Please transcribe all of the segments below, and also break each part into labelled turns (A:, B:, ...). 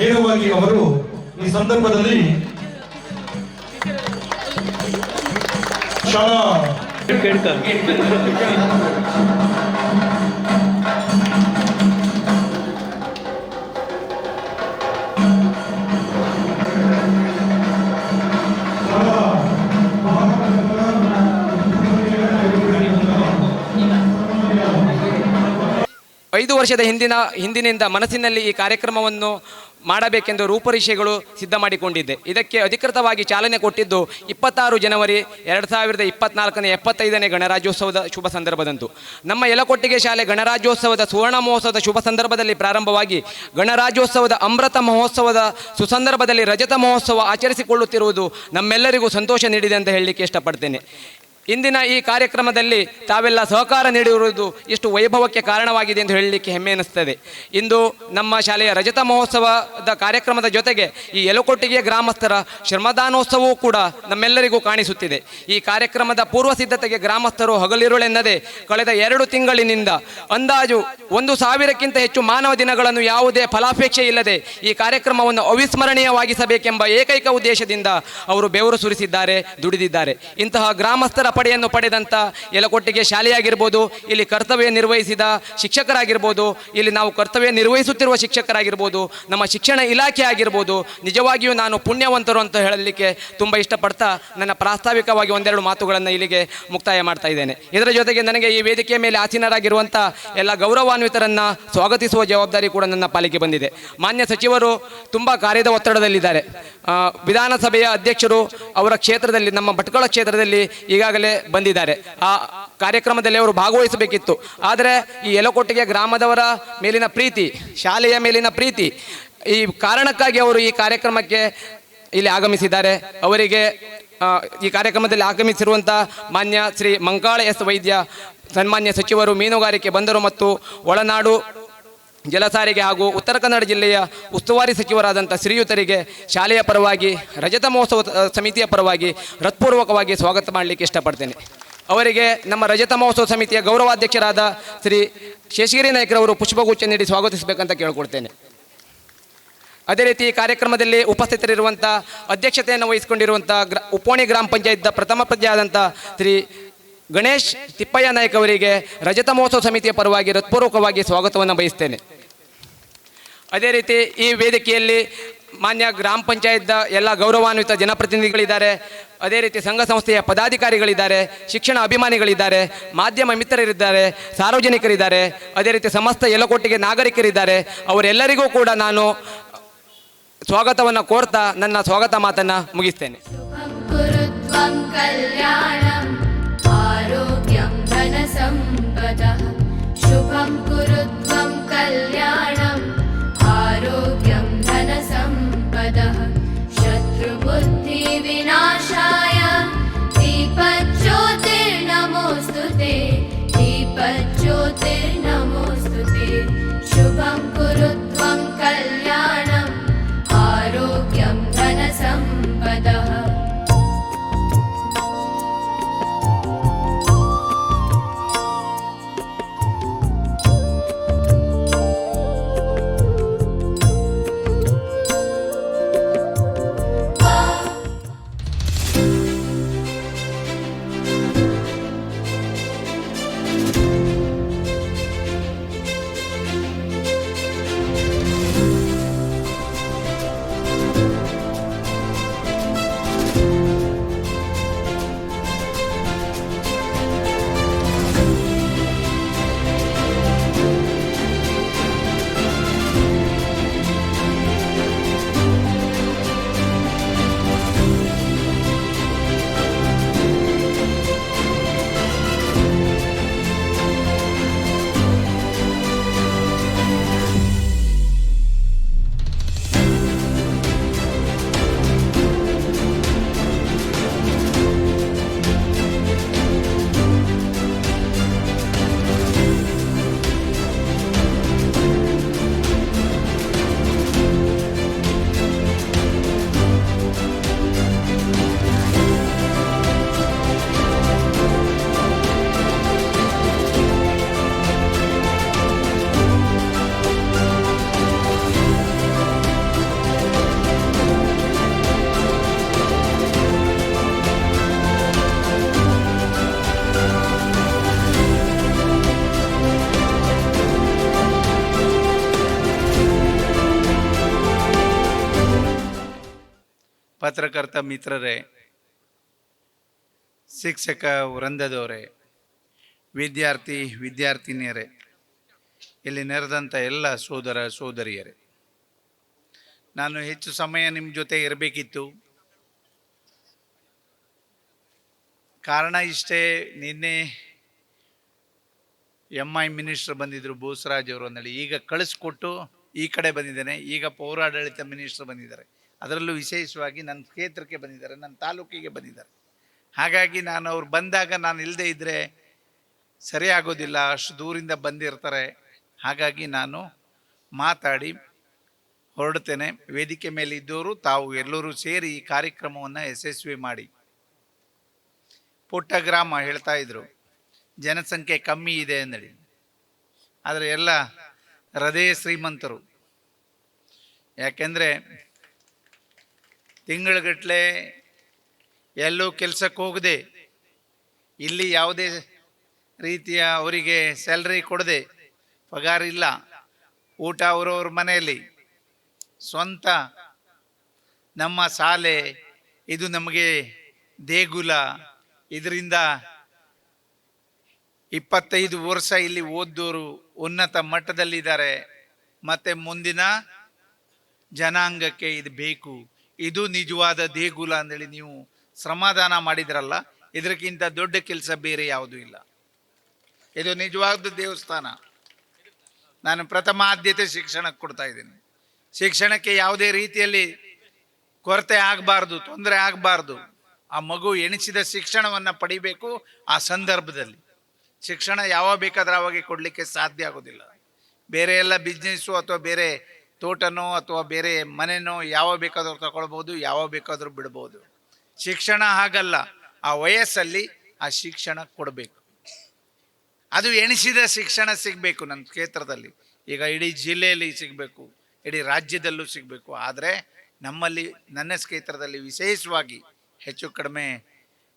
A: ನೇರವಾಗಿ ಅವರು ಈ ಸಂದರ್ಭದಲ್ಲಿ ಶಾಲಾ
B: 5 ವರ್ಷದ ಹಿಂದಿನಿಂದ ಮನಸ್ಸಿನಲ್ಲಿ ಈ ಕಾರ್ಯಕ್ರಮವನ್ನು ಮಾಡಬೇಕೆಂದು ರೂಪರೇಷೆಗಳು ಸಿದ್ಧ ಮಾಡಿಕೊಂಡಿದ್ದೆ. ಇದಕ್ಕೆ ಅಧಿಕೃತವಾಗಿ ಚಾಲನೆ ಕೊಟ್ಟಿದ್ದು 26 ಜನವರಿ 2024ನೇ 75ನೇ ಗಣರಾಜ್ಯೋತ್ಸವದ ಶುಭ ಸಂದರ್ಭದಂದು. ನಮ್ಮ ಯಲಕೊಟ್ಟಿಗೆ ಶಾಲೆ ಗಣರಾಜ್ಯೋತ್ಸವದ ಸುವರ್ಣ ಮಹೋತ್ಸವದ ಶುಭ ಸಂದರ್ಭದಲ್ಲಿ ಪ್ರಾರಂಭವಾಗಿ ಗಣರಾಜ್ಯೋತ್ಸವದ ಅಮೃತ ಮಹೋತ್ಸವದ ಸುಸಂದರ್ಭದಲ್ಲಿ ರಜತ ಮಹೋತ್ಸವ ಆಚರಿಸಿಕೊಳ್ಳುತ್ತಿರುವುದು ನಮ್ಮೆಲ್ಲರಿಗೂ ಸಂತೋಷ ನೀಡಿದೆ ಅಂತ ಹೇಳಲಿಕ್ಕೆ ಇಷ್ಟಪಡ್ತೇನೆ. ಇಂದಿನ ಈ ಕಾರ್ಯಕ್ರಮದಲ್ಲಿ ತಾವೆಲ್ಲ ಸಹಕಾರ ನೀಡಿರುವುದು ಇಷ್ಟು ವೈಭವಕ್ಕೆ ಕಾರಣವಾಗಿದೆ ಎಂದು ಹೇಳಲಿಕ್ಕೆ ಹೆಮ್ಮೆ ಎನಿಸ್ತದೆ. ಇಂದು ನಮ್ಮ ಶಾಲೆಯ ರಜತ ಮಹೋತ್ಸವದ ಕಾರ್ಯಕ್ರಮದ ಜೊತೆಗೆ ಈ ಯಲಕೊಟ್ಟಿಗೆಯ ಗ್ರಾಮಸ್ಥರ ಶ್ರಮದಾನೋತ್ಸವವೂ ಕೂಡ ನಮ್ಮೆಲ್ಲರಿಗೂ ಕಾಣಿಸುತ್ತಿದೆ. ಈ ಕಾರ್ಯಕ್ರಮದ ಪೂರ್ವ ಸಿದ್ಧತೆಗೆ ಗ್ರಾಮಸ್ಥರು ಹಗಲಿರುಳೆನ್ನದೆ ಕಳೆದ 2 ತಿಂಗಳಿನಿಂದ ಅಂದಾಜು 1,000ಕ್ಕಿಂತ ಹೆಚ್ಚು ಮಾನವ ದಿನಗಳನ್ನು ಯಾವುದೇ ಫಲಾಪೇಕ್ಷೆ ಇಲ್ಲದೆ ಈ ಕಾರ್ಯಕ್ರಮವನ್ನು ಅವಿಸ್ಮರಣೀಯವಾಗಿಸಬೇಕೆಂಬ ಏಕೈಕ ಉದ್ದೇಶದಿಂದ ಅವರು ಬೆವರು ಸುರಿಸಿದ್ದಾರೆ, ದುಡಿದಿದ್ದಾರೆ. ಇಂತಹ ಗ್ರಾಮಸ್ಥರ ಪಡೆಯನ್ನು ಪಡೆದಂಥ ಯಲಕೋಟೆಗೆ ಶಾಲೆಯಾಗಿರ್ಬೋದು, ಇಲ್ಲಿ ಕರ್ತವ್ಯ ನಿರ್ವಹಿಸಿದ ಶಿಕ್ಷಕರಾಗಿರ್ಬೋದು, ಇಲ್ಲಿ ನಾವು ಕರ್ತವ್ಯ ನಿರ್ವಹಿಸುತ್ತಿರುವ ಶಿಕ್ಷಕರಾಗಿರ್ಬೋದು, ನಮ್ಮ ಶಿಕ್ಷಣ ಇಲಾಖೆ ಆಗಿರ್ಬೋದು, ನಿಜವಾಗಿಯೂ ನಾನು ಪುಣ್ಯವಂತರು ಅಂತ ಹೇಳಲಿಕ್ಕೆ ತುಂಬ ಇಷ್ಟಪಡ್ತಾ ನನ್ನ ಪ್ರಾಸ್ತಾವಿಕವಾಗಿ ಒಂದೆರಡು ಮಾತುಗಳನ್ನು ಇಲ್ಲಿಗೆ ಮುಕ್ತಾಯ ಮಾಡ್ತಾ ಇದ್ದೇನೆ. ಇದರ ಜೊತೆಗೆ ನನಗೆ ಈ ವೇದಿಕೆಯ ಮೇಲೆ ಆಸೀನರಾಗಿರುವಂಥ ಎಲ್ಲ ಗೌರವಾನ್ವಿತರನ್ನು ಸ್ವಾಗತಿಸುವ ಜವಾಬ್ದಾರಿ ಕೂಡ ನನ್ನ ಪಾಲಿಗೆ ಬಂದಿದೆ. ಮಾನ್ಯ ಸಚಿವರು ತುಂಬ ಕಾರ್ಯದ ಒತ್ತಡದಲ್ಲಿದ್ದಾರೆ. ವಿಧಾನಸಭೆಯ ಅಧ್ಯಕ್ಷರು ಅವರ ಕ್ಷೇತ್ರದಲ್ಲಿ, ನಮ್ಮ ಭಟ್ಕಳ ಕ್ಷೇತ್ರದಲ್ಲಿ ಈಗಾಗಲೇ ಬಂದಿದ್ದಾರೆ. ಆ ಕಾರ್ಯಕ್ರಮದಲ್ಲಿ ಅವರು ಭಾಗವಹಿಸಬೇಕಿತ್ತು. ಆದರೆ ಈ ಯಲಕೋಟೆಗೆ ಗ್ರಾಮದವರ ಮೇಲಿನ ಪ್ರೀತಿ, ಶಾಲೆಯ ಮೇಲಿನ ಪ್ರೀತಿ, ಈ ಕಾರಣಕ್ಕಾಗಿ ಅವರು ಈ ಕಾರ್ಯಕ್ರಮಕ್ಕೆ ಇಲ್ಲಿ ಆಗಮಿಸಿದ್ದಾರೆ. ಅವರಿಗೆ ಈ ಕಾರ್ಯಕ್ರಮದಲ್ಲಿ ಆಗಮಿಸಿರುವಂಥ ಮಾನ್ಯ ಶ್ರೀ ಮಂಕಾಳ ಎಸ್ ವೈದ್ಯ, ಸನ್ಮಾನ್ಯ ಸಚಿವರು, ಮೀನುಗಾರಿಕೆ, ಬಂದರು ಮತ್ತು ಒಳನಾಡು ಜಲಸಾರಿಗೆ ಹಾಗೂ ಉತ್ತರ ಕನ್ನಡ ಜಿಲ್ಲೆಯ ಉಸ್ತುವಾರಿ ಸಚಿವರಾದಂಥ ಶ್ರೀಯುತರಿಗೆ ಶಾಲೆಯ ಪರವಾಗಿ, ರಜತ ಮಹೋತ್ಸವ ಸಮಿತಿಯ ಪರವಾಗಿ ಹೃತ್ಪೂರ್ವಕವಾಗಿ ಸ್ವಾಗತ ಮಾಡಲಿಕ್ಕೆ ಇಷ್ಟಪಡ್ತೇನೆ. ಅವರಿಗೆ ನಮ್ಮ ರಜತ ಮಹೋತ್ಸವ ಸಮಿತಿಯ ಗೌರವಾಧ್ಯಕ್ಷರಾದ ಶ್ರೀ ಶೇಷಗಿರಿ ನಾಯ್ಕರವರು ಪುಷ್ಪಗುಚ್ಛ ನೀಡಿ ಸ್ವಾಗತಿಸಬೇಕಂತ ಕೇಳಿಕೊಳ್ತೇನೆ. ಅದೇ ರೀತಿ ಈ ಕಾರ್ಯಕ್ರಮದಲ್ಲಿ ಉಪಸ್ಥಿತರಿರುವಂಥ ಅಧ್ಯಕ್ಷತೆಯನ್ನು ವಹಿಸಿಕೊಂಡಿರುವಂಥ ಉಪೋಣಿ ಗ್ರಾಮ ಪಂಚಾಯತ್ ಪ್ರಥಮ ಪ್ರಜೆಯಾದಂಥ ಶ್ರೀ ಗಣೇಶ್ ತಿಪ್ಪಯ್ಯ ನಾಯ್ಕ ಅವರಿಗೆ ರಜತ ಮಹೋತ್ಸವ ಸಮಿತಿಯ ಪರವಾಗಿ ಹೃತ್ಪೂರ್ವಕವಾಗಿ ಸ್ವಾಗತವನ್ನು ಬಯಸ್ತೇನೆ. ಅದೇ ರೀತಿ ಈ ವೇದಿಕೆಯಲ್ಲಿ ಮಾನ್ಯ ಗ್ರಾಮ ಪಂಚಾಯತ್ ಎಲ್ಲ ಗೌರವಾನ್ವಿತ ಜನಪ್ರತಿನಿಧಿಗಳಿದ್ದಾರೆ. ಅದೇ ರೀತಿ ಸಂಘ ಸಂಸ್ಥೆಯ ಪದಾಧಿಕಾರಿಗಳಿದ್ದಾರೆ, ಶಿಕ್ಷಣ ಅಭಿಮಾನಿಗಳಿದ್ದಾರೆ, ಮಾಧ್ಯಮ ಮಿತ್ರರಿದ್ದಾರೆ, ಸಾರ್ವಜನಿಕರಿದ್ದಾರೆ, ಅದೇ ರೀತಿ ಸಮಸ್ತ ಯಲಕೋಟೆಗೆ ನಾಗರಿಕರಿದ್ದಾರೆ. ಅವರೆಲ್ಲರಿಗೂ ಕೂಡ ನಾನು ಸ್ವಾಗತವನ್ನು ಕೋರ್ತಾ ನನ್ನ ಸ್ವಾಗತ ಮಾತನ್ನು ಮುಗಿಸ್ತೇನೆ.
C: ಶುಭಂ ಕುರು ತ್ವಂ ಕಲ್ಯಾಣಂ ಆರೋಗ್ಯಂ ಧನ ಸಂಪದಃ ಶತ್ರುಬುದ್ಧಿ ವಿನಾಶಾಯ ದೀಪಜ್ಯೋತಿರ್ನಮೋಸ್ತುತೆ ದೀಪಜ್ಯೋತಿರ್ನಮೋಸ್ತುತೆ ಶುಭಂ ಕುರು ತ್ವಂ ಕಲ್ಯಾಣಂ ಆರೋಗ್ಯಂ ಧನ ಸಂಪದಃ.
D: ಪತ್ರಕರ್ತ ಮಿತ್ರರೇ, ಶಿಕ್ಷಕ ವೃಂದದವರೇ, ವಿದ್ಯಾರ್ಥಿನಿಯರೇ, ಇಲ್ಲಿ ನೆರೆದಂಥ ಎಲ್ಲ ಸೋದರ ಸೋದರಿಯರೇ, ನಾನು ಹೆಚ್ಚು ಸಮಯ ನಿಮ್ಮ ಜೊತೆ ಇರಬೇಕಿತ್ತು. ಕಾರಣ ಇಷ್ಟೇ, ನಿನ್ನೆ MI ಮಿನಿಸ್ಟರ್ ಬಂದಿದ್ದರು, ಬೋಸರಾಜ್ ಅವರು ಅಂದೇಳಿ. ಈಗ ಕಳಿಸ್ಕೊಟ್ಟು ಈ ಕಡೆ ಬಂದಿದ್ದೇನೆ. ಈಗ ಪೌರಾಡಳಿತ ಮಿನಿಸ್ಟರ್ ಬಂದಿದ್ದಾರೆ. ಅದರಲ್ಲೂ ವಿಶೇಷವಾಗಿ ನನ್ನ ಕ್ಷೇತ್ರಕ್ಕೆ ಬಂದಿದ್ದಾರೆ, ನನ್ನ ತಾಲೂಕಿಗೆ ಬಂದಿದ್ದಾರೆ. ಹಾಗಾಗಿ ನಾನು ಅವ್ರು ಬಂದಾಗ ನಾನು ಇಲ್ಲದೆ ಇದ್ದರೆ ಸರಿಯಾಗೋದಿಲ್ಲ, ಅಷ್ಟು ದೂರಿಂದ ಬಂದಿರ್ತಾರೆ. ಹಾಗಾಗಿ ನಾನು ಮಾತಾಡಿ ಹೊರಡ್ತೇನೆ. ವೇದಿಕೆ ಮೇಲೆ ಇದ್ದವರು ತಾವು ಎಲ್ಲರೂ ಸೇರಿ ಈ ಕಾರ್ಯಕ್ರಮವನ್ನು ಯಶಸ್ವಿ ಮಾಡಿ. ಪುಟ್ಟ ಗ್ರಾಮ ಹೇಳ್ತಾ ಇದ್ರು, ಜನಸಂಖ್ಯೆ ಕಮ್ಮಿ ಇದೆ ಅಂದೇಳಿ. ಆದರೆ ಎಲ್ಲ ಹೃದಯ ಶ್ರೀಮಂತರು. ಯಾಕೆಂದರೆ ತಿಂಗಳಗಟ್ಟಲೆ ಎಲ್ಲೂ ಕೆಲಸಕ್ಕೆ ಹೋಗದೆ ಇಲ್ಲಿ ಯಾವುದೇ ರೀತಿಯ ಅವರಿಗೆ ಸ್ಯಾಲ್ರಿ ಕೊಡದೆ, ಪಗಾರ ಇಲ್ಲ, ಊಟ ಅವರವ್ರ ಮನೆಯಲ್ಲಿ ಸ್ವಂತ, ನಮ್ಮ ಶಾಲೆ ಇದು ನಮಗೆ ದೇಗುಲ. ಇದರಿಂದ 25 ವರ್ಷ ಇಲ್ಲಿ ಓದೋರು ಉನ್ನತ ಮಟ್ಟದಲ್ಲಿದ್ದಾರೆ. ಮತ್ತೆ ಮುಂದಿನ ಜನಾಂಗಕ್ಕೆ ಇದು ಬೇಕು, ಇದು ನಿಜವಾದ ದೇಗುಲ ಅಂದೇಳಿ ನೀವು ಶ್ರಮದಾನ ಮಾಡಿದ್ರಲ್ಲ, ಇದಕ್ಕಿಂತ ದೊಡ್ಡ ಕೆಲಸ ಬೇರೆ ಯಾವುದೂ ಇಲ್ಲ. ಇದು ನಿಜವಾದ ದೇವಸ್ಥಾನ. ನಾನು ಪ್ರಥಮ ಆದ್ಯತೆ ಶಿಕ್ಷಣಕ್ಕೆ ಕೊಡ್ತಾ ಇದ್ದೀನಿ. ಶಿಕ್ಷಣಕ್ಕೆ ಯಾವುದೇ ರೀತಿಯಲ್ಲಿ ಕೊರತೆ ಆಗಬಾರ್ದು, ತೊಂದರೆ ಆಗಬಾರ್ದು. ಆ ಮಗು ಎಣಿಸಿದ ಶಿಕ್ಷಣವನ್ನು ಪಡಿಬೇಕು. ಆ ಸಂದರ್ಭದಲ್ಲಿ ಶಿಕ್ಷಣ ಯಾವಾಗ ಬೇಕಾದ್ರೆ ಅವಾಗೆ ಕೊಡಲಿಕ್ಕೆ ಸಾಧ್ಯ ಆಗೋದಿಲ್ಲ. ಬೇರೆ ಎಲ್ಲ ಬಿಸ್ನೆಸ್ಸು ಅಥವಾ ಬೇರೆ ತೋಟನೋ ಅಥವಾ ಬೇರೆ ಮನೆನೋ ಯಾವಾಗ ಬೇಕಾದ್ರೂ ತಗೊಳ್ಬೋದು, ಯಾವಾಗ ಬೇಕಾದರೂ ಬಿಡ್ಬೋದು. ಶಿಕ್ಷಣ ಹಾಗಲ್ಲ. ಆ ವಯಸ್ಸಲ್ಲಿ ಆ ಶಿಕ್ಷಣ ಕೊಡಬೇಕು. ಅದು ಎಣಿಸಿದ ಶಿಕ್ಷಣ ಸಿಗಬೇಕು. ನನ್ನ ಕ್ಷೇತ್ರದಲ್ಲಿ ಈಗ ಇಡೀ ಜಿಲ್ಲೆಯಲ್ಲಿ ಸಿಗಬೇಕು, ಇಡೀ ರಾಜ್ಯದಲ್ಲೂ ಸಿಗಬೇಕು. ಆದರೆ ನಮ್ಮಲ್ಲಿ, ನನ್ನ ಕ್ಷೇತ್ರದಲ್ಲಿ ವಿಶೇಷವಾಗಿ ಹೆಚ್ಚು ಕಡಿಮೆ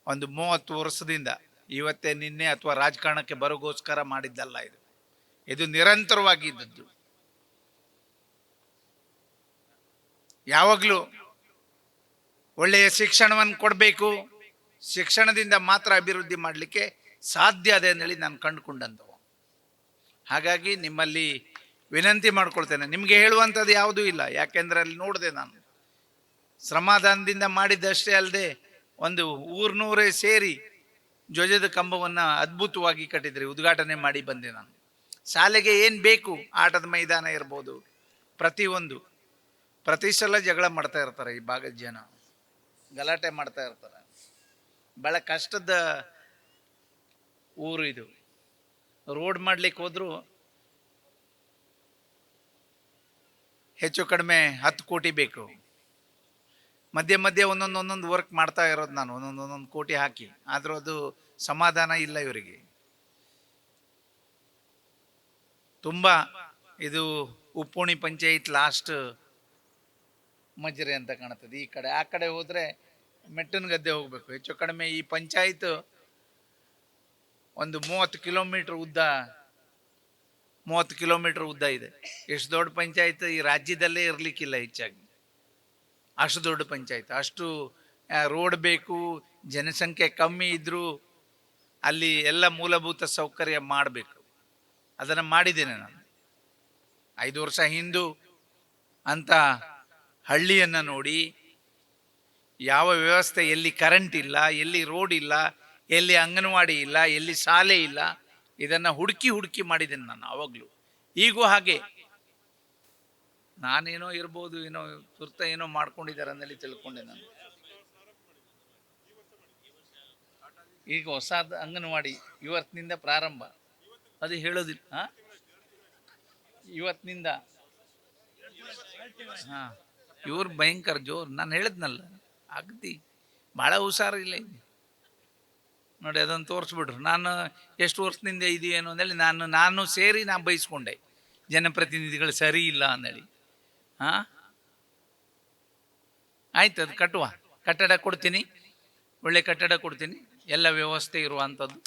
D: ಒಂದು 30 ವರ್ಷದಿಂದ, ಇವತ್ತೇ ನಿನ್ನೆ ಅಥವಾ ರಾಜಕಾರಣಕ್ಕೆ ಬರೋಗೋಸ್ಕರ ಮಾಡಿದ್ದಲ್ಲ, ಇದು ನಿರಂತರವಾಗಿ ಇದ್ದದ್ದು. ಯಾವಾಗಲೂ ಒಳ್ಳೆಯ ಶಿಕ್ಷಣವನ್ನು ಕೊಡಬೇಕು. ಶಿಕ್ಷಣದಿಂದ ಮಾತ್ರ ಅಭಿವೃದ್ಧಿ ಮಾಡಲಿಕ್ಕೆ ಸಾಧ್ಯ ಅದೇ ಅಂತೇಳಿ ನಾನು ಕಂಡುಕೊಂಡಂಥವು. ಹಾಗಾಗಿ ನಿಮ್ಮಲ್ಲಿ ವಿನಂತಿ ಮಾಡ್ಕೊಳ್ತೇನೆ, ನಿಮಗೆ ಹೇಳುವಂಥದ್ದು ಯಾವುದೂ ಇಲ್ಲ. ಯಾಕೆಂದರೆ ಅಲ್ಲಿ ನೋಡಿದೆ ನಾನು, ಶ್ರಮದಾನದಿಂದ ಮಾಡಿದ್ದಷ್ಟೇ ಅಲ್ಲದೆ ಒಂದು ಊರ್ನೂರೇ ಸೇರಿ ಧ್ವಜದ ಕಂಬವನ್ನು ಅದ್ಭುತವಾಗಿ ಕಟ್ಟಿದ್ರಿ, ಉದ್ಘಾಟನೆ ಮಾಡಿ ಬಂದೆ ನಾನು. ಶಾಲೆಗೆ ಏನು ಬೇಕು, ಆಟದ ಮೈದಾನ ಇರ್ಬೋದು, ಪ್ರತಿ ಸಲ ಜಗಳ ಮಾಡ್ತಾ ಇರ್ತಾರೆ. ಈ ಭಾಗದ ಜನ ಗಲಾಟೆ ಮಾಡ್ತಾ ಇರ್ತಾರೆ. ಭಾಳ ಕಷ್ಟದ ಊರು ಇದು. ರೋಡ್ ಮಾಡ್ಲಿಕ್ಕೆ ಹೋದ್ರು ಹೆಚ್ಚು ಕಡಿಮೆ 10 ಕೋಟಿ ಬೇಕು. ಮಧ್ಯೆ ಒಂದೊಂದು ವರ್ಕ್ ಮಾಡ್ತಾ ಇರೋದು ನಾನು, ಒಂದೊಂದು ಕೋಟಿ ಹಾಕಿ. ಆದರೂ ಅದು ಸಮಾಧಾನ ಇಲ್ಲ ಇವರಿಗೆ. ತುಂಬ ಇದು ಉಪ್ಪೋಣಿ ಪಂಚಾಯತ್ ಲಾಸ್ಟ್ ಮಜರೆ ಅಂತ ಕಾಣ್ತದೆ. ಈ ಕಡೆ ಆ ಕಡೆ ಹೋದರೆ ಮೆಟ್ಟನ ಗದ್ದೆ ಹೋಗ್ಬೇಕು. ಹೆಚ್ಚು ಕಡಿಮೆ ಈ ಪಂಚಾಯತ್ ಒಂದು 30 ಕಿಲೋಮೀಟರ್ ಉದ್ದ ಇದೆ. ಎಷ್ಟು ದೊಡ್ಡ ಪಂಚಾಯತ್ ಈ ರಾಜ್ಯದಲ್ಲೇ ಇರಲಿಕ್ಕಿಲ್ಲ ಹೆಚ್ಚಾಗಿ. ಅಷ್ಟು ದೊಡ್ಡ ಪಂಚಾಯತ್, ಅಷ್ಟು ರೋಡ್ ಬೇಕು. ಜನಸಂಖ್ಯೆ ಕಮ್ಮಿ ಇದ್ದರೂ ಅಲ್ಲಿ ಎಲ್ಲ ಮೂಲಭೂತ ಸೌಕರ್ಯ ಮಾಡಬೇಕು. ಅದನ್ನು ಮಾಡಿದ್ದೇನೆ ನಾನು. 5 ವರ್ಷ ಹಿಂದೂ ಅಂತ ಹಳ್ಳಿಯನ್ನು ನೋಡಿ, ಯಾವ ವ್ಯವಸ್ಥೆ, ಎಲ್ಲಿ ಕರೆಂಟ್ ಇಲ್ಲ, ಎಲ್ಲಿ ರೋಡ್ ಇಲ್ಲ, ಎಲ್ಲಿ ಅಂಗನವಾಡಿ ಇಲ್ಲ, ಎಲ್ಲಿ ಶಾಲೆ ಇಲ್ಲ, ಇದನ್ನು ಹುಡುಕಿ ಮಾಡಿದ್ದೇನೆ ನಾನು ಆವಾಗಲೂ. ಈಗೂ ಹಾಗೆ. ನಾನೇನೋ ಇರ್ಬೋದು, ಏನೋ ತುರ್ತ ಏನೋ ಮಾಡ್ಕೊಂಡಿದ್ದಾರೆ ಅಂದೇಳಿ ತಿಳ್ಕೊಂಡೆ ನಾನು. ಈಗ ಹೊಸದ ಅಂಗನವಾಡಿ ಇವತ್ತಿನಿಂದ ಪ್ರಾರಂಭ, ಅದು ಹೇಳೋದಿಲ್ಲ. ಇವತ್ತಿನಿಂದ ಇವ್ರು ಭಯಂಕರ ಜೋರು. ನಾನು ಹೇಳಿದ್ನಲ್ಲ, ಅಗದಿ ಭಾಳ ಹುಷಾರಿಲ್ಲ ಇದೆ ನೋಡಿ. ಅದನ್ನು ತೋರಿಸ್ಬಿಟ್ರು. ನಾನು ಎಷ್ಟು ವರ್ಷದಿಂದ ಇದೆಯೇನು ಅಂದೇಳಿ ನಾನು ಸೇರಿ ಬೈಸ್ಕೊಂಡೆ, ಜನಪ್ರತಿನಿಧಿಗಳು ಸರಿ ಇಲ್ಲ ಅಂದೇಳಿ. ಆಯ್ತು, ಅದು ಕಟ್ಟಡ ಕೊಡ್ತೀನಿ, ಒಳ್ಳೆ ಕಟ್ಟಡ ಕೊಡ್ತೀನಿ, ಎಲ್ಲ ವ್ಯವಸ್ಥೆ ಇರುವಂಥದ್ದು.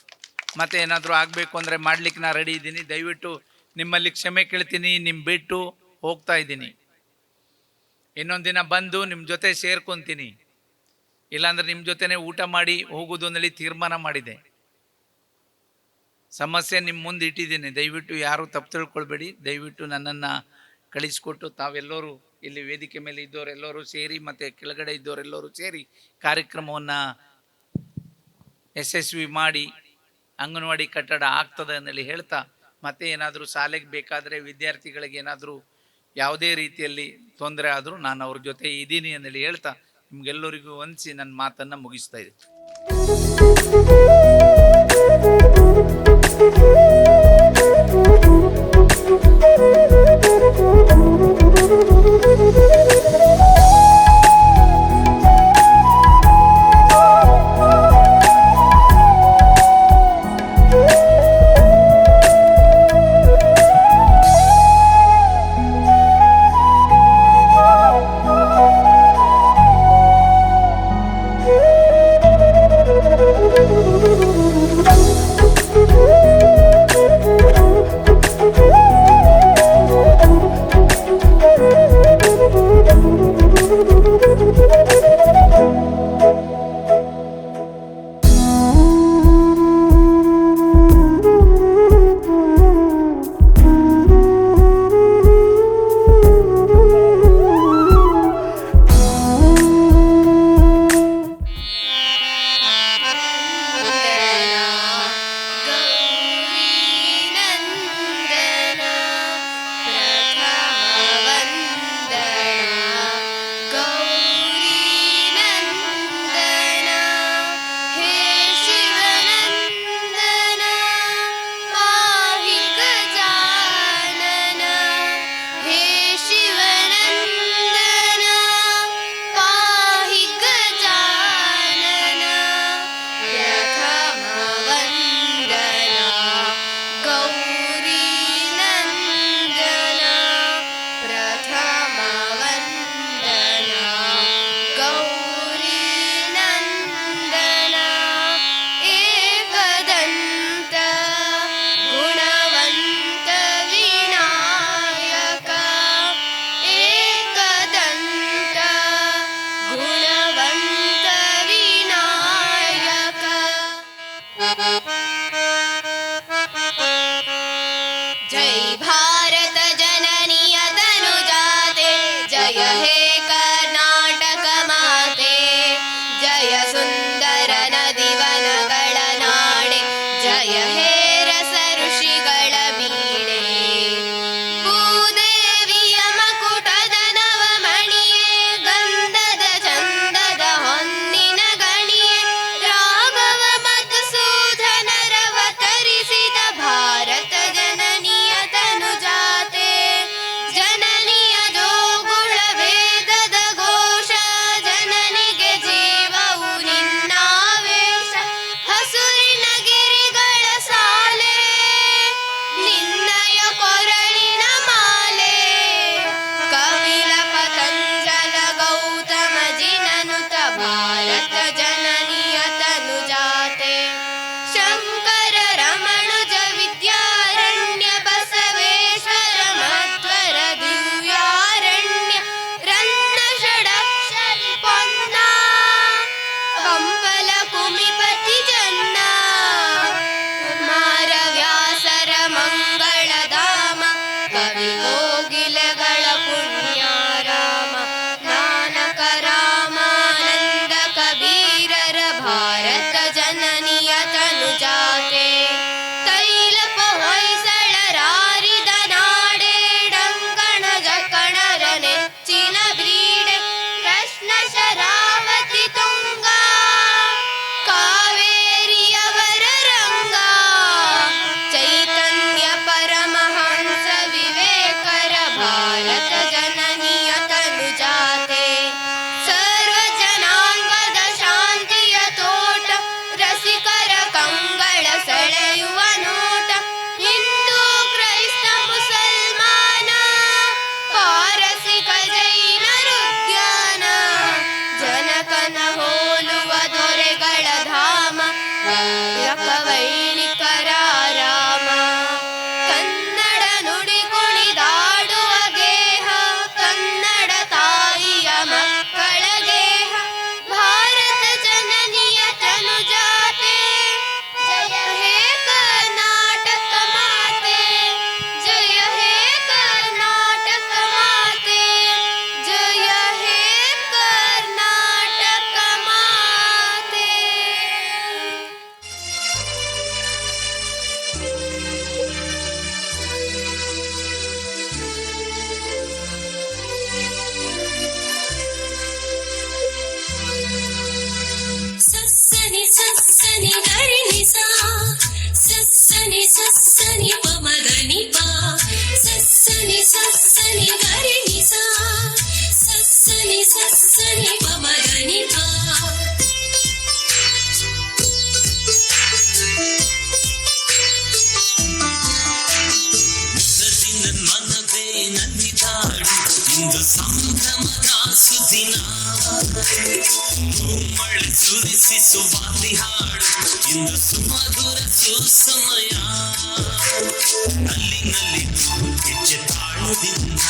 D: ಮತ್ತೆ ಏನಾದರೂ ಆಗಬೇಕು ಅಂದರೆ ಮಾಡ್ಲಿಕ್ಕೆ ನಾನು ರೆಡಿ ಇದ್ದೀನಿ. ದಯವಿಟ್ಟು ನಿಮ್ಮಲ್ಲಿ ಕ್ಷಮೆ ಕೇಳ್ತೀನಿ, ನಿಮ್ಮ ಬಿಟ್ಟು ಹೋಗ್ತಾ ಇದ್ದೀನಿ. ಇನ್ನೊಂದು ದಿನ ಬಂದು ನಿಮ್ಮ ಜೊತೆ ಸೇರ್ಕೊತೀನಿ, ಇಲ್ಲಾಂದ್ರೆ ನಿಮ್ಮ ಜೊತೆನೇ ಊಟ ಮಾಡಿ ಹೋಗೋದು ಅಂದೇಳಿ ತೀರ್ಮಾನ ಮಾಡಿದೆ. ಸಮಸ್ಯೆ ನಿಮ್ಮ ಮುಂದೆ ಇಟ್ಟಿದ್ದೀನಿ. ದಯವಿಟ್ಟು ಯಾರು ತಪ್ಪು ತಿಳ್ಕೊಳ್ಬೇಡಿ. ದಯವಿಟ್ಟು ನನ್ನನ್ನು ಕಳಿಸ್ಕೊಟ್ಟು ತಾವೆಲ್ಲರೂ ಇಲ್ಲಿ ವೇದಿಕೆ ಮೇಲೆ ಇದ್ದವರೆಲ್ಲರೂ ಸೇರಿ ಮತ್ತು ಕೆಳಗಡೆ ಇದ್ದವರೆಲ್ಲರೂ ಸೇರಿ ಕಾರ್ಯಕ್ರಮವನ್ನು ಯಶಸ್ವಿ ಮಾಡಿ ಅಂಗನವಾಡಿ ಕಟ್ಟಡ ಆಗ್ತದೆ ಅಂದೇಳಿ ಹೇಳ್ತಾ, ಮತ್ತೆ ಏನಾದರೂ ಶಾಲೆಗೆ ಬೇಕಾದರೆ ವಿದ್ಯಾರ್ಥಿಗಳಿಗೆ ಏನಾದರೂ ಯಾವುದೇ ರೀತಿಯಲ್ಲಿ ತೊಂದರೆ ಆದರೂ ನಾನು ಅವ್ರ ಜೊತೆ ಇದ್ದೀನಿ ಅಂದೇಳಿ ಹೇಳ್ತಾ ನಿಮಗೆಲ್ಲರಿಗೂ ವಂದಿಸಿ ನನ್ನ ಮಾತನ್ನು ಮುಗಿಸ್ತಾ ಇದ್ದೀನಿ.
E: ಮಳೆ ಸುರಿಸಿ ಸುವಾದಿ ಹಾಡು ಇಂದು ಸುಮಧುರ ಸುಸಮಯ ನಲ್ಲಿ ಹೆಜ್ಜೆ ತಾಳದಿಂದ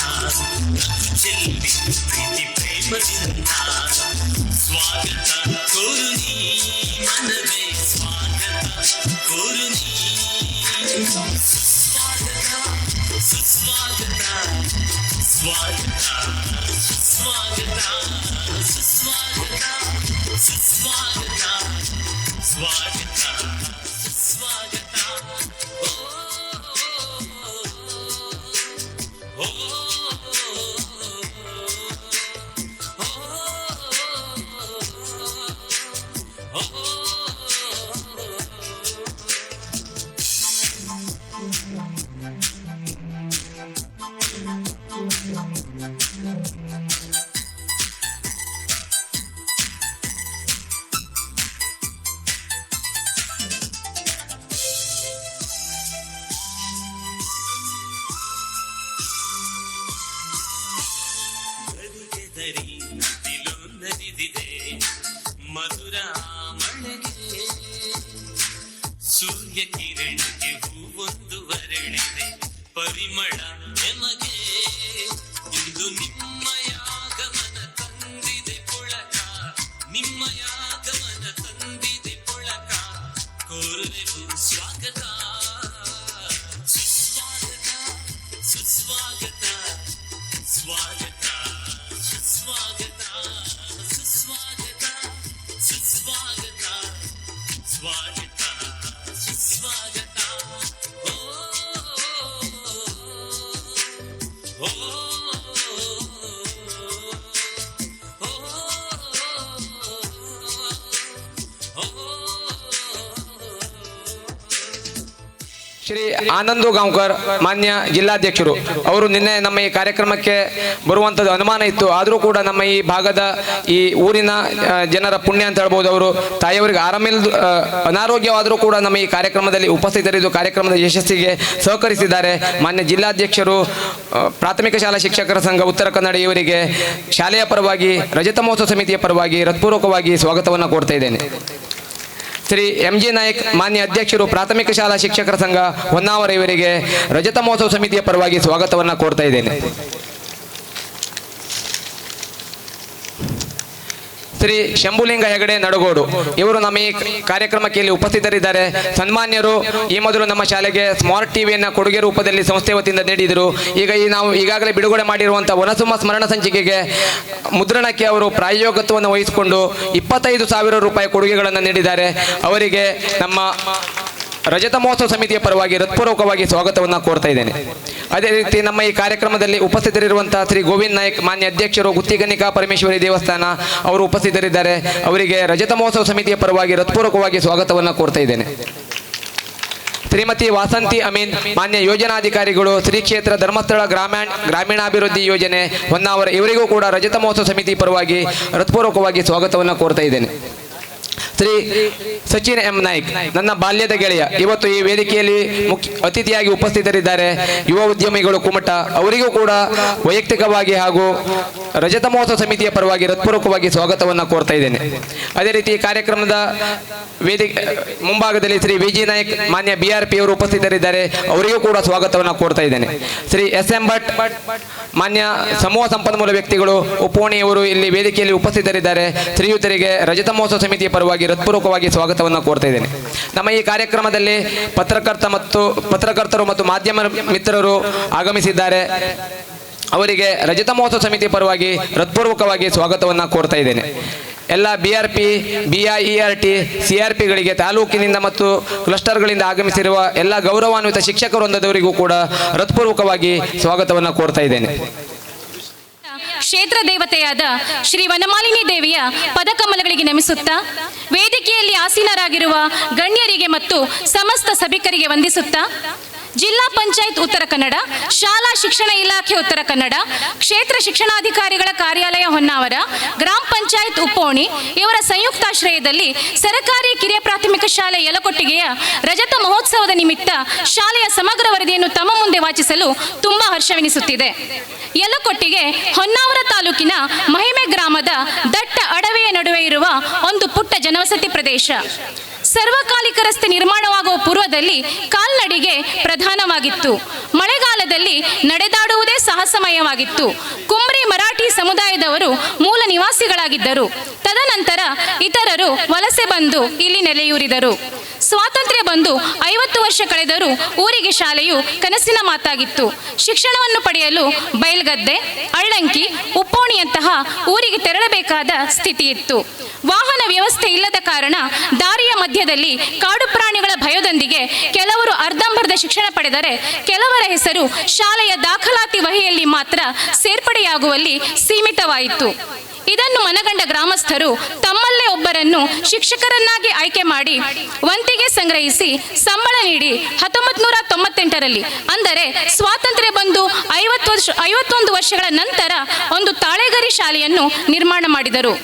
E: ನಗು ಚೆಲ್ಲಿ ಪ್ರೀತಿ ಪ್ರೇಮದಿಂದ ಸ್ವಾಗತ ಕೋರುನಿ ಮನವೇ ಸ್ವಾಗತ ಕೋರುನಿ ಸುಸ್ವಾಗತ ಸುಸ್ವಾಗತ ಸ್ವಾಗತ ಸುಸ್ವಾಗತ ಸುಸ್ವಾಗತ ಸುಸ್ವಾಗತ ಸ್ವಾಗತ ಸುಸ್ವಾಗತ ಓ ಓ ಮಧುರ ಮಳೆಗೆ ಸೂರ್ಯ ಕಿರಣಕ್ಕೆ ಹೂವೊಂದು ವರಳಿದೆ ಪರಿಮಳ ಎಮಗೆ ಇಂದು ನಿಮ್ಮಯಾಗಮನ ತಂದಿದೆ ಪೊಳಕ ನಿಮ್ಮಯಾಗಮನ ತಂದಿದೆ ಪೊಳಕ ಕೋರುವೆವು ಸ್ವಾಗತ ಸುಸ್ವಾಗತ ಸುಸ್ವಾಗತ ಸ್ವಾಗತ ಸುಸ್ವಾಗತ ಸುಸ್ವಾಗತ ಸುಸ್ವಾಗತ ಸ್ವಾಗತ ಸುಸ್ವಾಗತ ಓ ಓ
B: ಶ್ರೀ ಆನಂದು ಗಾಂವ್ಕರ್ ಮಾನ್ಯ ಜಿಲ್ಲಾಧ್ಯಕ್ಷರು ಅವರು ನಿನ್ನೆ ನಮ್ಮ ಈ ಕಾರ್ಯಕ್ರಮಕ್ಕೆ ಬರುವಂಥದ್ದು ಅನುಮಾನ ಇತ್ತು. ಆದರೂ ಕೂಡ ನಮ್ಮ ಈ ಭಾಗದ ಈ ಊರಿನ ಜನರ ಪುಣ್ಯ ಅಂತ ಹೇಳ್ಬೋದು. ಅವರು ತಾಯಿಯವರಿಗೆ ಅನಾರೋಗ್ಯವಾದರೂ ಕೂಡ ನಮ್ಮ ಈ ಕಾರ್ಯಕ್ರಮದಲ್ಲಿ ಉಪಸ್ಥಿತರಿದ್ದು ಕಾರ್ಯಕ್ರಮದ ಯಶಸ್ಸಿಗೆ ಸಹಕರಿಸಿದ್ದಾರೆ. ಮಾನ್ಯ ಜಿಲ್ಲಾಧ್ಯಕ್ಷರು ಪ್ರಾಥಮಿಕ ಶಾಲಾ ಶಿಕ್ಷಕರ ಸಂಘ ಉತ್ತರ ಕನ್ನಡ ಇವರಿಗೆ ಶಾಲೆಯ ಪರವಾಗಿ ರಜತ ಮಹೋತ್ಸವ ಸಮಿತಿಯ ಪರವಾಗಿ ಹೃತ್ಪೂರ್ವಕವಾಗಿ ಸ್ವಾಗತವನ್ನು ಕೋರ್ತಾ ಇದ್ದೇನೆ. ಶ್ರೀ MG ನಾಯಕ್ ಮಾನ್ಯ ಅಧ್ಯಕ್ಷರು ಪ್ರಾಥಮಿಕ ಶಾಲಾ ಶಿಕ್ಷಕರ ಸಂಘ ಹೊನ್ನಾವರ ಇವರಿಗೆ ರಜತ ಮಹೋತ್ಸವ ಸಮಿತಿಯ ಪರವಾಗಿ ಸ್ವಾಗತವನ್ನು ಕೋರ್ತಾ ಇದ್ದೇನೆ. ಶ್ರೀ ಶಂಭುಲಿಂಗ ಹೆಗಡೆ ನಡಗೋಡು ಇವರು ನಮ್ಮ ಈ ಕಾರ್ಯಕ್ರಮಕ್ಕೆ ಇಲ್ಲಿ ಉಪಸ್ಥಿತರಿದ್ದಾರೆ. ಸನ್ಮಾನ್ಯರು ಈ ಮೊದಲು ನಮ್ಮ ಶಾಲೆಗೆ ಸ್ಮಾರ್ಟ್ ಟಿವಿಯನ್ನು ಕೊಡುಗೆ ರೂಪದಲ್ಲಿ ಸಂಸ್ಥೆ ವತಿಯಿಂದ ನೀಡಿದರು. ಈಗ ನಾವು ಈಗಾಗಲೇ ಬಿಡುಗಡೆ ಮಾಡಿರುವಂಥ ವನಸುಮ ಸ್ಮರಣ ಸಂಚಿಕೆಗೆ ಮುದ್ರಣಕ್ಕೆ ಅವರು ಪ್ರಾಯೋಗತ್ವವನ್ನು ವಹಿಸಿಕೊಂಡು 25,000 ರೂಪಾಯಿ ಕೊಡುಗೆಗಳನ್ನು ನೀಡಿದ್ದಾರೆ. ಅವರಿಗೆ ನಮ್ಮ ರಜತ ಮಹೋತ್ಸವ ಸಮಿತಿಯ ಪರವಾಗಿ ಹೃತ್ಪೂರ್ವಕವಾಗಿ ಸ್ವಾಗತವನ್ನು ಕೋರ್ತಾ ಇದ್ದೇನೆ. ಅದೇ ರೀತಿ ನಮ್ಮ ಈ ಕಾರ್ಯಕ್ರಮದಲ್ಲಿ ಉಪಸ್ಥಿತರಿರುವಂತಹ ಶ್ರೀ ಗೋವಿಂದ್ ನಾಯಕ್ ಮಾನ್ಯ ಅಧ್ಯಕ್ಷರು ಗುತ್ತಿಗನಿಕಾ ಪರಮೇಶ್ವರಿ ದೇವಸ್ಥಾನ ಅವರು ಉಪಸ್ಥಿತರಿದ್ದಾರೆ. ಅವರಿಗೆ ರಜತ ಮಹೋತ್ಸವ ಸಮಿತಿಯ ಪರವಾಗಿ ಹೃತ್ಪೂರ್ವಕವಾಗಿ ಸ್ವಾಗತವನ್ನು ಕೋರ್ತಾ ಇದ್ದೇನೆ. ಶ್ರೀಮತಿ ವಾಸಂತಿ ಅಮೀನ್ ಮಾನ್ಯ ಯೋಜನಾಧಿಕಾರಿಗಳು ಶ್ರೀ ಕ್ಷೇತ್ರ ಧರ್ಮಸ್ಥಳ ಗ್ರಾಮೀಣಾಭಿವೃದ್ಧಿ ಯೋಜನೆ ಹೊನ್ನಾವರ ಇವರಿಗೂ ಕೂಡ ರಜತ ಮಹೋತ್ಸವ ಸಮಿತಿ ಪರವಾಗಿ ಹೃತ್ಪೂರ್ವಕವಾಗಿ ಸ್ವಾಗತವನ್ನು ಕೋರ್ತಾ ಇದ್ದೇನೆ. ಶ್ರೀ ಸಚಿನ್ M ನಾಯ್ಕ್ ನನ್ನ ಬಾಲ್ಯದ ಗೆಳೆಯ ಇವತ್ತು ಈ ವೇದಿಕೆಯಲ್ಲಿ ಅತಿಥಿಯಾಗಿ ಉಪಸ್ಥಿತರಿದ್ದಾರೆ. ಯುವ ಉದ್ಯಮಿಗಳು ಕುಮಟ ಅವರಿಗೂ ಕೂಡ ವೈಯಕ್ತಿಕವಾಗಿ ಹಾಗೂ ರಜತ ಮಹೋತ್ಸವ ಸಮಿತಿಯ ಪರವಾಗಿ ಹೃತ್ಪೂರ್ವಕವಾಗಿ ಸ್ವಾಗತವನ್ನು ಕೋರ್ತಾ ಇದ್ದೇನೆ. ಅದೇ ರೀತಿ ಕಾರ್ಯಕ್ರಮದ ವೇದಿಕೆ ಮುಂಭಾಗದಲ್ಲಿ ಶ್ರೀ VG ನಾಯ್ಕ್ ಮಾನ್ಯ BRP ಅವರು ಉಪಸ್ಥಿತರಿದ್ದಾರೆ. ಅವರಿಗೂ ಕೂಡ ಸ್ವಾಗತವನ್ನು ಕೋರ್ತಾ ಇದ್ದೇನೆ. ಶ್ರೀ SM ಭಟ್ ಮಾನ್ಯ ಸಮೂಹ ಸಂಪನ್ಮೂಲ ವ್ಯಕ್ತಿಗಳು ಉಪೋಣಿಯವರು ಇಲ್ಲಿ ವೇದಿಕೆಯಲ್ಲಿ ಉಪಸ್ಥಿತರಿದ್ದಾರೆ. ಶ್ರೀಯುತರಿಗೆ ರಜತ ಮಹೋತ್ಸವ ಸಮಿತಿಯ ಪರವಾಗಿ ಹೃತ್ಪೂರ್ವಕವಾಗಿ ಸ್ವಾಗತವನ್ನು ಕೋರ್ತಾ ಇದ್ದೇನೆ. ನಮ್ಮ ಈ ಕಾರ್ಯಕ್ರಮದಲ್ಲಿ ಪತ್ರಕರ್ತರು ಮತ್ತು ಮಾಧ್ಯಮ ಮಿತ್ರರು ಆಗಮಿಸಿದ್ದಾರೆ. ಅವರಿಗೆ ರಜತ ಮಹೋತ್ಸವ ಸಮಿತಿ ಪರವಾಗಿ ಹೃತ್ಪೂರ್ವಕವಾಗಿ ಸ್ವಾಗತವನ್ನು ಕೋರ್ತಾ ಇದ್ದೇನೆ. ಎಲ್ಲ BRP BIERT CRPಗಳಿಗೆ ತಾಲೂಕಿನಿಂದ ಮತ್ತು ಕ್ಲಸ್ಟರ್ಗಳಿಂದ ಆಗಮಿಸಿರುವ ಎಲ್ಲ ಗೌರವಾನ್ವಿತ ಶಿಕ್ಷಕ ವೃಂದದವರಿಗೂ ಕೂಡ ಹೃತ್ಪೂರ್ವಕವಾಗಿ ಸ್ವಾಗತವನ್ನು ಕೋರ್ತಾ ಇದ್ದೇನೆ.
F: ಕ್ಷೇತ್ರ ದೇವತೆಯಾದ ಶ್ರೀ ವನಮಾಲಿನಿ ದೇವಿಯ ಪದಕಮಲಗಳಿಗೆ ನಮಿಸುತ್ತಾ ವೇದಿಕೆಯಲ್ಲಿ ಆಸೀನರಾಗಿರುವ ಗಣ್ಯರಿಗೆ ಮತ್ತು ಸಮಸ್ತ ಸಭಿಕರಿಗೆ ವಂದಿಸುತ್ತಾ ಜಿಲ್ಲಾ ಪಂಚಾಯತ್ ಉತ್ತರ ಕನ್ನಡ, ಶಾಲಾ ಶಿಕ್ಷಣ ಇಲಾಖೆ ಉತ್ತರ ಕನ್ನಡ, ಕ್ಷೇತ್ರ ಶಿಕ್ಷಣಾಧಿಕಾರಿಗಳ ಕಾರ್ಯಾಲಯ ಹೊನ್ನಾವರ, ಗ್ರಾಮ ಪಂಚಾಯತ್ ಉಪ್ಪೋಣಿ ಇವರ ಸಂಯುಕ್ತಾಶ್ರಯದಲ್ಲಿ ಸರ್ಕಾರಿ ಕಿರಿಯ ಪ್ರಾಥಮಿಕ ಶಾಲೆ ಯಲಕೊಟ್ಟಿಗೆಯ ರಜತ ಮಹೋತ್ಸವದ ನಿಮಿತ್ತ ಶಾಲೆಯ ಸಮಗ್ರ ವರದಿಯನ್ನು ತಮ್ಮ ಮುಂದೆ ವಾಚಿಸಲು ತುಂಬಾ ಹರ್ಷವೆನಿಸುತ್ತಿದೆ. ಯಲಕೊಟ್ಟಿಗೆ ಹೊನ್ನಾವರ ತಾಲೂಕಿನ ಮಹಿಮೆ ಗ್ರಾಮದ ದಟ್ಟ ಅಡವೆಯ ನಡುವೆ ಇರುವ ಒಂದು ಪುಟ್ಟ ಜನವಸತಿ ಪ್ರದೇಶ. ಸರ್ವಕಾಲಿಕ ರಸ್ತೆ ನಿರ್ಮಾಣವಾಗುವ ಪೂರ್ವದಲ್ಲಿ ಕಾಲ್ನಡಿಗೆ ಪ್ರಧಾನವಾಗಿತ್ತು. ಮಳೆಗಾಲದಲ್ಲಿ ನಡೆದಾಡುವುದೇ ಸಾಹಸಮಯವಾಗಿತ್ತು. ಕುಂಬ್ರಿ ಮರಾಠಿ ಸಮುದಾಯದವರು ಮೂಲ ನಿವಾಸಿಗಳಾಗಿದ್ದರು. ತದನಂತರ ಇತರರು ವಲಸೆ ಬಂದು ಇಲ್ಲಿ ನೆಲೆಯೂರಿದರು. ಸ್ವಾತಂತ್ರ್ಯ ಬಂದು 50 ವರ್ಷ ಕಳೆದರೂ ಊರಿಗೆ ಶಾಲೆಯು ಕನಸಿನ ಮಾತಾಗಿತ್ತು. ಶಿಕ್ಷಣವನ್ನು ಪಡೆಯಲು ಬೈಲ್ಗದ್ದೆ, ಅಳ್ಳಂಕಿ, ಉಪ್ಪೋಣಿಯಂತಹ ಊರಿಗೆ ತೆರಳಬೇಕಾದ ಸ್ಥಿತಿ ಇತ್ತು. ವಾಹನ ವ್ಯವಸ್ಥೆ ಇಲ್ಲದ ಕಾರಣ ದಾರಿಯ ಮಧ್ಯದಲ್ಲಿ ಕಾಡು ಪ್ರಾಣಿಗಳ ಭಯದೊಂದಿಗೆ ಕೆಲವರು ಅರ್ಧಂಬರ್ಧ ಶಿಕ್ಷಣ ಪಡೆದರೆ ಕೆಲವರ ಹೆಸರು ಶಾಲೆಯ ದಾಖಲಾತಿ ವಹಿಯಲ್ಲಿ ಮಾತ್ರ ಸೇರ್ಪಡೆಯಾಗುವಲ್ಲಿ ಸೀಮಿತವಾಯಿತು. ಇದನ್ನು ಮನಗಂಡ ಗ್ರಾಮಸ್ಥರು ತಮ್ಮಲ್ಲೇ ಒಬ್ಬರನ್ನು ಶಿಕ್ಷಕರನ್ನಾಗಿ ಆಯ್ಕೆ ಮಾಡಿ ವಂತಿಗೆ ಸಂಗ್ರಹಿಸಿ ಸಂಬಳ ನೀಡಿ 1998ರಲ್ಲಿ ಅಂದರೆ ಸ್ವಾತಂತ್ರ್ಯ ಬಂದು 51 ವರ್ಷಗಳ ನಂತರ ಒಂದು ತಾಳೆಗರಿ ಶಾಲೆಯನ್ನು ನಿರ್ಮಾಣ ಮಾಡಿದರು.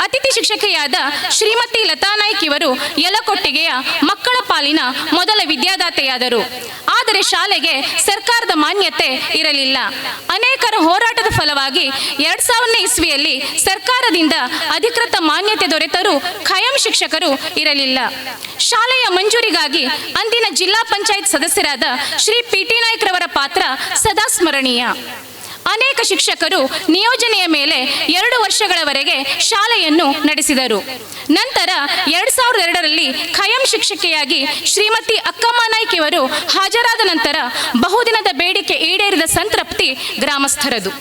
F: ಅತಿಥಿ ಶಿಕ್ಷಕಿಯಾದ ಶ್ರೀಮತಿ ಲತಾ ನಾಯ್ಕ್ ಇವರು ಯಲಕೊಟ್ಟಿಗೆಯ ಮಕ್ಕಳ ಪಾಲಿನ ಮೊದಲ ವಿದ್ಯಾದಾತೆಯಾದರು. ಆದರೆ ಶಾಲೆಗೆ ಸರ್ಕಾರದ ಮಾನ್ಯತೆ ಇರಲಿಲ್ಲ. ಅನೇಕರ ಹೋರಾಟದ ಫಲವಾಗಿ 2000ನೇ ಇಸ್ವಿಯಲ್ಲಿ ಸರ್ಕಾರದಿಂದ ಅಧಿಕೃತ ಮಾನ್ಯತೆ ದೊರೆತರೂ ಖಾಯಂ ಶಿಕ್ಷಕರು ಇರಲಿಲ್ಲ. ಶಾಲೆಯ ಮಂಜೂರಿಗಾಗಿ ಅಂದಿನ ಜಿಲ್ಲಾ ಪಂಚಾಯತ್ ಸದಸ್ಯರಾದ ಶ್ರೀ ಪಿ.ಟಿ. ನಾಯ್ಕ್ ರವರ ಪಾತ್ರ ಸದಾ ಸ್ಮರಣೀಯ. ಅನೇಕ ಶಿಕ್ಷಕರು ನಿಯೋಜನೆಯ ಮೇಲೆ 2 ವರ್ಷಗಳವರೆಗೆ ಶಾಲೆಯನ್ನು ನಡೆಸಿದರು. ನಂತರ 2002ರಲ್ಲಿ ಖಾಯಂ ಶಿಕ್ಷಕಿಯಾಗಿ ಶ್ರೀಮತಿ ಅಕ್ಕಮ್ಮ ನಾಯ್ಕ್ ಇವರು ಹಾಜರಾದ ನಂತರ ಬಹುದಿನದ ಬೇಡಿಕೆ ಈಡೇರಿದ ಸಂತೃಪ್ತಿ ಗ್ರಾಮಸ್ಥರದು.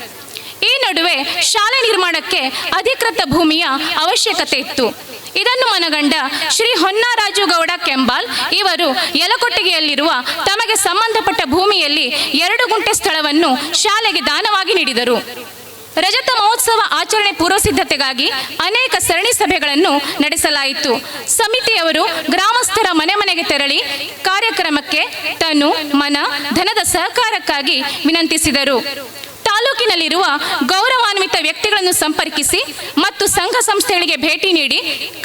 F: ಈ ನಡುವೆ ಶಾಲೆ ನಿರ್ಮಾಣಕ್ಕೆ ಅಧಿಕೃತ ಭೂಮಿಯ ಅವಶ್ಯಕತೆ ಇತ್ತು. ಇದನ್ನು ಮನಗಂಡ ಶ್ರೀ ಹೊನ್ನಾರಾಜು ಗೌಡ ಕೆಂಬಾಲ್ ಇವರು ಯಲಕೊಟ್ಟಿಗೆಯಲ್ಲಿರುವ ತಮಗೆ ಸಂಬಂಧಪಟ್ಟ ಭೂಮಿಯಲ್ಲಿ 2 ಗುಂಟೆ ಸ್ಥಳವನ್ನು ಶಾಲೆಗೆ ದಾನವಾಗಿ ನೀಡಿದರು. ರಜತ ಮಹೋತ್ಸವ ಆಚರಣೆ ಪೂರ್ವ ಸಿದ್ಧತೆಗಾಗಿ ಅನೇಕ ಸರಣಿ ಸಭೆಗಳನ್ನು ನಡೆಸಲಾಯಿತು. ಸಮಿತಿಯವರು ಗ್ರಾಮಸ್ಥರ ಮನೆ ಮನೆಗೆ ತೆರಳಿ ಕಾರ್ಯಕ್ರಮಕ್ಕೆ ತನು ಮನ ಧನದ ಸಹಕಾರಕ್ಕಾಗಿ ವಿನಂತಿಸಿದರು. ತಾಲೂಕಿನಲ್ಲಿರುವ ಗೌರವಾನ್ವಿತ ವ್ಯಕ್ತಿಗಳನ್ನು ಸಂಪರ್ಕಿಸಿ ಮತ್ತು ಸಂಘ ಸಂಸ್ಥೆಗಳಿಗೆ ಭೇಟಿ ನೀಡಿ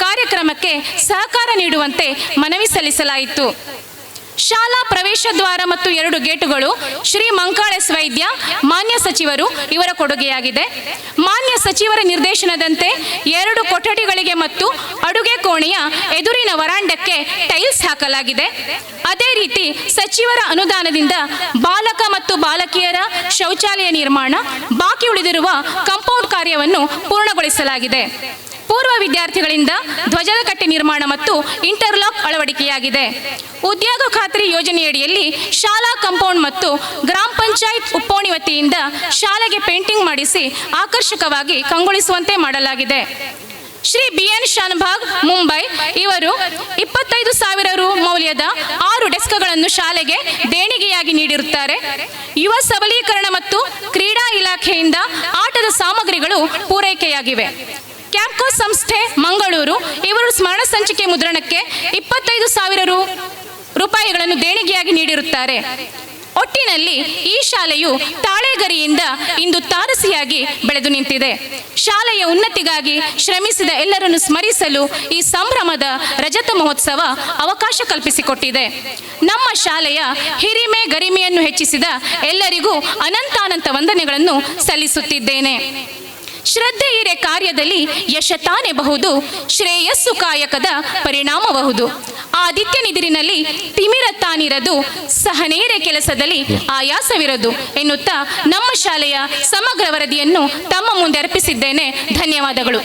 F: ಕಾರ್ಯಕ್ರಮಕ್ಕೆ ಸಹಕಾರ ನೀಡುವಂತೆ ಮನವಿ ಸಲ್ಲಿಸಲಾಯಿತು. ಶಾಲಾ ಪ್ರವೇಶ ದ್ವಾರ ಮತ್ತು 2 ಗೇಟುಗಳು ಶ್ರೀ ಮಂಕಾಳೆಸ್ ವೈದ್ಯ ಮಾನ್ಯ ಸಚಿವರು ಇವರ ಕೊಡುಗೆಯಾಗಿದೆ. ಮಾನ್ಯ ಸಚಿವರ ನಿರ್ದೇಶನದಂತೆ 2 ಕೊಠಡಿಗಳಿಗೆ ಮತ್ತು ಅಡುಗೆ ಕೋಣೆಯ ಎದುರಿನ ವರಾಂಡಕ್ಕೆ ಟೈಲ್ಸ್ ಹಾಕಲಾಗಿದೆ. ಅದೇ ರೀತಿ ಸಚಿವರ ಅನುದಾನದಿಂದ ಬಾಲಕ ಮತ್ತು ಬಾಲಕಿಯರ ಶೌಚಾಲಯ ನಿರ್ಮಾಣ, ಬಾಕಿ ಉಳಿದಿರುವ ಕಾಂಪೌಂಡ್ ಕಾರ್ಯವನ್ನು ಪೂರ್ಣಗೊಳಿಸಲಾಗಿದೆ. ಪೂರ್ವ ವಿದ್ಯಾರ್ಥಿಗಳಿಂದ ಧ್ವಜದ ಕಟ್ಟೆ ನಿರ್ಮಾಣ ಮತ್ತು ಇಂಟರ್ಲಾಕ್ ಅಳವಡಿಕೆಯಾಗಿದೆ. ಉದ್ಯೋಗ ಖಾತ್ರಿ ಯೋಜನೆಯಡಿಯಲ್ಲಿ ಶಾಲಾ ಕಾಂಪೌಂಡ್ ಮತ್ತು ಗ್ರಾಮ ಪಂಚಾಯತ್ ಉಪ್ಪೋಣಿ ವತಿಯಿಂದ ಶಾಲೆಗೆ ಪೇಂಟಿಂಗ್ ಮಾಡಿಸಿ ಆಕರ್ಷಕವಾಗಿ ಕಂಗೊಳಿಸುವಂತೆ ಮಾಡಲಾಗಿದೆ. ಶ್ರೀ ಬಿ.ಎನ್. ಶಾನಭಾಗ್ ಮುಂಬೈ ಇವರು 25,000 ರು ಮೌಲ್ಯದ 6 ಡೆಸ್ಕ್ಗಳನ್ನು ಶಾಲೆಗೆ ದೇಣಿಗೆಯಾಗಿ ನೀಡಿರುತ್ತಾರೆ. ಯುವ ಸಬಲೀಕರಣ ಮತ್ತು ಕ್ರೀಡಾ ಇಲಾಖೆಯಿಂದ ಆಟದ ಸಾಮಗ್ರಿಗಳು ಪೂರೈಕೆಯಾಗಿವೆ. ಕ್ಯಾಂಪ್ಕೋ ಸಂಸ್ಥೆ ಮಂಗಳೂರು ಇವರು ಸ್ಮರಣ ಸಂಚಿಕೆ ಮುದ್ರಣಕ್ಕೆ 25,000 ರೂಪಾಯಿಗಳನ್ನು ದೇಣಿಗೆಯಾಗಿ ನೀಡಿರುತ್ತಾರೆ. ಒಟ್ಟಿನಲ್ಲಿ ಈ ಶಾಲೆಯು ತಾಳೆಗರಿಯಿಂದ ಇಂದು ತಾರಸಿಯಾಗಿ ಬೆಳೆದು ನಿಂತಿದೆ. ಶಾಲೆಯ ಉನ್ನತಿಗಾಗಿ ಶ್ರಮಿಸಿದ ಎಲ್ಲರನ್ನು ಸ್ಮರಿಸಲು ಈ ಸಂಭ್ರಮದ ರಜತ ಮಹೋತ್ಸವ ಅವಕಾಶ ಕಲ್ಪಿಸಿಕೊಟ್ಟಿದೆ. ನಮ್ಮ ಶಾಲೆಯ ಹಿರಿಮೆ ಗರಿಮೆಯನ್ನು ಹೆಚ್ಚಿಸಿದ ಎಲ್ಲರಿಗೂ ಅನಂತಾನಂತ ವಂದನೆಗಳನ್ನು ಸಲ್ಲಿಸುತ್ತಿದ್ದೇನೆ. ಶ್ರದ್ಧೆ ಇರೆ ಕಾರ್ಯದಲ್ಲಿ ಯಶ ತಾನೆಬಹುದು, ಶ್ರೇಯಸ್ಸು ಕಾಯಕದ ಪರಿಣಾಮಬಹುದು. ಆದಿತ್ಯ ನಿದಿರಿನಲ್ಲಿ ತಿಮಿರ ತಾನಿರದು, ಸಹನೇರೆ ಕೆಲಸದಲ್ಲಿ ಆಯಾಸವಿರದು ಎನ್ನುತ್ತಾ ನಮ್ಮ ಶಾಲೆಯ ಸಮಗ್ರ ವರದಿಯನ್ನು ತಮ್ಮ ಮುಂದೆ ಅರ್ಪಿಸಿದ್ದೇನೆ. ಧನ್ಯವಾದಗಳು.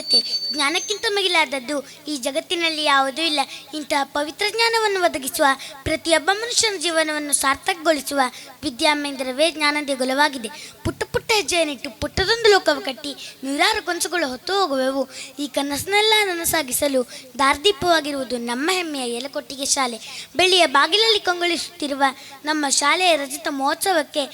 G: ಪವಿತ್ರತೆ ಜ್ಞಾನಕ್ಕಿಂತ ಮಿಗಿಲಾದದ್ದು ಈ ಜಗತ್ತಿನಲ್ಲಿ ಯಾವುದೂ ಇಲ್ಲ. ಇಂತಹ ಪವಿತ್ರ ಜ್ಞಾನವನ್ನು ಒದಗಿಸುವ ಪ್ರತಿಯೊಬ್ಬ ಮನುಷ್ಯನ ಜೀವನವನ್ನು ಸಾರ್ಥಕಗೊಳಿಸುವ ವಿದ್ಯಾಮೆಂದರವೇ ಜ್ಞಾನ ದೇಗುಲವಾಗಿದೆ. ಪುಟ್ಟ ಪುಟ್ಟ ಹೆಜ್ಜೆಯನ್ನಿಟ್ಟು ಪುಟ್ಟದೊಂದು ಲೋಕವು ಕಟ್ಟಿ ನೂರಾರು ಕನಸುಗಳು ಹೊತ್ತು ಹೋಗುವೆವು. ಈ ಕನಸನ್ನೆಲ್ಲ ನನಸಾಗಿಸಲು ದಾರಿದೀಪವಾಗಿರುವುದು ನಮ್ಮ ಹೆಮ್ಮೆಯ ಯಲಕೊಟ್ಟಿಗೆ ಶಾಲೆ. ಬೆಳ್ಳಿಯ ಬಾಗಿಲಲ್ಲಿ ಕಂಗೊಳಿಸುತ್ತಿರುವ ನಮ್ಮ ಶಾಲೆಯ ರಜತ ಮಹೋತ್ಸವಕ್ಕೆ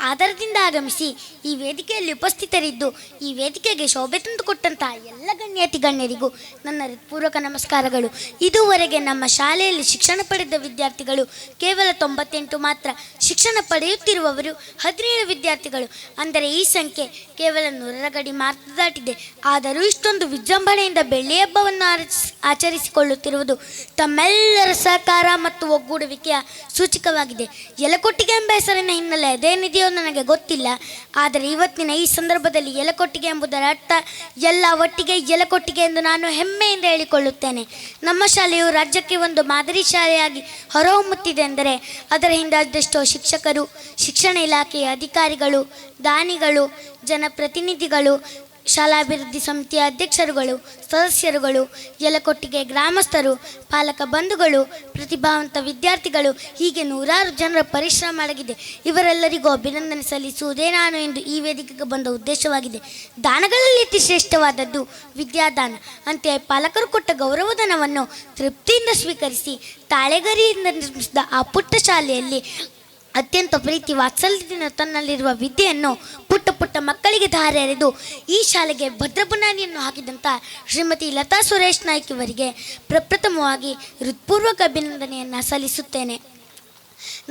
G: ಆಧಾರದಿಂದ ಆಗಮಿಸಿ ಈ ವೇದಿಕೆಯಲ್ಲಿ ಉಪಸ್ಥಿತರಿದ್ದು ಈ ವೇದಿಕೆಗೆ ಶೋಭೆ ತಂದುಕೊಟ್ಟಂತಹ ಎಲ್ಲ ಗಣ್ಯಾತಿ ಗಣ್ಯರಿಗೂ ನನ್ನ ಹೃತ್ಪೂರ್ವಕ ನಮಸ್ಕಾರಗಳು. ಇದುವರೆಗೆ ನಮ್ಮ ಶಾಲೆಯಲ್ಲಿ ಶಿಕ್ಷಣ ಪಡೆದ ವಿದ್ಯಾರ್ಥಿಗಳು ಕೇವಲ 98 ಮಾತ್ರ. ಶಿಕ್ಷಣ ಪಡೆಯುತ್ತಿರುವವರು 17 ವಿದ್ಯಾರ್ಥಿಗಳು. ಅಂದರೆ ಈ ಸಂಖ್ಯೆ ಕೇವಲ 100ರ ಗಡಿ ಮಾತ್ರ ದಾಟಿದೆ. ಆದರೂ ಇಷ್ಟೊಂದು ವಿಜೃಂಭಣೆಯಿಂದ ಬೆಳ್ಳಿ ಹಬ್ಬವನ್ನು ಆಚರಿಸಿಕೊಳ್ಳುತ್ತಿರುವುದು ತಮ್ಮೆಲ್ಲರ ಸಹಕಾರ ಮತ್ತು ಒಗ್ಗೂಡುವಿಕೆಯ ಸೂಚಕವಾಗಿದೆ. ಯಲಕೊಟ್ಟಿಗೆ ಎಂಬ ಹೆಸರಿನ ಹಿನ್ನೆಲೆ ಅದೇನಿದೆಯೋ ನನಗೆ ಗೊತ್ತಿಲ್ಲ. ಆದರೆ ಇವತ್ತಿನ ಈ ಸಂದರ್ಭದಲ್ಲಿ ಯಲಕೊಟ್ಟಿಗೆ ಎಂಬುದರ ಅರ್ಥ ಎಲ್ಲ ಒಟ್ಟಿಗೆ ಯಲಕೊಟ್ಟಿಗೆ ಎಂದು ನಾನು ಹೆಮ್ಮೆಯಿಂದ ಹೇಳಿಕೊಳ್ಳುತ್ತೇನೆ. ನಮ್ಮ ಶಾಲೆಯು ರಾಜ್ಯಕ್ಕೆ ಒಂದು ಮಾದರಿ ಶಾಲೆಯಾಗಿ ಹೊರಹೊಮ್ಮುತ್ತಿದೆ ಎಂದರೆ ಅದರ ಹಿಂದೆ ಅದೆಷ್ಟೋ ಶಿಕ್ಷಕರು, ಶಿಕ್ಷಣ ಇಲಾಖೆಯ ಅಧಿಕಾರಿಗಳು, ದಾನಿಗಳು, ಜನಪ್ರತಿನಿಧಿಗಳು, ಶಾಲಾಭಿವೃದ್ಧಿ ಸಮಿತಿಯ ಅಧ್ಯಕ್ಷರುಗಳು, ಸದಸ್ಯರುಗಳು, ಯಲಕೊಟ್ಟಿಗೆ ಗ್ರಾಮಸ್ಥರು, ಪಾಲಕ ಬಂಧುಗಳು, ಪ್ರತಿಭಾವಂತ ವಿದ್ಯಾರ್ಥಿಗಳು, ಹೀಗೆ ನೂರಾರು ಜನರ ಪರಿಶ್ರಮ ಅಡಗಿದೆ. ಇವರೆಲ್ಲರಿಗೂ ಅಭಿನಂದನೆ ಸಲ್ಲಿಸುವುದೇ ನಾನು ಎಂದು ಈ ವೇದಿಕೆಗೆ ಬಂದ ಉದ್ದೇಶವಾಗಿದೆ. ದಾನಗಳಲ್ಲಿ ಅತಿ ಶ್ರೇಷ್ಠವಾದದ್ದು ವಿದ್ಯಾದಾನ. ಅಂತೆಯೇ ಪಾಲಕರು ಕೊಟ್ಟ ಗೌರವಧನವನ್ನು ತೃಪ್ತಿಯಿಂದ ಸ್ವೀಕರಿಸಿ ತಾಳೆಗರಿಯಿಂದ ನಿರ್ಮಿಸಿದ ಆ ಪುಟ್ಟ ಶಾಲೆಯಲ್ಲಿ ಅತ್ಯಂತ ಪ್ರೀತಿ ವಾತ್ಸಲ್ಯದಿಂದ ತನ್ನಲ್ಲಿರುವ ವಿದ್ಯೆಯನ್ನು ಪುಟ್ಟ ಪುಟ್ಟ ಮಕ್ಕಳಿಗೆ ಧಾರೆ ಎರೆದು ಈ ಶಾಲೆಗೆ ಭದ್ರ ಬುನಾದಿಯನ್ನು ಹಾಕಿದಂಥ ಶ್ರೀಮತಿ ಲತಾ ಸುರೇಶ್ ನಾಯ್ಕ್ ಇವರಿಗೆ ಪ್ರಪ್ರಥಮವಾಗಿ ಹೃತ್ಪೂರ್ವಕ ಅಭಿನಂದನೆಯನ್ನು ಸಲ್ಲಿಸುತ್ತೇನೆ.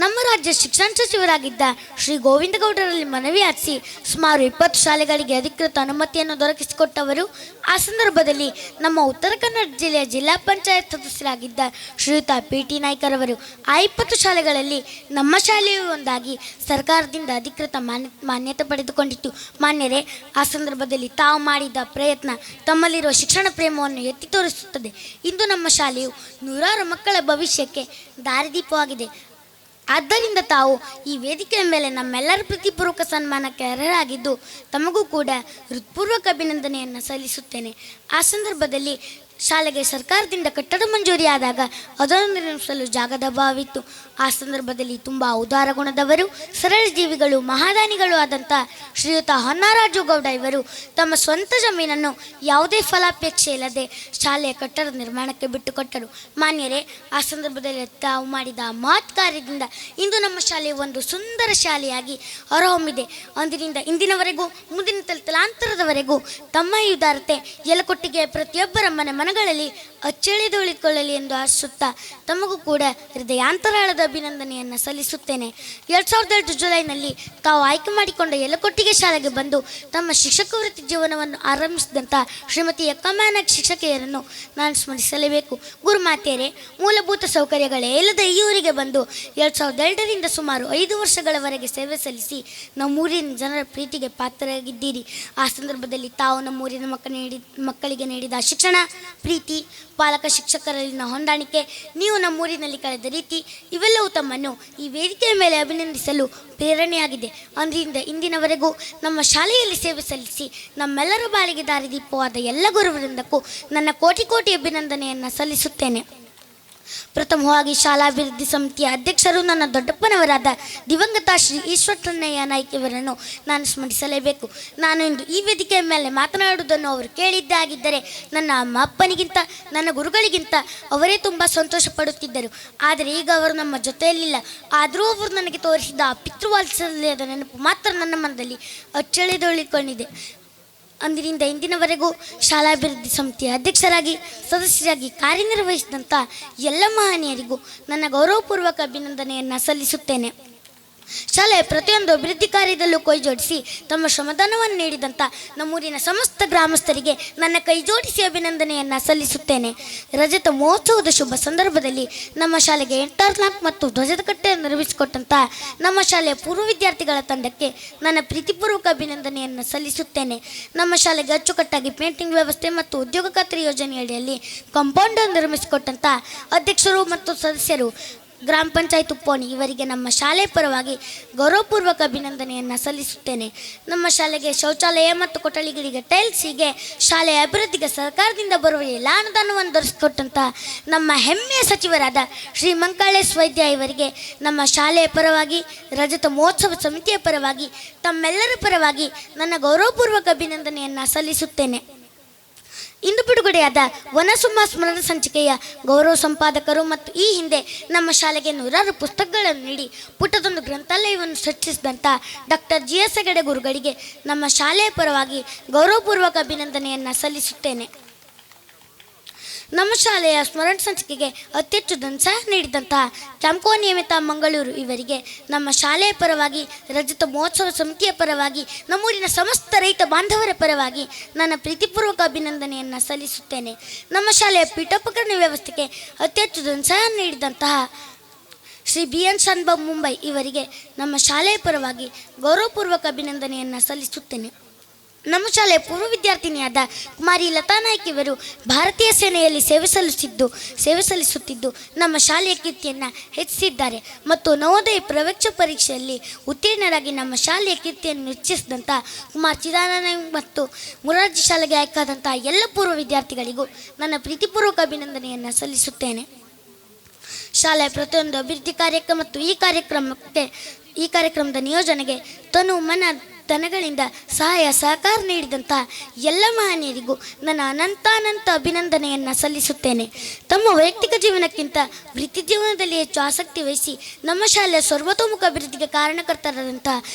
G: ನಮ್ಮ ರಾಜ್ಯ ಶಿಕ್ಷಣ ಸಚಿವರಾಗಿದ್ದ ಶ್ರೀ ಗೋವಿಂದ ಗೌಡರಲ್ಲಿ ಮನವಿ ಆರಿಸಿ ಸುಮಾರು 20 ಶಾಲೆಗಳಿಗೆ ಅಧಿಕೃತ ಅನುಮತಿಯನ್ನು ದೊರಕಿಸಿಕೊಟ್ಟವರು. ಆ ಸಂದರ್ಭದಲ್ಲಿ ನಮ್ಮ ಉತ್ತರ ಕನ್ನಡ ಜಿಲ್ಲೆಯ ಜಿಲ್ಲಾ ಪಂಚಾಯತ್ ಸದಸ್ಯರಾಗಿದ್ದ ಶ್ರೀಯುತ PT ನಾಯ್ಕರವರು ಆ 20 ಶಾಲೆಗಳಲ್ಲಿ ನಮ್ಮ ಶಾಲೆಯೂ ಒಂದಾಗಿ ಸರ್ಕಾರದಿಂದ ಅಧಿಕೃತ ಮಾನ್ಯತೆ ಪಡೆದುಕೊಂಡಿತ್ತು. ಮಾನ್ಯರೇ, ಆ ಸಂದರ್ಭದಲ್ಲಿ ತಾವು ಮಾಡಿದ ಪ್ರಯತ್ನ ತಮ್ಮಲ್ಲಿರುವ ಶಿಕ್ಷಣ ಪ್ರೇಮವನ್ನು ಎತ್ತಿ ತೋರಿಸುತ್ತದೆ. ಇಂದು ನಮ್ಮ ಶಾಲೆಯು ನೂರಾರು ಮಕ್ಕಳ ಭವಿಷ್ಯಕ್ಕೆ ದಾರಿದೀಪವಾಗಿದೆ. ಆದ್ದರಿಂದ ತಾವು ಈ ವೇದಿಕೆಯ ಮೇಲೆ ನಮ್ಮೆಲ್ಲರ ಪ್ರೀತಿಪೂರ್ವಕ ಸನ್ಮಾನಕ್ಕೆ ಅರ್ಹರಾಗಿದ್ದು ತಮಗೂ ಕೂಡ ಹೃತ್ಪೂರ್ವಕ ಅಭಿನಂದನೆಯನ್ನು ಸಲ್ಲಿಸುತ್ತೇನೆ. ಆ ಸಂದರ್ಭದಲ್ಲಿ ಶಾಲೆಗೆ ಸರ್ಕಾರದಿಂದ ಕಟ್ಟಡ ಮಂಜೂರಿಯಾದಾಗ ಅದನ್ನು ನಿರ್ಮಿಸಲು ಜಾಗದ ಅಭಾವವಿತ್ತು. ಆ ಸಂದರ್ಭದಲ್ಲಿ ತುಂಬ ಉದಾರ ಗುಣದವರು, ಸರಳ ಜೀವಿಗಳು, ಮಹಾದಾನಿಗಳು ಆದಂಥ ಶ್ರೀಯುತ ಹೊನ್ನಾರಾಜು ಗೌಡ ಇವರು ತಮ್ಮ ಸ್ವಂತ ಜಮೀನನ್ನು ಯಾವುದೇ ಫಲಾಪೇಕ್ಷೆ ಇಲ್ಲದೆ ಶಾಲೆಯ ಕಟ್ಟಡ ನಿರ್ಮಾಣಕ್ಕೆ ಬಿಟ್ಟುಕೊಟ್ಟರು. ಮಾನ್ಯರೇ, ಆ ಸಂದರ್ಭದಲ್ಲಿ ತಾವು ಮಾಡಿದ ಮಹತ್ ಕಾರ್ಯದಿಂದ ಇಂದು ನಮ್ಮ ಶಾಲೆ ಒಂದು ಸುಂದರ ಶಾಲೆಯಾಗಿ ಹೊರಹೊಮ್ಮಿದೆ. ಅಂದಿನಿಂದ ಇಂದಿನವರೆಗೂ ಮುಂದಿನ ತಲಾಂತರದವರೆಗೂ ತಮ್ಮ ಈ ಉದಾರತೆ ಯಲಕೊಟ್ಟಿಗೆ ಪ್ರತಿಯೊಬ್ಬರ ಮನಗಳಲ್ಲಿ ಅಚ್ಚಳಿದು ಉಳಿದುಕೊಳ್ಳಲಿ ಎಂದು ಆಶಿಸುತ್ತಾ ತಮಗೂ ಕೂಡ ಹೃದಯಾಂತರಾಳದ ಅಭಿನಂದನೆಯನ್ನು ಸಲ್ಲಿಸುತ್ತೇನೆ. 2008 ಜುಲೈನಲ್ಲಿ ತಾವು ಆಯ್ಕೆ ಮಾಡಿಕೊಂಡ ಯಲಕೊಟ್ಟಿಗೆ ಶಾಲೆಗೆ ಬಂದು ತಮ್ಮ ಶಿಕ್ಷಕ ವೃತ್ತಿ ಜೀವನವನ್ನು ಆರಂಭಿಸಿದಂಥ ಶ್ರೀಮತಿ ಯಕ್ಕಮಾನಕ್ ಶಿಕ್ಷಕಿಯರನ್ನು ನಾನು ಸ್ಮರಿಸಲೇಬೇಕು. ಗುರುಮಾತೆಯರೇ, ಮೂಲಭೂತ ಸೌಕರ್ಯಗಳೇ ಇಲ್ಲದ ಈ ಊರಿಗೆ ಬಂದು 2002ರಿಂದ ಸುಮಾರು 5 ವರ್ಷಗಳವರೆಗೆ ಸೇವೆ ಸಲ್ಲಿಸಿ ನಮ್ಮೂರಿನ ಜನರ ಪ್ರೀತಿಗೆ ಪಾತ್ರರಾಗಿದ್ದೀರಿ. ಆ ಸಂದರ್ಭದಲ್ಲಿ ತಾವು ನಮ್ಮೂರಿನ ಮಕ್ಕಳಿಗೆ ನೀಡಿದ ಶಿಕ್ಷಣ, ಪ್ರೀತಿ, ಪಾಲಕ ಶಿಕ್ಷಕರಲ್ಲಿನ ಹೊಂದಾಣಿಕೆ, ನೀವು ನಮ್ಮೂರಿನಲ್ಲಿ ಕಳೆದ ರೀತಿ ಇವೆಲ್ಲವೂ ತಮ್ಮನ್ನು ಈ ವೇದಿಕೆಯ ಮೇಲೆ ಅಭಿನಂದಿಸಲು ಪ್ರೇರಣೆಯಾಗಿದೆ. ಅಂದಿನಿಂದ ಇಂದಿನವರೆಗೂ ನಮ್ಮ ಶಾಲೆಯಲ್ಲಿ ಸೇವೆ ಸಲ್ಲಿಸಿ ನಮ್ಮೆಲ್ಲರ ಬಾಳಿಗೆ ದಾರಿದೀಪವಾದ ಎಲ್ಲ ಗುರುವೃಂದಕ್ಕೂ ನನ್ನ ಕೋಟಿ ಕೋಟಿ ಅಭಿನಂದನೆಯನ್ನು ಸಲ್ಲಿಸುತ್ತೇನೆ. ಪ್ರಥಮವಾಗಿ ಶಾಲಾಭಿವೃದ್ಧಿ ಸಮಿತಿಯ ಅಧ್ಯಕ್ಷರು ನನ್ನ ದೊಡ್ಡಪ್ಪನವರಾದ ದಿವಂಗತ ಶ್ರೀ ಈಶ್ವರಣ್ಣಯ್ಯ ನಾಯ್ಕ ಇವರನ್ನು ನಾನು ಸ್ಮರಿಸಲೇಬೇಕು. ನಾನು ಇಂದು ಈ ವೇದಿಕೆಯ ಮೇಲೆ ಮಾತನಾಡುವುದನ್ನು ಅವರು ಕೇಳಿದ್ದೇ ಆಗಿದ್ದರೆ ನನ್ನ ಅಪ್ಪನಿಗಿಂತ ನನ್ನ ಗುರುಗಳಿಗಿಂತ ಅವರೇ ತುಂಬ ಸಂತೋಷ ಪಡುತ್ತಿದ್ದರು. ಆದರೆ ಈಗ ಅವರು ನಮ್ಮ ಜೊತೆಯಲ್ಲಿಲ್ಲ. ಆದರೂ ಅವರು ನನಗೆ ತೋರಿಸಿದ ಪಿತೃವಾತ್ಸಲ್ಯದ ನೆನಪು ಮಾತ್ರ ನನ್ನ ಮನದಲ್ಲಿ ಅಚ್ಚಳಿದುಳಿದುಕೊಂಡಿದೆ. ಅಂದಿನಿಂದ ಇಂದಿನವರೆಗೂ ಶಾಲಾಭಿವೃದ್ಧಿ ಸಮಿತಿಯ ಅಧ್ಯಕ್ಷರಾಗಿ ಸದಸ್ಯರಾಗಿ ಕಾರ್ಯನಿರ್ವಹಿಸಿದಂಥ ಎಲ್ಲ ಮಹನೀಯರಿಗೂ ನನ್ನ ಗೌರವಪೂರ್ವಕ ಅಭಿನಂದನೆಯನ್ನು ಸಲ್ಲಿಸುತ್ತೇನೆ. ಶಾಲೆಯ ಪ್ರತಿಯೊಂದು ಅಭಿವೃದ್ಧಿ ಕಾರ್ಯದಲ್ಲೂ ಕೈಜೋಡಿಸಿ ತಮ್ಮ ಶ್ರಮದಾನವನ್ನು ನೀಡಿದಂಥ ನಮ್ಮೂರಿನ ಸಮಸ್ತ ಗ್ರಾಮಸ್ಥರಿಗೆ ನನ್ನ ಕೈಜೋಡಿಸಿ ಅಭಿನಂದನೆಯನ್ನು ಸಲ್ಲಿಸುತ್ತೇನೆ. ರಜತ ಮಹೋತ್ಸವದ ಶುಭ ಸಂದರ್ಭದಲ್ಲಿ ನಮ್ಮ ಶಾಲೆಗೆ ಇಂಟರ್ಲಾಕ್ ಮತ್ತು ಧ್ವಜದ ಕಟ್ಟೆಯನ್ನು ನಿರ್ಮಿಸಿಕೊಟ್ಟಂಥ ನಮ್ಮ ಶಾಲೆಯ ಪೂರ್ವ ವಿದ್ಯಾರ್ಥಿಗಳ ತಂಡಕ್ಕೆ ನನ್ನ ಪ್ರೀತಿಪೂರ್ವಕ ಅಭಿನಂದನೆಯನ್ನು ಸಲ್ಲಿಸುತ್ತೇನೆ. ನಮ್ಮ ಶಾಲೆಗೆ ಅಚ್ಚುಕಟ್ಟಾಗಿ ಪೇಂಟಿಂಗ್ ವ್ಯವಸ್ಥೆ ಮತ್ತು ಉದ್ಯೋಗ ಖಾತ್ರಿ ಯೋಜನೆಯಡಿಯಲ್ಲಿ ಕಾಂಪೌಂಡ್ ನಿರ್ಮಿಸಿಕೊಟ್ಟಂಥ ಅಧ್ಯಕ್ಷರು ಮತ್ತು ಸದಸ್ಯರು ಗ್ರಾಮ ಪಂಚಾಯತ್ ಉಪ್ಪೋಣಿ ಇವರಿಗೆ ನಮ್ಮ ಶಾಲೆ ಪರವಾಗಿ ಗೌರವಪೂರ್ವಕ ಅಭಿನಂದನೆಯನ್ನು ಸಲ್ಲಿಸುತ್ತೇನೆ. ನಮ್ಮ ಶಾಲೆಗೆ ಶೌಚಾಲಯ ಮತ್ತು ಕೊಠಡಿಗಳಿಗೆ ಟೈಲ್ಸ್ ಹೀಗೆ ಶಾಲೆಯ ಅಭಿವೃದ್ಧಿಗೆ ಸರ್ಕಾರದಿಂದ ಬರುವ ಎಲ್ಲ ಅನುದಾನವನ್ನು ದೊರಕಿಸಿಕೊಟ್ಟಂಥ ನಮ್ಮ ಹೆಮ್ಮೆಯ ಸಚಿವರಾದ ಶ್ರೀ ಮಂಕಾಳೇಶ್ ವೈದ್ಯ ಇವರಿಗೆ ನಮ್ಮ ಶಾಲೆಯ ಪರವಾಗಿ ರಜತ ಮಹೋತ್ಸವ ಸಮಿತಿಯ ಪರವಾಗಿ ತಮ್ಮೆಲ್ಲರ ಪರವಾಗಿ ನನ್ನ ಗೌರವಪೂರ್ವಕ ಅಭಿನಂದನೆಯನ್ನು ಸಲ್ಲಿಸುತ್ತೇನೆ. ಇಂದು ಬಿಡುಗಡೆಯಾದ ವನಸುಮ ಸ್ಮರಣ ಸಂಚಿಕೆಯ ಗೌರವ ಸಂಪಾದಕರು ಮತ್ತು ಈ ಹಿಂದೆ ನಮ್ಮ ಶಾಲೆಗೆ ನೂರಾರು ಪುಸ್ತಕಗಳನ್ನು ನೀಡಿ ಪುಟ್ಟದೊಂದು ಗ್ರಂಥಾಲಯವನ್ನು ಸೃಷ್ಟಿಸಿದಂಥ ಡಾಕ್ಟರ್ GS ಹೆಗಡೆ ಗುರುಗಳಿಗೆ ನಮ್ಮ ಶಾಲೆಯ ಪರವಾಗಿ ಗೌರವಪೂರ್ವಕ ಅಭಿನಂದನೆಯನ್ನು ಸಲ್ಲಿಸುತ್ತೇನೆ. ನಮ್ಮ ಶಾಲೆಯ ಸ್ಮರಣ ಸಂಚಿಕೆಗೆ ಅತಿ ಹೆಚ್ಚು ಧನಸಹಾಯ ನೀಡಿದಂತಹ ಕ್ಯಾಂಕೋ ನಿಯಮಿತ ಮಂಗಳೂರು ಇವರಿಗೆ ನಮ್ಮ ಶಾಲೆಯ ಪರವಾಗಿ ರಜತ ಮಹೋತ್ಸವ ಸಮಿತಿಯ ಪರವಾಗಿ ನಮ್ಮೂರಿನ ಸಮಸ್ತ ರೈತ ಬಾಂಧವರ ಪರವಾಗಿ ನನ್ನ ಪ್ರೀತಿಪೂರ್ವಕ ಅಭಿನಂದನೆಯನ್ನು ಸಲ್ಲಿಸುತ್ತೇನೆ. ನಮ್ಮ ಶಾಲೆಯ ಪೀಠೋಪಕರಣ ವ್ಯವಸ್ಥೆಗೆ ಅತಿ ಹೆಚ್ಚು ಧನಸಹಾಯ ನೀಡಿದಂತಹ ಶ್ರೀ BN ಶಾನ್ಭಾಗ್ ಮುಂಬೈ ಇವರಿಗೆ ನಮ್ಮ ಶಾಲೆಯ ಪರವಾಗಿ ಗೌರವಪೂರ್ವಕ ಅಭಿನಂದನೆಯನ್ನು ಸಲ್ಲಿಸುತ್ತೇನೆ. ನಮ್ಮ ಶಾಲೆಯ ಪೂರ್ವ ವಿದ್ಯಾರ್ಥಿನಿಯಾದ ಕುಮಾರಿ ಲತಾ ನಾಯ್ಕ್ ಇವರು ಭಾರತೀಯ ಸೇನೆಯಲ್ಲಿ ಸೇವೆ ಸಲ್ಲಿಸುತ್ತಿದ್ದು ನಮ್ಮ ಶಾಲೆಯ ಕೀರ್ತಿಯನ್ನು ಹೆಚ್ಚಿಸಿದ್ದಾರೆ ಮತ್ತು ನವೋದಯ ಪ್ರವೇಶ ಪರೀಕ್ಷೆಯಲ್ಲಿ ಉತ್ತೀರ್ಣರಾಗಿ ನಮ್ಮ ಶಾಲೆಯ ಕೀರ್ತಿಯನ್ನು ಹೆಚ್ಚಿಸಿದಂಥ ಕುಮಾರ್ ಚಿದಾನಂದ ಮತ್ತು ಮುರಾರ್ಜಿ ಶಾಲೆಗೆ ಆಯ್ಕಾದಂಥ ಎಲ್ಲ ಪೂರ್ವ ವಿದ್ಯಾರ್ಥಿಗಳಿಗೂ ನನ್ನ ಪ್ರೀತಿಪೂರ್ವಕ ಅಭಿನಂದನೆಯನ್ನು ಸಲ್ಲಿಸುತ್ತೇನೆ. ಶಾಲೆಯ ಪ್ರತಿಯೊಂದು ಅಭಿವೃದ್ಧಿ ಕಾರ್ಯಕ್ರಮ ಮತ್ತು ಈ ಕಾರ್ಯಕ್ರಮದ ನಿಯೋಜನೆಗೆ ತನು ಮನ ಧನಗಳಿಂದ ಸಹಾಯ ಸಹಕಾರ ನೀಡಿದಂಥ ಎಲ್ಲ ಮಹನೀಯರಿಗೂ ನನ್ನ ಅನಂತ ಅಭಿನಂದನೆಯನ್ನು ಸಲ್ಲಿಸುತ್ತೇನೆ. ತಮ್ಮ ವೈಯಕ್ತಿಕ ಜೀವನಕ್ಕಿಂತ ವೃತ್ತಿ ಜೀವನದಲ್ಲಿ ಹೆಚ್ಚು ಆಸಕ್ತಿ ವಹಿಸಿ ನಮ್ಮ ಶಾಲೆಯ ಸರ್ವತೋಮುಖ ಅಭಿವೃದ್ಧಿಗೆ ಕಾರಣಕರ್ತರಾದಂಥ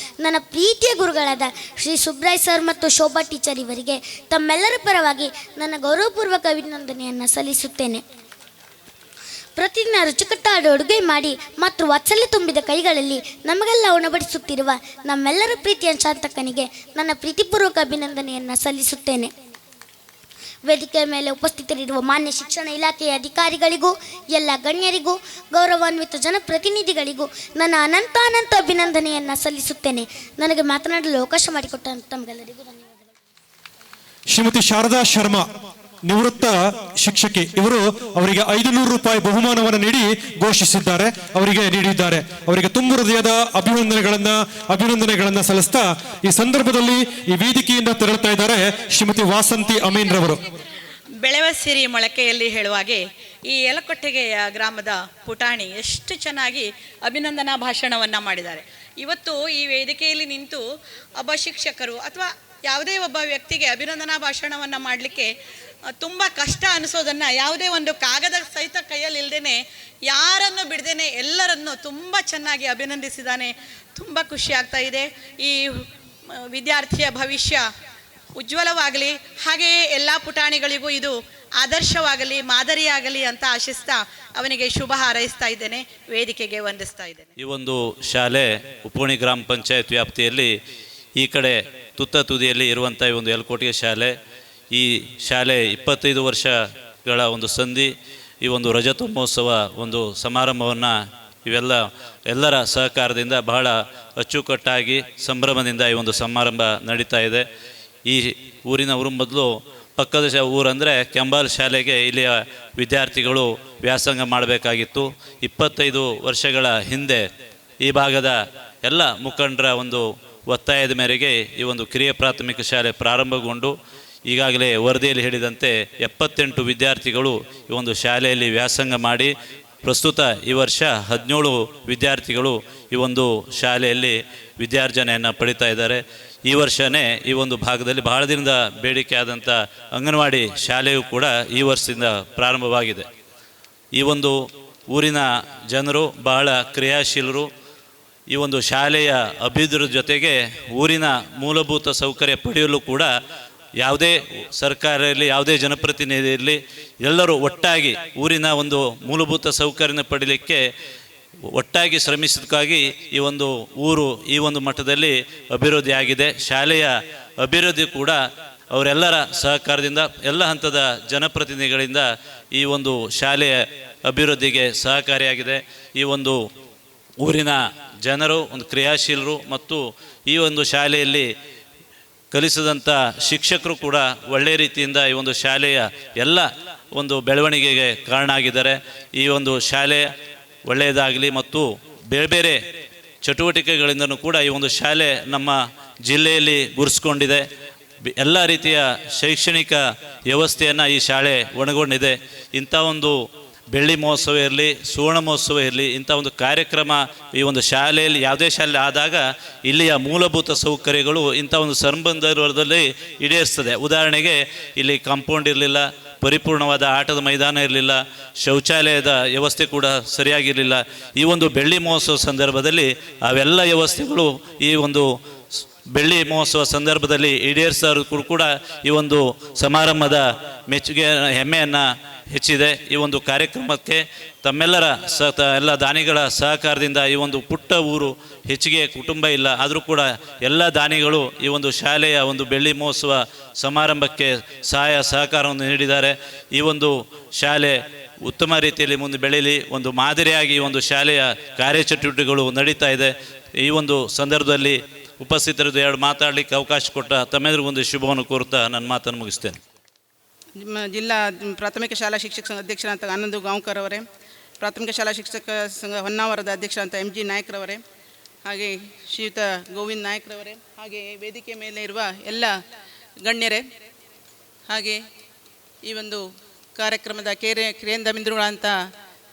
G: ನನ್ನ ಪ್ರೀತಿಯ ಗುರುಗಳಾದ ಶ್ರೀ ಸುಬ್ರಾಯ್ ಸರ್ ಮತ್ತು ಶೋಭಾ ಟೀಚರ್ ಇವರಿಗೆ ತಮ್ಮೆಲ್ಲರ ಪರವಾಗಿ ನನ್ನ ಗೌರವಪೂರ್ವಕ ಅಭಿನಂದನೆಯನ್ನು ಸಲ್ಲಿಸುತ್ತೇನೆ. ಪ್ರತಿದಿನ ರುಚಿಕಟ್ಟಾದ ಅಡುಗೆ ಮಾಡಿ ಮತ್ತು ವಾತ್ಸಲ್ಯ ತುಂಬಿದ ಕೈಗಳಲ್ಲಿ ನಮಗೆಲ್ಲ ಉಣಬಡಿಸುತ್ತಿರುವ ನಮ್ಮೆಲ್ಲರ ಪ್ರೀತಿಯ ಶಾಂತಕ್ಕನಿಗೆ ನನ್ನ ಪ್ರೀತಿಪೂರ್ವಕ ಅಭಿನಂದನೆಯನ್ನು ಸಲ್ಲಿಸುತ್ತೇನೆ. ವೇದಿಕೆಯ ಮೇಲೆ ಉಪಸ್ಥಿತರಿರುವ ಮಾನ್ಯ ಶಿಕ್ಷಣ ಇಲಾಖೆಯ ಅಧಿಕಾರಿಗಳಿಗೂ ಎಲ್ಲ ಗಣ್ಯರಿಗೂ ಗೌರವಾನ್ವಿತ ಜನಪ್ರತಿನಿಧಿಗಳಿಗೂ ನನ್ನ ಅನಂತ ಅಭಿನಂದನೆಯನ್ನು ಸಲ್ಲಿಸುತ್ತೇನೆ. ನನಗೆ ಮಾತನಾಡಲು ಅವಕಾಶ ಮಾಡಿಕೊಟ್ಟ ತಮಗೆಲ್ಲರಿಗೂ ಧನ್ಯವಾದಗಳು.
A: ಶ್ರೀಮತಿ ಶಾರದಾ ಶರ್ಮಾ ನಿವೃತ್ತ ಶಿಕ್ಷಕಿ ಇವರು ಅವರಿಗೆ 500 ರೂಪಾಯಿ ಬಹುಮಾನವನ್ನು ನೀಡಿ ಘೋಷಿಸಿದ್ದಾರೆ, ನೀಡಿದ್ದಾರೆ. ಅವರಿಗೆ ತುಂಬ ಹೃದಯದ ಅಭಿನಂದನೆಗಳನ್ನ ಸಲ್ಲಿಸ್ತಾ ಈ ಸಂದರ್ಭದಲ್ಲಿ ಈ ವೇದಿಕೆಯಿಂದ ತೆರಳುತ್ತಾ ಇದ್ದಾರೆ ಶ್ರೀಮತಿ ವಾಸಂತಿ ಅಮೀನ್ ರವರು.
H: ಬೆಳೆವ ಸಿರಿ ಮೊಳಕೆಯಲ್ಲಿ ಹೇಳುವಾಗೆ ಈ ಯಲಕೊಟ್ಟೆಗೆಯ ಗ್ರಾಮದ ಪುಟಾಣಿ ಎಷ್ಟು ಚೆನ್ನಾಗಿ ಅಭಿನಂದನಾ ಭಾಷಣವನ್ನು ಮಾಡಿದ್ದಾರೆ. ಇವತ್ತು ಈ ವೇದಿಕೆಯಲ್ಲಿ ನಿಂತು ಒಬ್ಬ ಶಿಕ್ಷಕರು ಅಥವಾ ಯಾವುದೇ ಒಬ್ಬ ವ್ಯಕ್ತಿಗೆ ಅಭಿನಂದನಾ ಭಾಷಣವನ್ನು ಮಾಡಲಿಕ್ಕೆ ತುಂಬ ಕಷ್ಟ ಅನಿಸೋದನ್ನು ಯಾವುದೇ ಒಂದು ಕಾಗದ ಸಹಿತ ಕೈಯಲ್ಲಿ ಇಲ್ಲದೇನೆ ಯಾರನ್ನು ಬಿಡದೇನೆ ಎಲ್ಲರನ್ನು ತುಂಬ ಚೆನ್ನಾಗಿ ಅಭಿನಂದಿಸಿದ್ದಾನೆ. ತುಂಬ ಖುಷಿ ಆಗ್ತಾ ಇದೆ. ಈ ವಿದ್ಯಾರ್ಥಿಯ ಭವಿಷ್ಯ ಉಜ್ವಲವಾಗಲಿ, ಹಾಗೆಯೇ ಎಲ್ಲ ಪುಟಾಣಿಗಳಿಗೂ ಇದು ಆದರ್ಶವಾಗಲಿ, ಮಾದರಿಯಾಗಲಿ ಅಂತ ಆಶಿಸ್ತಾ ಅವನಿಗೆ ಶುಭ ಹಾರೈಸ್ತಾ ಇದ್ದೇನೆ. ವೇದಿಕೆಗೆ ವಂದಿಸ್ತಾ ಇದ್ದೇನೆ.
I: ಈ ಒಂದು ಶಾಲೆ ಉಪ್ಪೋಣಿ ಗ್ರಾಮ ಪಂಚಾಯತ್ ವ್ಯಾಪ್ತಿಯಲ್ಲಿ ಈ ಕಡೆ ತುತ್ತ ತುದಿಯಲ್ಲಿ ಇರುವಂಥ ಈ ಒಂದು ಯಲಕೋಟೆಗೆ ಶಾಲೆ. ಈ ಶಾಲೆ 25 ವರ್ಷಗಳ ಒಂದು ಸಂಧಿ, ಈ ಒಂದು ರಜತ ಮಹೋತ್ಸವ ಒಂದು ಸಮಾರಂಭವನ್ನು ಎಲ್ಲರ ಸಹಕಾರದಿಂದ ಬಹಳ ಅಚ್ಚುಕಟ್ಟಾಗಿ ಸಂಭ್ರಮದಿಂದ ಈ ಒಂದು ಸಮಾರಂಭ ನಡೀತಾ ಇದೆ. ಈ ಊರಿನವರು ಮೊದಲು ಪಕ್ಕದ ಊರಂದರೆ ಕೆಂಬಾಲ್ ಶಾಲೆಗೆ ಇಲ್ಲಿಯ ವಿದ್ಯಾರ್ಥಿಗಳು ವ್ಯಾಸಂಗ ಮಾಡಬೇಕಾಗಿತ್ತು. 25 ವರ್ಷಗಳ ಹಿಂದೆ ಈ ಭಾಗದ ಎಲ್ಲ ಮುಖಂಡರ ಒಂದು ಒತ್ತಾಯದ ಮೇರೆಗೆ ಈ ಒಂದು ಕಿರಿಯ ಪ್ರಾಥಮಿಕ ಶಾಲೆ ಪ್ರಾರಂಭಗೊಂಡು ಈಗಾಗಲೇ ವರದಿಯಲ್ಲಿ ಹೇಳಿದಂತೆ 78 ವಿದ್ಯಾರ್ಥಿಗಳು ಈ ಒಂದು ಶಾಲೆಯಲ್ಲಿ ವ್ಯಾಸಂಗ ಮಾಡಿ ಪ್ರಸ್ತುತ ಈ ವರ್ಷ 17 ವಿದ್ಯಾರ್ಥಿಗಳು ಈ ಒಂದು ಶಾಲೆಯಲ್ಲಿ ವಿದ್ಯಾರ್ಜನೆಯನ್ನು ಪಡಿತಾ ಇದ್ದಾರೆ. ಈ ವರ್ಷವೇ ಈ ಒಂದು ಭಾಗದಲ್ಲಿ ಬಹಳ ದಿನದ ಬೇಡಿಕೆ ಆದಂಥ ಅಂಗನವಾಡಿ ಶಾಲೆಯೂ ಕೂಡ ಈ ವರ್ಷದಿಂದ ಪ್ರಾರಂಭವಾಗಿದೆ. ಈ ಒಂದು ಊರಿನ ಜನರು ಬಹಳ ಕ್ರಿಯಾಶೀಲರು. ಈ ಒಂದು ಶಾಲೆಯ ಅಭಿವೃದ್ಧಿ ಜೊತೆಗೆ ಊರಿನ ಮೂಲಭೂತ ಸೌಕರ್ಯ ಪಡೆಯಲು ಕೂಡ ಯಾವುದೇ ಸರ್ಕಾರ ಇರಲಿ, ಯಾವುದೇ ಜನಪ್ರತಿನಿಧಿ ಇರಲಿ, ಎಲ್ಲರೂ ಒಟ್ಟಾಗಿ ಊರಿನ ಒಂದು ಮೂಲಭೂತ ಸೌಕರ್ಯನ ಪಡೀಲಿಕ್ಕೆ ಒಟ್ಟಾಗಿ ಶ್ರಮಿಸಿದಕ್ಕಾಗಿ ಈ ಒಂದು ಊರು ಈ ಒಂದು ಮಟ್ಟದಲ್ಲಿ ಅಭಿವೃದ್ಧಿಯಾಗಿದೆ. ಶಾಲೆಯ ಅಭಿವೃದ್ಧಿ ಕೂಡ ಅವರೆಲ್ಲರ ಸಹಕಾರದಿಂದ, ಎಲ್ಲ ಹಂತದ ಜನಪ್ರತಿನಿಧಿಗಳಿಂದ ಈ ಒಂದು ಶಾಲೆಯ ಅಭಿವೃದ್ಧಿಗೆ ಸಹಕಾರಿಯಾಗಿದೆ. ಈ ಒಂದು ಊರಿನ ಜನರು ಒಂದು ಕ್ರಿಯಾಶೀಲರು ಮತ್ತು ಈ ಒಂದು ಶಾಲೆಯಲ್ಲಿ ಕಲಿಸಿದಂಥ ಶಿಕ್ಷಕರು ಕೂಡ ಒಳ್ಳೆಯ ರೀತಿಯಿಂದ ಈ ಒಂದು ಶಾಲೆಯ ಎಲ್ಲ ಒಂದು ಬೆಳವಣಿಗೆಗೆ ಕಾರಣ ಆಗಿದ್ದಾರೆ. ಈ ಒಂದು ಶಾಲೆ ಒಳ್ಳೆಯದಾಗಲಿ ಮತ್ತು ಬೇರೆ ಬೇರೆ ಚಟುವಟಿಕೆಗಳಿಂದನೂ ಕೂಡ ಈ ಒಂದು ಶಾಲೆ ನಮ್ಮ ಜಿಲ್ಲೆಯಲ್ಲಿ ಗುರುಸ್ಕೊಂಡಿದೆ. ಎಲ್ಲ ರೀತಿಯ ಶೈಕ್ಷಣಿಕ ವ್ಯವಸ್ಥೆಯನ್ನು ಈ ಶಾಲೆ ಒಳಗೊಂಡಿದೆ. ಇಂಥ ಒಂದು ಬೆಳ್ಳಿ ಮಹೋತ್ಸವ ಇರಲಿ, ಸುವರ್ಣ ಮಹೋತ್ಸವ ಇರಲಿ, ಇಂಥ ಒಂದು ಕಾರ್ಯಕ್ರಮ ಈ ಒಂದು ಶಾಲೆಯಲ್ಲಿ ಯಾವುದೇ ಶಾಲೆ ಆದಾಗ ಇಲ್ಲಿಯ ಮೂಲಭೂತ ಸೌಕರ್ಯಗಳು ಇಂಥ ಒಂದು ಸಂದರ್ಭದಲ್ಲಿ ಈಡೇರಿಸ್ತದೆ. ಉದಾಹರಣೆಗೆ ಇಲ್ಲಿ ಕಾಂಪೌಂಡ್ ಇರಲಿಲ್ಲ, ಪರಿಪೂರ್ಣವಾದ ಆಟದ ಮೈದಾನ ಇರಲಿಲ್ಲ, ಶೌಚಾಲಯದ ವ್ಯವಸ್ಥೆ ಕೂಡ ಸರಿಯಾಗಿರಲಿಲ್ಲ. ಈ ಒಂದು ಬೆಳ್ಳಿ ಮಹೋತ್ಸವ ಸಂದರ್ಭದಲ್ಲಿ ಅವೆಲ್ಲ ವ್ಯವಸ್ಥೆಗಳು ಈ ಒಂದು ಬೆಳ್ಳಿ ಮಹೋತ್ಸವ ಸಂದರ್ಭದಲ್ಲಿ ಈಡೇರಿಸೋರು ಕೂಡ ಈ ಒಂದು ಸಮಾರಂಭದ ಮೆಚ್ಚುಗೆ ಹೆಮ್ಮೆಯನ್ನು ಹೆಚ್ಚಿದೆ. ಈ ಒಂದು ಕಾರ್ಯಕ್ರಮಕ್ಕೆ ತಮ್ಮೆಲ್ಲರ ಎಲ್ಲ ದಾನಿಗಳ ಸಹಕಾರದಿಂದ ಈ ಒಂದು ಪುಟ್ಟ ಊರು, ಹೆಚ್ಚಿಗೆ ಕುಟುಂಬ ಇಲ್ಲ, ಆದರೂ ಕೂಡ ಎಲ್ಲ ದಾನಿಗಳು ಈ ಒಂದು ಶಾಲೆಯ ಒಂದು ಬೆಳ್ಳಿ ಮಹೋತ್ಸವ ಸಮಾರಂಭಕ್ಕೆ ಸಹಾಯ ಸಹಕಾರವನ್ನು ನೀಡಿದ್ದಾರೆ. ಈ ಒಂದು ಶಾಲೆ ಉತ್ತಮ ರೀತಿಯಲ್ಲಿ ಮುಂದೆ ಬೆಳೀಲಿ, ಒಂದು ಮಾದರಿಯಾಗಿ ಈ ಒಂದು ಶಾಲೆಯ ಕಾರ್ಯಚಟುವಟಿಕೆಗಳು ನಡೀತಾ ಇದೆ. ಈ ಒಂದು ಸಂದರ್ಭದಲ್ಲಿ ಉಪಸ್ಥಿತರದ್ದು ಎರಡು ಮಾತಾಡಲಿಕ್ಕೆ ಅವಕಾಶ ಕೊಟ್ಟ ತಮ್ಮೆಲ್ಲರಿಗೂ ಒಂದು ಶುಭವನ್ನು ಕೋರುತ್ತಾ ನನ್ನ ಮಾತನ್ನು ಮುಗಿಸ್ತೇನೆ.
J: ನಿಮ್ಮ ಜಿಲ್ಲಾ ಪ್ರಾಥಮಿಕ ಶಾಲಾ ಶಿಕ್ಷಕ ಸಂಘ ಅಧ್ಯಕ್ಷರಾದಂಥ ಆನಂದ್ ಗಾಂವ್ಕರ್ ಅವರೇ, ಪ್ರಾಥಮಿಕ ಶಾಲಾ ಶಿಕ್ಷಕ ಸಂಘ ಹೊನ್ನಾವರದ ಅಧ್ಯಕ್ಷರಾದಂಥ MG ನಾಯಕ್ರವರೇ, ಹಾಗೆ ಶ್ರೀಯುತ ಗೋವಿಂದ್ ನಾಯಕ್ರವರೇ, ಹಾಗೆ ವೇದಿಕೆ ಮೇಲೆ ಇರುವ ಎಲ್ಲ ಗಣ್ಯರೇ, ಹಾಗೆ ಈ ಒಂದು ಕಾರ್ಯಕ್ರಮದ ಕೇಂದ್ರ ಬಿಂದುಗಳಂಥ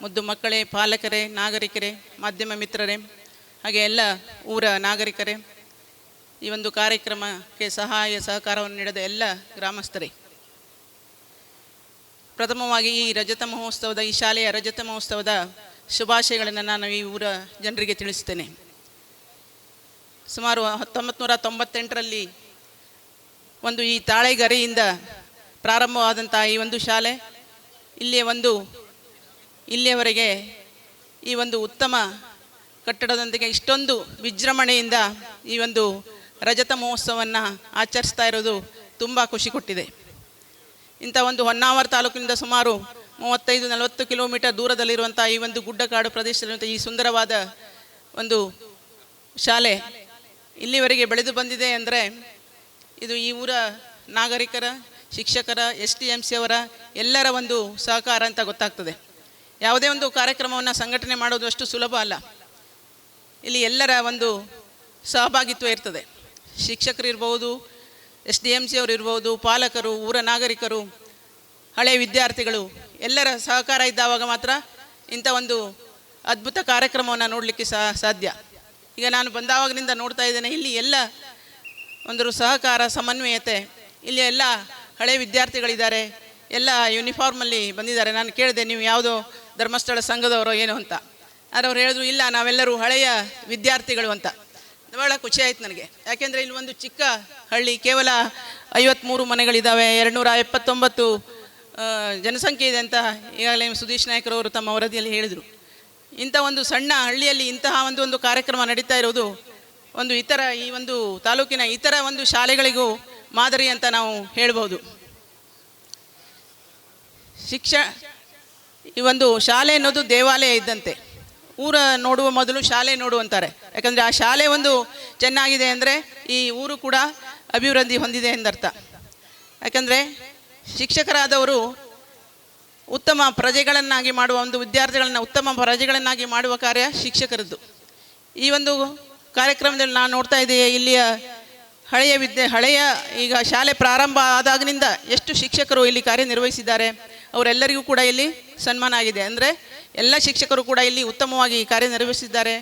J: ಮುದ್ದು ಮಕ್ಕಳೇ, ಪಾಲಕರೇ, ನಾಗರಿಕರೇ, ಮಾಧ್ಯಮ ಮಿತ್ರರೇ, ಹಾಗೆ ಎಲ್ಲ ಊರ ನಾಗರಿಕರೇ, ಈ ಒಂದು ಕಾರ್ಯಕ್ರಮಕ್ಕೆ ಸಹಾಯ ಸಹಕಾರವನ್ನು ನೀಡಿದ ಎಲ್ಲ ಗ್ರಾಮಸ್ಥರೇ, ಪ್ರಥಮವಾಗಿ ಈ ರಜತ ಮಹೋತ್ಸವದ, ಈ ಶಾಲೆಯ ರಜತ ಮಹೋತ್ಸವದ ಶುಭಾಶಯಗಳನ್ನು ನಾನು ಈ ಊರ ಜನರಿಗೆ ತಿಳಿಸ್ತೇನೆ. ಸುಮಾರು 1998ರಲ್ಲಿ ಒಂದು ಈ ತಾಳೆಗರಿಯಿಂದ ಪ್ರಾರಂಭವಾದಂಥ ಈ ಒಂದು ಶಾಲೆ ಇಲ್ಲಿಯವರೆಗೆ ಈ ಒಂದು ಉತ್ತಮ ಕಟ್ಟಡದೊಂದಿಗೆ ಇಷ್ಟೊಂದು ವಿಜೃಂಭಣೆಯಿಂದ ಈ ಒಂದು ರಜತ ಮಹೋತ್ಸವವನ್ನು ಆಚರಿಸ್ತಾ ಇರೋದು ತುಂಬ ಖುಷಿ ಕೊಟ್ಟಿದೆ. ಇಂಥ ಒಂದು ಹೊನ್ನಾವರ ತಾಲೂಕಿನಿಂದ ಸುಮಾರು 35-40 ಕಿಲೋಮೀಟರ್ ದೂರದಲ್ಲಿರುವಂಥ ಈ ಒಂದು ಗುಡ್ಡಗಾಡು ಪ್ರದೇಶದಲ್ಲಿರುವಂಥ ಈ ಸುಂದರವಾದ ಒಂದು ಶಾಲೆ ಇಲ್ಲಿವರೆಗೆ ಬೆಳೆದು ಬಂದಿದೆ ಅಂದರೆ ಇದು ಈ ಊರ ನಾಗರಿಕರ, ಶಿಕ್ಷಕರ, STMC ಅವರ ಎಲ್ಲರ ಒಂದು ಸಹಕಾರ ಅಂತ ಗೊತ್ತಾಗ್ತದೆ. ಯಾವುದೇ ಒಂದು ಕಾರ್ಯಕ್ರಮವನ್ನು ಸಂಘಟನೆ ಮಾಡೋದು ಅಷ್ಟು ಸುಲಭ ಅಲ್ಲ. ಇಲ್ಲಿ ಎಲ್ಲರ ಒಂದು ಸಹಭಾಗಿತ್ವ ಇರ್ತದೆ. ಶಿಕ್ಷಕರಿರ್ಬೋದು, SDMC ಅವರು ಇರ್ಬೋದು, ಪಾಲಕರು, ಊರ ನಾಗರಿಕರು, ಹಳೆಯ ವಿದ್ಯಾರ್ಥಿಗಳು ಎಲ್ಲರ ಸಹಕಾರ ಇದ್ದಾವಾಗ ಮಾತ್ರ ಇಂಥ ಒಂದು ಅದ್ಭುತ ಕಾರ್ಯಕ್ರಮವನ್ನು ನೋಡಲಿಕ್ಕೆ ಸಾಧ್ಯ. ಈಗ ನಾನು ಬಂದಾವಾಗಿನಿಂದ ನೋಡ್ತಾ ಇದ್ದೇನೆ, ಇಲ್ಲಿ ಎಲ್ಲ ಒಂದು ಸಹಕಾರ, ಸಮನ್ವಯತೆ. ಇಲ್ಲಿ ಎಲ್ಲ ಹಳೆಯ ವಿದ್ಯಾರ್ಥಿಗಳಿದ್ದಾರೆ, ಎಲ್ಲ ಯೂನಿಫಾರ್ಮಲ್ಲಿ ಬಂದಿದ್ದಾರೆ. ನಾನು ಕೇಳಿದೆ, ನೀವು ಯಾವುದೋ ಧರ್ಮಸ್ಥಳ ಸಂಘದವರೋ ಏನೋ ಅಂತ. ಆದರೆ ಅವ್ರು ಹೇಳಿದ್ರು, ಇಲ್ಲ ನಾವೆಲ್ಲರೂ ಹಳೆಯ ವಿದ್ಯಾರ್ಥಿಗಳು ಅಂತ. ಭಾಳ ಖುಷಿ ಆಯ್ತು ನನಗೆ. ಯಾಕೆಂದರೆ ಇಲ್ಲಿ ಒಂದು ಚಿಕ್ಕ ಹಳ್ಳಿ, ಕೇವಲ 53 ಮನೆಗಳಿದ್ದಾವೆ, 279 ಜನಸಂಖ್ಯೆ ಇದೆ ಅಂತ ಈಗಾಗಲೇ ಸುದೀಶ್ ನಾಯ್ಕರವರು ತಮ್ಮ ವರದಿಯಲ್ಲಿ ಹೇಳಿದರು. ಇಂಥ ಒಂದು ಸಣ್ಣ ಹಳ್ಳಿಯಲ್ಲಿ ಇಂತಹ ಒಂದು ಕಾರ್ಯಕ್ರಮ ನಡೀತಾ ಇರೋದು ಒಂದು ಈ ಒಂದು ತಾಲೂಕಿನ ಇತರ ಒಂದು ಶಾಲೆಗಳಿಗೂ ಮಾದರಿ ಅಂತ ನಾವು ಹೇಳ್ಬೋದು. ಈ ಒಂದು ಶಾಲೆ ಅನ್ನೋದು ದೇವಾಲಯ ಇದ್ದಂತೆ. ಊರ ನೋಡುವ ಮೊದಲು ಶಾಲೆ ನೋಡುವಂತಾರೆ. ಯಾಕಂದರೆ ಆ ಶಾಲೆ ಒಂದು ಚೆನ್ನಾಗಿದೆ ಅಂದರೆ ಈ ಊರು ಕೂಡ ಅಭಿವೃದ್ಧಿ ಹೊಂದಿದೆ ಎಂದರ್ಥ. ಯಾಕಂದರೆ ಶಿಕ್ಷಕರಾದವರು ಉತ್ತಮ ಪ್ರಜೆಗಳನ್ನಾಗಿ ಮಾಡುವ, ಒಂದು ವಿದ್ಯಾರ್ಥಿಗಳನ್ನು ಉತ್ತಮ ಪ್ರಜೆಗಳನ್ನಾಗಿ ಮಾಡುವ ಕಾರ್ಯ ಶಿಕ್ಷಕರದ್ದು. ಈ ಒಂದು ಕಾರ್ಯಕ್ರಮದಲ್ಲಿ ನಾನು ನೋಡ್ತಾ ಇದ್ದೇನೆ, ಇಲ್ಲಿಯ ಹಳೆಯ ಈಗ ಶಾಲೆ ಪ್ರಾರಂಭ ಆದಾಗಿನಿಂದ ಎಷ್ಟು ಶಿಕ್ಷಕರು ಇಲ್ಲಿ ಕಾರ್ಯನಿರ್ವಹಿಸಿದ್ದಾರೆ, ಅವರೆಲ್ಲರಿಗೂ ಕೂಡ ಇಲ್ಲಿ ಸನ್ಮಾನ ಆಗಿದೆ. ಅಂದರೆ ಎಲ್ಲ ಶಿಕ್ಷಕರು ಕೂಡ ಇಲ್ಲಿ ಉತ್ತಮವಾಗಿ ಕಾರ್ಯನಿರ್ವಹಿಸಿದ್ದಾರೆ.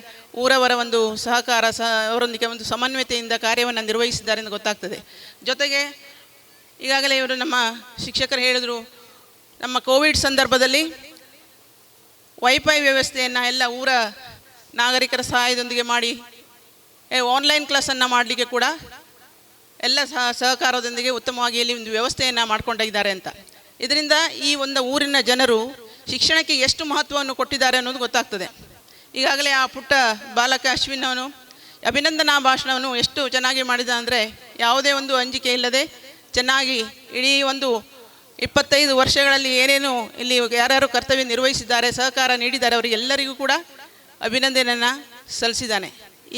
J: ಊರವರ ಒಂದು ಸಹಕಾರ ಅವರೊಂದಿಗೆ ಒಂದು ಸಮನ್ವಯತೆಯಿಂದ ಕಾರ್ಯವನ್ನು ನಿರ್ವಹಿಸಿದ್ದಾರೆ ಎಂದು ಗೊತ್ತಾಗ್ತದೆ. ಜೊತೆಗೆ ಈಗಾಗಲೇ ಇವರು ನಮ್ಮ ಶಿಕ್ಷಕರು ಹೇಳಿದರು, ನಮ್ಮ ಕೋವಿಡ್ ಸಂದರ್ಭದಲ್ಲಿ ವೈಫೈ ವ್ಯವಸ್ಥೆಯನ್ನು ಎಲ್ಲ ಊರ ನಾಗರಿಕರ ಸಹಾಯದೊಂದಿಗೆ ಮಾಡಿ ಆನ್ಲೈನ್ ಕ್ಲಾಸನ್ನು ಮಾಡಲಿಕ್ಕೆ ಕೂಡ ಎಲ್ಲ ಸಹಕಾರದೊಂದಿಗೆ ಉತ್ತಮವಾಗಿ ಇಲ್ಲಿ ಒಂದು ವ್ಯವಸ್ಥೆಯನ್ನು ಮಾಡ್ಕೊಂಡಿದ್ದಾರೆ ಅಂತ. ಇದರಿಂದ ಈ ಒಂದು ಊರಿನ ಜನರು ಶಿಕ್ಷಣಕ್ಕೆ ಎಷ್ಟು ಮಹತ್ವವನ್ನು ಕೊಟ್ಟಿದ್ದಾರೆ ಅನ್ನೋದು ಗೊತ್ತಾಗ್ತದೆ. ಈಗಾಗಲೇ ಆ ಪುಟ್ಟ ಬಾಲಕ ಅಶ್ವಿನ್ ಅವನು ಅಭಿನಂದನಾ ಭಾಷಣವನ್ನು ಎಷ್ಟು ಚೆನ್ನಾಗಿ ಮಾಡಿದ ಅಂದರೆ, ಯಾವುದೇ ಒಂದು ಅಂಜಿಕೆ ಇಲ್ಲದೆ ಚೆನ್ನಾಗಿ ಇಡೀ ಒಂದು 25 ವರ್ಷಗಳಲ್ಲಿ ಏನೇನು ಇಲ್ಲಿ ಯಾರ್ಯಾರು ಕರ್ತವ್ಯ ನಿರ್ವಹಿಸಿದ್ದಾರೆ, ಸಹಕಾರ ನೀಡಿದ್ದಾರೆ, ಅವರಿಗೆಲ್ಲರಿಗೂ ಕೂಡ ಅಭಿನಂದನೆಯನ್ನು ಸಲ್ಲಿಸಿದ್ದಾನೆ.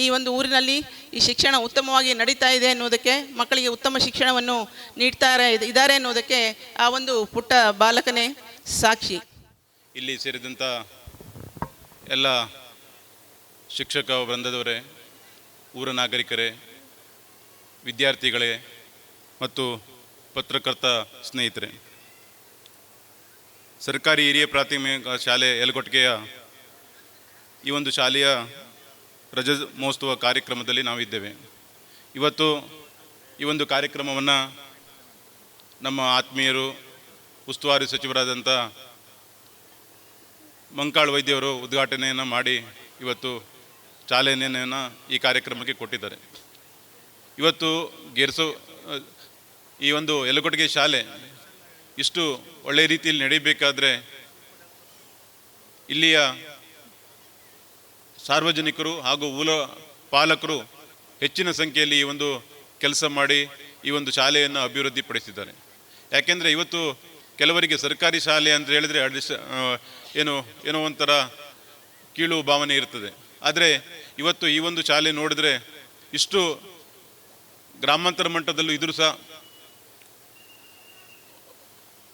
J: ಈ ಒಂದು ಊರಿನಲ್ಲಿ ಈ ಶಿಕ್ಷಣ ಉತ್ತಮವಾಗಿ ನಡೀತಾ ಇದೆ ಅನ್ನೋದಕ್ಕೆ, ಮಕ್ಕಳಿಗೆ ಉತ್ತಮ ಶಿಕ್ಷಣವನ್ನು ಇದ್ದಾರೆ ಅನ್ನೋದಕ್ಕೆ ಆ ಒಂದು ಪುಟ್ಟ ಬಾಲಕನೇ ಸಾಕ್ಷಿ.
K: ಇಲ್ಲಿ ಸೇರಿದಂಥ ಎಲ್ಲ ಶಿಕ್ಷಕ ವೃಂದದವರೇ, ಊರ ನಾಗರಿಕರೇ, ವಿದ್ಯಾರ್ಥಿಗಳೇ ಮತ್ತು ಪತ್ರಕರ್ತ ಸ್ನೇಹಿತರೆ, ಸರ್ಕಾರಿ ಹಿರಿಯ ಪ್ರಾಥಮಿಕ ಶಾಲೆ ಯಲಗೋಟಿಗೆಯ ಈ ಒಂದು ಶಾಲೆಯ ರಜತೋತ್ಸವ ಕಾರ್ಯಕ್ರಮದಲ್ಲಿ ನಾವಿದ್ದೇವೆ. ಇವತ್ತು ಈ ಒಂದು ಕಾರ್ಯಕ್ರಮವನ್ನು ನಮ್ಮ ಆತ್ಮೀಯರು ಉಸ್ತುವಾರಿ ಸಚಿವರಾದಂಥ ಮಂಕಾಳ್ ವೈದ್ಯವರು ಉದ್ಘಾಟನೆಯನ್ನು ಮಾಡಿ ಇವತ್ತು ಚಾಲನೆಯನ್ನು ಈ ಕಾರ್ಯಕ್ರಮಕ್ಕೆ ಕೊಟ್ಟಿದ್ದಾರೆ. ಇವತ್ತು ಈ ಒಂದು ಯಲಗೋಟಿಗೆ ಶಾಲೆ ಇಷ್ಟು ಒಳ್ಳೆಯ ರೀತಿಯಲ್ಲಿ ನಡೀಬೇಕಾದ್ರೆ ಇಲ್ಲಿಯ ಸಾರ್ವಜನಿಕರು ಹಾಗೂ ಪಾಲಕರು ಹೆಚ್ಚಿನ ಸಂಖ್ಯೆಯಲ್ಲಿ ಈ ಒಂದು ಕೆಲಸ ಮಾಡಿ ಈ ಒಂದು ಶಾಲೆಯನ್ನು ಅಭಿವೃದ್ಧಿಪಡಿಸಿದ್ದಾರೆ. ಯಾಕೆಂದರೆ ಇವತ್ತು ಕೆಲವರಿಗೆ ಸರ್ಕಾರಿ ಶಾಲೆ ಅಂತ ಹೇಳಿದರೆ ಏನೋ ಒಂಥರ ಕೀಳು ಭಾವನೆ ಇರ್ತದೆ. ಆದರೆ ಇವತ್ತು ಈ ಒಂದು ಶಾಲೆ ನೋಡಿದ್ರೆ ಇಷ್ಟು ಗ್ರಾಮಾಂತರ ಮಟ್ಟದಲ್ಲೂ ಇದ್ರೂ ಸಹ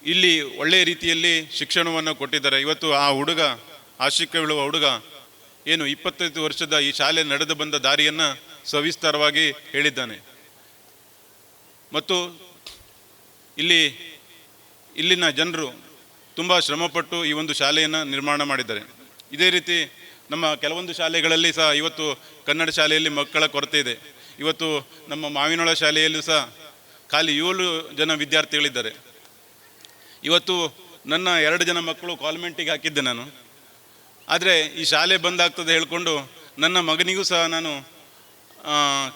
K: ಇಲ್ಲಿ ಒಳ್ಳೆಯ ರೀತಿಯಲ್ಲಿ ಶಿಕ್ಷಣವನ್ನು ಕೊಟ್ಟಿದ್ದಾರೆ. ಇವತ್ತು ಆ ಹುಡುಗ, ಆಶಿಕ ಹೇಳುವ ಹುಡುಗ ಏನು 25 ವರ್ಷದ ಈ ಶಾಲೆ ನಡೆದು ಬಂದ ದಾರಿಯನ್ನು ಸವಿಸ್ತಾರವಾಗಿ ಹೇಳಿದ್ದಾನೆ. ಮತ್ತು ಇಲ್ಲಿನ ಜನರು ತುಂಬ ಶ್ರಮಪಟ್ಟು ಈ ಒಂದು ಶಾಲೆಯನ್ನು ನಿರ್ಮಾಣ ಮಾಡಿದ್ದಾರೆ. ಇದೇ ರೀತಿ ನಮ್ಮ ಕೆಲವೊಂದು ಶಾಲೆಗಳಲ್ಲಿ ಸಹ ಇವತ್ತು ಕನ್ನಡ ಶಾಲೆಯಲ್ಲಿ ಮಕ್ಕಳ ಕೊರತೆ ಇದೆ. ಇವತ್ತು ನಮ್ಮ ಮಾವಿನೊಳ ಶಾಲೆಯಲ್ಲೂ ಸಹ ಖಾಲಿ 7 ಜನ ವಿದ್ಯಾರ್ಥಿಗಳಿದ್ದಾರೆ. ಇವತ್ತು ನನ್ನ 2 ಜನ ಮಕ್ಕಳು ಕಾನ್ವೆಂಟಿಗೆ ಹಾಕಿದ್ದೆ ನಾನು. ಆದರೆ ಈ ಶಾಲೆ ಬಂದಾಗ್ತದೆ ಹೇಳಿಕೊಂಡು ನನ್ನ ಮಗನಿಗೂ ಸಹ ನಾನು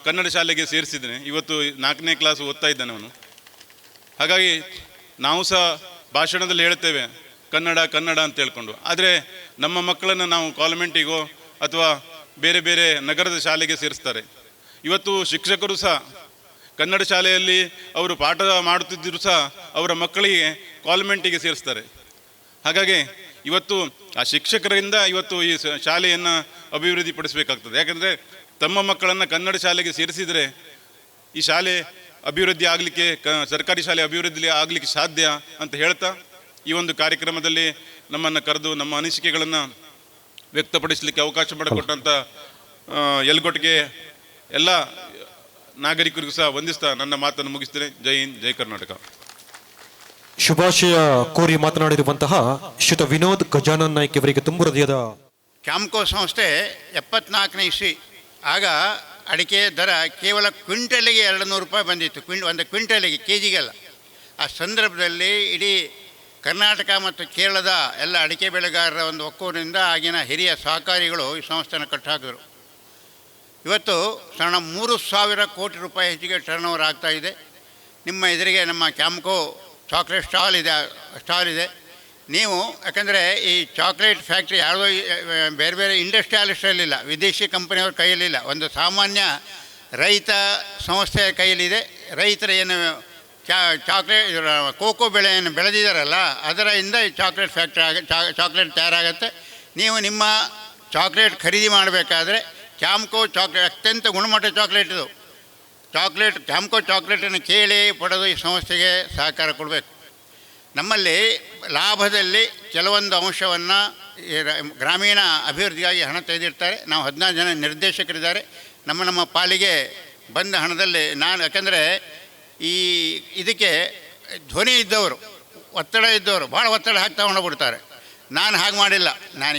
K: ಕನ್ನಡ ಶಾಲೆಗೆ ಸೇರಿಸಿದ್ದೇನೆ. ಇವತ್ತು 4ನೇ ಕ್ಲಾಸ್ ಓದ್ತಾ ಇದ್ದಾನೆ ಅವನು. ಹಾಗಾಗಿ ನಾವು ಸಹ ಭಾಷಣದಲ್ಲಿ ಹೇಳ್ತೇವೆ ಕನ್ನಡ ಕನ್ನಡ ಅಂತ ಹೇಳ್ಕೊಂಡು, ಆದರೆ ನಮ್ಮ ಮಕ್ಕಳನ್ನು ನಾವು ಕಾನ್ವೆಂಟಿಗೋ ಅಥವಾ ಬೇರೆ ಬೇರೆ ನಗರದ ಶಾಲೆಗೆ ಸೇರಿಸ್ತಾರೆ. ಇವತ್ತು ಶಿಕ್ಷಕರು ಸಹ ಕನ್ನಡ ಶಾಲೆಯಲ್ಲಿ ಅವರು ಪಾಠ ಮಾಡುತ್ತಿದ್ದರೂ ಸಹ ಅವರ ಮಕ್ಕಳಿಗೆ ಕಾನ್ವೆಂಟಿಗೆ ಸೇರಿಸ್ತಾರೆ. ಹಾಗಾಗಿ ಇವತ್ತು ಆ ಶಿಕ್ಷಕರಿಂದ ಇವತ್ತು ಈ ಶಾಲೆಯನ್ನು ಅಭಿವೃದ್ಧಿಪಡಿಸಬೇಕಾಗ್ತದೆ. ಯಾಕಂದರೆ ತಮ್ಮ ಮಕ್ಕಳನ್ನು ಕನ್ನಡ ಶಾಲೆಗೆ ಸೇರಿಸಿದರೆ ಈ ಶಾಲೆ ಅಭಿವೃದ್ಧಿ ಆಗಲಿಕ್ಕೆ, ಸರ್ಕಾರಿ ಶಾಲೆ ಅಭಿವೃದ್ಧಿ ಆಗಲಿಕ್ಕೆ ಸಾಧ್ಯ ಅಂತ ಹೇಳ್ತಾ ಈ ಒಂದು ಕಾರ್ಯಕ್ರಮದಲ್ಲಿ ನಮ್ಮನ್ನು ಕರೆದು ನಮ್ಮ ಅನಿಸಿಕೆಗಳನ್ನು ವ್ಯಕ್ತಪಡಿಸಲಿಕ್ಕೆ ಅವಕಾಶ ಮಾಡಿಕೊಟ್ಟಂಥ ಯಲಗೋಟಿಗೆ ಎಲ್ಲ ನಾಗರಿಕರಿಗೂ ಸಹ ವಂದಿಸ್ತಾ ನನ್ನ ಮಾತನ್ನು ಮುಗಿಸ್ತೇನೆ. ಜೈ ಹಿಂದ್, ಜೈ ಕರ್ನಾಟಕ.
A: ಶುಭಾಶಯ ಕೋರಿ ಮಾತನಾಡಿರುವಂತಹ ಶ್ರೀಯುತ ವಿನೋದ್ ಗಜಾನನ್ ನಾಯ್ಕ್ ಇವರಿಗೆ ತುಂಬ ಹೃದಯದ.
L: ಕ್ಯಾಂಪ್ಕೋ ಸಂಸ್ಥೆ 74ನೇ ಇಸ್ವಿ ಆಗ ಅಡಿಕೆ ದರ ಕೇವಲ ಕ್ವಿಂಟಲಿಗೆ 200 ರೂಪಾಯಿ ಬಂದಿತ್ತು. ಒಂದು ಕ್ವಿಂಟಲಿಗೆ, ಕೆ ಜಿಗೆಲ್ಲ. ಆ ಸಂದರ್ಭದಲ್ಲಿ ಇಡೀ ಕರ್ನಾಟಕ ಮತ್ತು ಕೇರಳದ ಎಲ್ಲ ಅಡಿಕೆ ಬೆಳೆಗಾರರ ಒಂದು ಒಕ್ಕೂರಿನಿಂದ ಆಗಿನ ಹಿರಿಯ ಸಹಕಾರಿಗಳು ಈ ಸಂಸ್ಥೆಯನ್ನು ಕಟ್ಟಿಹಾಕಿದರು. ಇವತ್ತು ಸಣ್ಣ 3,000 ಕೋಟಿ ರೂಪಾಯಿ ಹೆಚ್ಚಿಗೆ ಟರ್ನ್ ಓವರ್ ಆಗ್ತಾಯಿದೆ. ನಿಮ್ಮ ಎದುರಿಗೆ ನಮ್ಮ ಕ್ಯಾಂಪ್ಕೋ ಚಾಕ್ಲೇಟ್ ಸ್ಟಾಲ್ ಇದೆ. ನೀವು ಯಾಕಂದರೆ ಈ ಚಾಕ್ಲೇಟ್ ಫ್ಯಾಕ್ಟ್ರಿ ಯಾವುದೋ ಬೇರೆ ಬೇರೆ ಇಂಡಸ್ಟ್ರಿಯಲಿಸ್ಟಲ್ಲಿಲ್ಲ, ವಿದೇಶಿ ಕಂಪನಿಯವ್ರ ಕೈಯಲ್ಲಿಲ್ಲ, ಒಂದು ಸಾಮಾನ್ಯ ರೈತ ಸಂಸ್ಥೆಯ ಕೈಯಲ್ಲಿದೆ. ರೈತರ ಏನು ಚಾಕ್ಲೇಟ್ ಕೋಕೋ ಬೆಳೆಯನ್ನು ಬೆಳೆದಿದ್ದಾರಲ್ಲ ಅದರಿಂದ ಈ ಚಾಕ್ಲೇಟ್ ಫ್ಯಾಕ್ಟ್ರಿ ಚಾಕ್ಲೇಟ್ ತಯಾರಾಗುತ್ತೆ. ನೀವು ನಿಮ್ಮ ಚಾಕ್ಲೇಟ್ ಖರೀದಿ ಮಾಡಬೇಕಾದ್ರೆ ಕ್ಯಾಂಪ್ಕೋ ಚಾಕ್ಲೇಟ್ ಅತ್ಯಂತ ಗುಣಮಟ್ಟ ಚಾಕ್ಲೇಟ್ ಇದು. ಕ್ಯಾಂಪ್ಕೋ ಚಾಕ್ಲೇಟನ್ನು ಕೇಳಿ ಪಡೆದು ಈ ಸಂಸ್ಥೆಗೆ ಸಹಕಾರ ಕೊಡಬೇಕು. ನಮ್ಮಲ್ಲಿ ಲಾಭದಲ್ಲಿ ಕೆಲವೊಂದು ಅಂಶವನ್ನು ಗ್ರಾಮೀಣ ಅಭಿವೃದ್ಧಿಗಾಗಿ ಹಣ ತೆಗೆದಿರ್ತಾರೆ. ನಾವು 14 ಜನ ನಿರ್ದೇಶಕರಿದ್ದಾರೆ. ನಮ್ಮ ಪಾಲಿಗೆ ಬಂದ ಹಣದಲ್ಲಿ ನಾನು, ಯಾಕಂದರೆ ಇದಕ್ಕೆ ಧ್ವನಿ ಇದ್ದವರು, ಒತ್ತಡ ಇದ್ದವರು ಭಾಳ ಒತ್ತಡ ಹಾಕಿ ತಗೊಂಡೋಗ್ಬಿಡ್ತಾರೆ. ನಾನು ಹಾಗೆ ಮಾಡಿಲ್ಲ. ನಾನು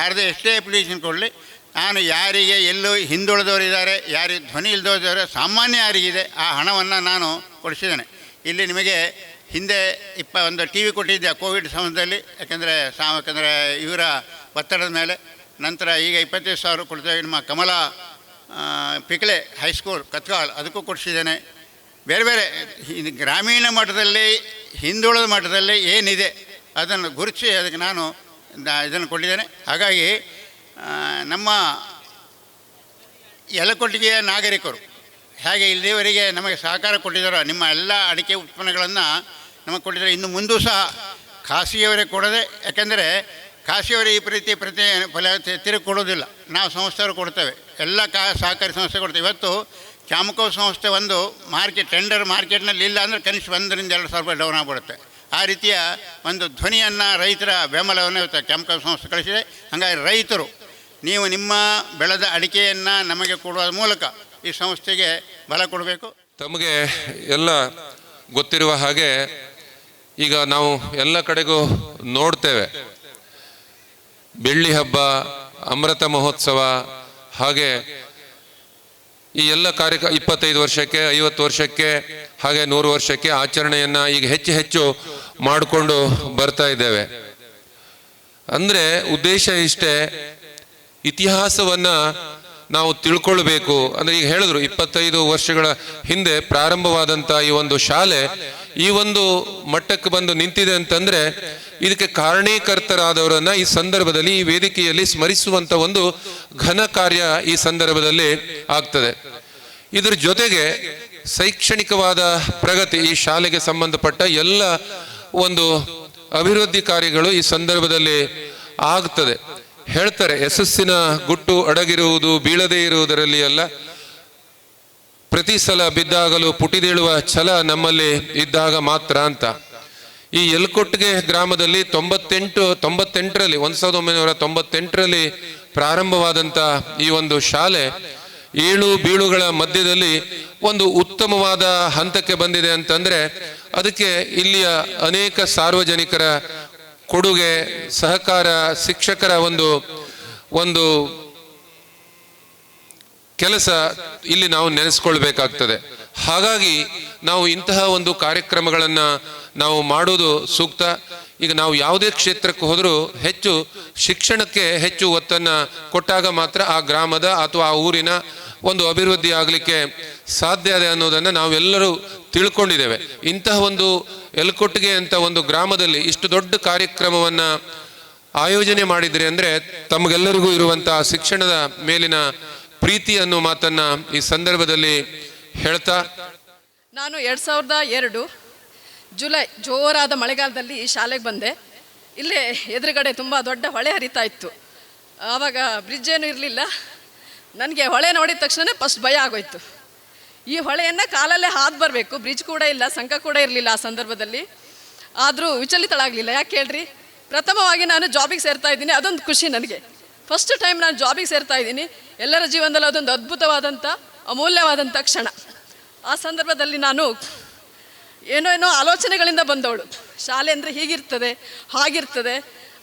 L: ಯಾರದೇ ಎಷ್ಟೇ ಅಪ್ಲಿಕೇಶನ್ ಕೊಡಲಿ, ನಾನು ಯಾರಿಗೆ ಎಲ್ಲೂ ಹಿಂದುಳಿದವರಿದ್ದಾರೆ, ಯಾರಿಗೆ ಧ್ವನಿ ಇಲ್ಲದವರಿದ್ದಾರೆ, ಸಾಮಾನ್ಯ ಯಾರಿಗಿದೆ ಆ ಹಣವನ್ನು ನಾನು ಕೊಡಿಸಿದ್ದೇನೆ. ಇಲ್ಲಿ ನಿಮಗೆ ಹಿಂದೆ ಒಂದು ಟಿ ವಿ ಕೊಟ್ಟಿದ್ದೆ ಕೋವಿಡ್ ಸಮಯದಲ್ಲಿ, ಯಾಕಂದರೆ ಇವರ ಒತ್ತಡದ ಮೇಲೆ. ನಂತರ ಈಗ 25,000 ಕೊಡ್ತೇವೆ. ನಿಮ್ಮ ಕಮಲಾ ಪಿಕ್ಲೆ ಹೈಸ್ಕೂಲ್ ಕತ್ಕಾಲ್ ಅದಕ್ಕೂ ಕೊಡಿಸಿದ್ದೇನೆ. ಬೇರೆ ಬೇರೆ ಗ್ರಾಮೀಣ ಮಟ್ಟದಲ್ಲಿ ಹಿಂದುಳಿದ ಮಟ್ಟದಲ್ಲಿ ಏನಿದೆ ಅದನ್ನು ಗುರುತಿಸಿ ಅದಕ್ಕೆ ನಾನು ಇದನ್ನು ಕೊಟ್ಟಿದ್ದೇನೆ. ಹಾಗಾಗಿ ನಮ್ಮ ಯಲಗೋಟಿಗೆಯ ನಾಗರಿಕರು ಹೇಗೆ ಇಲ್ಲಿವರೆಗೆ ನಮಗೆ ಸಹಕಾರ ಕೊಟ್ಟಿದ್ದಾರೋ, ನಿಮ್ಮ ಎಲ್ಲ ಅಡಿಕೆ ಉತ್ಪನ್ನಗಳನ್ನು ನಮಗೆ ಕೊಟ್ಟಿದ್ದಾರೆ. ಇನ್ನು ಮುಂದೂ ಸಹ ಖಾಸಗಿಯವರೇ ಕೊಡದೆ, ಯಾಕೆಂದರೆ ಖಾಸಗಿಯವರೇ ಈ ಫಲ ತಿರುಗಿ ಕೊಡೋದಿಲ್ಲ. ನಾವು ಸಂಸ್ಥೆಯವರು ಕೊಡ್ತೇವೆ, ಎಲ್ಲ ಸಹಕಾರಿ ಸಂಸ್ಥೆ ಕೊಡ್ತೇವೆ. ಇವತ್ತು ಕ್ಯಾಂಪ್ಕೋ ಸಂಸ್ಥೆ ಒಂದು ಟೆಂಡರ್ ಮಾರ್ಕೆಟ್ನಲ್ಲಿ ಇಲ್ಲ ಅಂದರೆ ಕನಿಷ್ಠ 1,000 ರಿಂದ 2,000 ರೂಪಾಯಿ ಡೌನ್ ಆಗಿಬಿಡುತ್ತೆ. ಆ ರೀತಿಯ ಒಂದು ಧ್ವನಿಯನ್ನು ರೈತರ ಬೆಂಬಲವನ್ನು ಇವತ್ತು ಕೆಂಪು ಸಂಸ್ಥೆ ಕಳಿಸಿದೆ. ಹಾಗಾಗಿ ರೈತರು ನೀವು ನಿಮ್ಮ ಬೆಳೆದ ಅಡಿಕೆಯನ್ನು ನಮಗೆ ಕೊಡುವ ಮೂಲಕ ಈ ಸಂಸ್ಥೆಗೆ ಬಲ ಕೊಡಬೇಕು.
M: ತಮಗೆ ಎಲ್ಲ ಗೊತ್ತಿರುವ ಹಾಗೆ ಈಗ ನಾವು ಎಲ್ಲ ಕಡೆಗೂ ನೋಡ್ತೇವೆ, ಬೆಳ್ಳಿ ಹಬ್ಬ, ಅಮೃತ ಮಹೋತ್ಸವ, ಹಾಗೆ ಈ ಎಲ್ಲ 25 ವರ್ಷಕ್ಕೆ, 50 ವರ್ಷಕ್ಕೆ, ಹಾಗೆ 100 ವರ್ಷಕ್ಕೆ ಆಚರಣೆಯನ್ನು ಈಗ ಹೆಚ್ಚು ಹೆಚ್ಚು ಮಾಡಿಕೊಂಡು ಬರ್ತಾ ಇದ್ದೇವೆ. ಅಂದರೆ ಉದ್ದೇಶ ಇಷ್ಟೇ, ಇತಿಹಾಸವನ್ನು ನಾವು ತಿಳ್ಕೊಳ್ಬೇಕು. ಅಂದರೆ ಈಗ ಹೇಳಿದ್ರು 25 ವರ್ಷಗಳ ಹಿಂದೆ ಪ್ರಾರಂಭವಾದಂಥ ಈ ಒಂದು ಶಾಲೆ ಈ ಒಂದು ಮಟ್ಟಕ್ಕೆ ಬಂದು ನಿಂತಿದೆ ಅಂತಂದ್ರೆ ಇದಕ್ಕೆ ಕಾರಣೀಕರ್ತರಾದವರನ್ನ ಈ ಸಂದರ್ಭದಲ್ಲಿ ಈ ವೇದಿಕೆಯಲ್ಲಿ ಸ್ಮರಿಸುವಂತ ಒಂದು ಘನ ಕಾರ್ಯ ಈ ಸಂದರ್ಭದಲ್ಲಿ ಆಗ್ತದೆ. ಇದರ ಜೊತೆಗೆ ಶೈಕ್ಷಣಿಕವಾದ ಪ್ರಗತಿ, ಈ ಶಾಲೆಗೆ ಸಂಬಂಧಪಟ್ಟ ಎಲ್ಲ ಒಂದು ಅಭಿವೃದ್ಧಿ ಕಾರ್ಯಗಳು ಈ ಸಂದರ್ಭದಲ್ಲಿ ಆಗ್ತದೆ. ಹೇಳ್ತಾರೆ, ಯಶಸ್ಸಿನ ಗುಟ್ಟು ಅಡಗಿರುವುದು ಬೀಳದೇ ಇರುವುದರಲ್ಲಿ ಅಲ್ಲ, ಪ್ರತಿ ಸಲ ಬಿದ್ದಾಗಲೂ ಪುಟಿದೇಳುವ ಛಲ ನಮ್ಮಲ್ಲಿ ಇದ್ದಾಗ ಮಾತ್ರ ಅಂತ. ಈ ಯಲಕೊಟ್ಟಿಗೆ ಗ್ರಾಮದಲ್ಲಿ 1998ರಲ್ಲಿ ಪ್ರಾರಂಭವಾದಂಥ ಈ ಒಂದು ಶಾಲೆ ಏಳು ಬೀಳುಗಳ ಮಧ್ಯದಲ್ಲಿ ಒಂದು ಉತ್ತಮವಾದ ಹಂತಕ್ಕೆ ಬಂದಿದೆ ಅಂತಂದ್ರೆ ಅದಕ್ಕೆ ಇಲ್ಲಿಯ ಅನೇಕ ಸಾರ್ವಜನಿಕರ ಕೊಡುಗೆ, ಸಹಕಾರ, ಶಿಕ್ಷಕರ ಒಂದು ಕೆಲಸ ಇಲ್ಲಿ ನಾವು ನೆನೆಸ್ಕೊಳ್ಬೇಕಾಗ್ತದೆ. ಹಾಗಾಗಿ ನಾವು ಇಂತಹ ಒಂದು ಕಾರ್ಯಕ್ರಮಗಳನ್ನ ನಾವು ಮಾಡೋದು ಸೂಕ್ತ. ಈಗ ನಾವು ಯಾವುದೇ ಕ್ಷೇತ್ರಕ್ಕೆ ಹೋದರೂ ಹೆಚ್ಚು ಶಿಕ್ಷಣಕ್ಕೆ ಹೆಚ್ಚು ಒತ್ತನ್ನು ಕೊಟ್ಟಾಗ ಮಾತ್ರ ಆ ಗ್ರಾಮದ ಅಥವಾ ಆ ಊರಿನ ಒಂದು ಅಭಿವೃದ್ಧಿ ಆಗಲಿಕ್ಕೆ ಸಾಧ್ಯ ಇದೆ ಅನ್ನೋದನ್ನು ನಾವೆಲ್ಲರೂ ತಿಳ್ಕೊಂಡಿದ್ದೇವೆ. ಇಂತಹ ಒಂದು ಯಲಕೊಟ್ಟಿಗೆ ಅಂತ ಒಂದು ಗ್ರಾಮದಲ್ಲಿ ಇಷ್ಟು ದೊಡ್ಡ ಕಾರ್ಯಕ್ರಮವನ್ನ ಆಯೋಜನೆ ಮಾಡಿದ್ರಿ ಅಂದ್ರೆ ತಮಗೆಲ್ಲರಿಗೂ ಇರುವಂತಹ ಶಿಕ್ಷಣದ ಮೇಲಿನ ಪ್ರೀತಿ ಅನ್ನೋ ಮಾತನ್ನ ಈ ಸಂದರ್ಭದಲ್ಲಿ ಹೇಳ್ತಾ,
N: ನಾನು 2002 ಜುಲೈ ಜೋರಾದ ಮಳೆಗಾಲದಲ್ಲಿ ಈ ಶಾಲೆಗೆ ಬಂದೆ. ಇಲ್ಲೇ ಎದುರುಗಡೆ ತುಂಬ ದೊಡ್ಡ ಹೊಳೆ ಹರಿತಾ ಇತ್ತು. ಆವಾಗ ಬ್ರಿಡ್ಜ್ ಏನೂ ಇರಲಿಲ್ಲ. ನನಗೆ ಹೊಳೆ ನೋಡಿದ ತಕ್ಷಣ ಫಸ್ಟ್ ಭಯ ಆಗೋಯ್ತು. ಈ ಹೊಳೆಯನ್ನು ಕಾಲಲ್ಲೇ ಹಾದು ಬರಬೇಕು, ಬ್ರಿಡ್ಜ್ ಕೂಡ ಇಲ್ಲ, ಸಂಕ ಕೂಡ ಇರಲಿಲ್ಲ ಆ ಸಂದರ್ಭದಲ್ಲಿ. ಆದರೂ ವಿಚಲಿತಳಾಗಲಿಲ್ಲ. ಯಾಕೆ ಹೇಳ್ರಿ, ಪ್ರಥಮವಾಗಿ ನಾನು ಜಾಬಿಗೆ ಸೇರ್ತಾ ಇದ್ದೀನಿ, ಅದೊಂದು ಖುಷಿ ನನಗೆ. ಫಸ್ಟ್ ಟೈಮ್ ನಾನು ಜಾಬಿಗೆ ಸೇರ್ತಾ ಇದ್ದೀನಿ. ಎಲ್ಲರ ಜೀವನದಲ್ಲಿ ಅದೊಂದು ಅದ್ಭುತವಾದಂಥ ಅಮೂಲ್ಯವಾದಂಥ ಕ್ಷಣ. ಆ ಸಂದರ್ಭದಲ್ಲಿ ನಾನು ಏನೋ ಆಲೋಚನೆಗಳಿಂದ ಬಂದವಳು. ಶಾಲೆ ಅಂದರೆ ಹೀಗಿರ್ತದೆ, ಹಾಗಿರ್ತದೆ.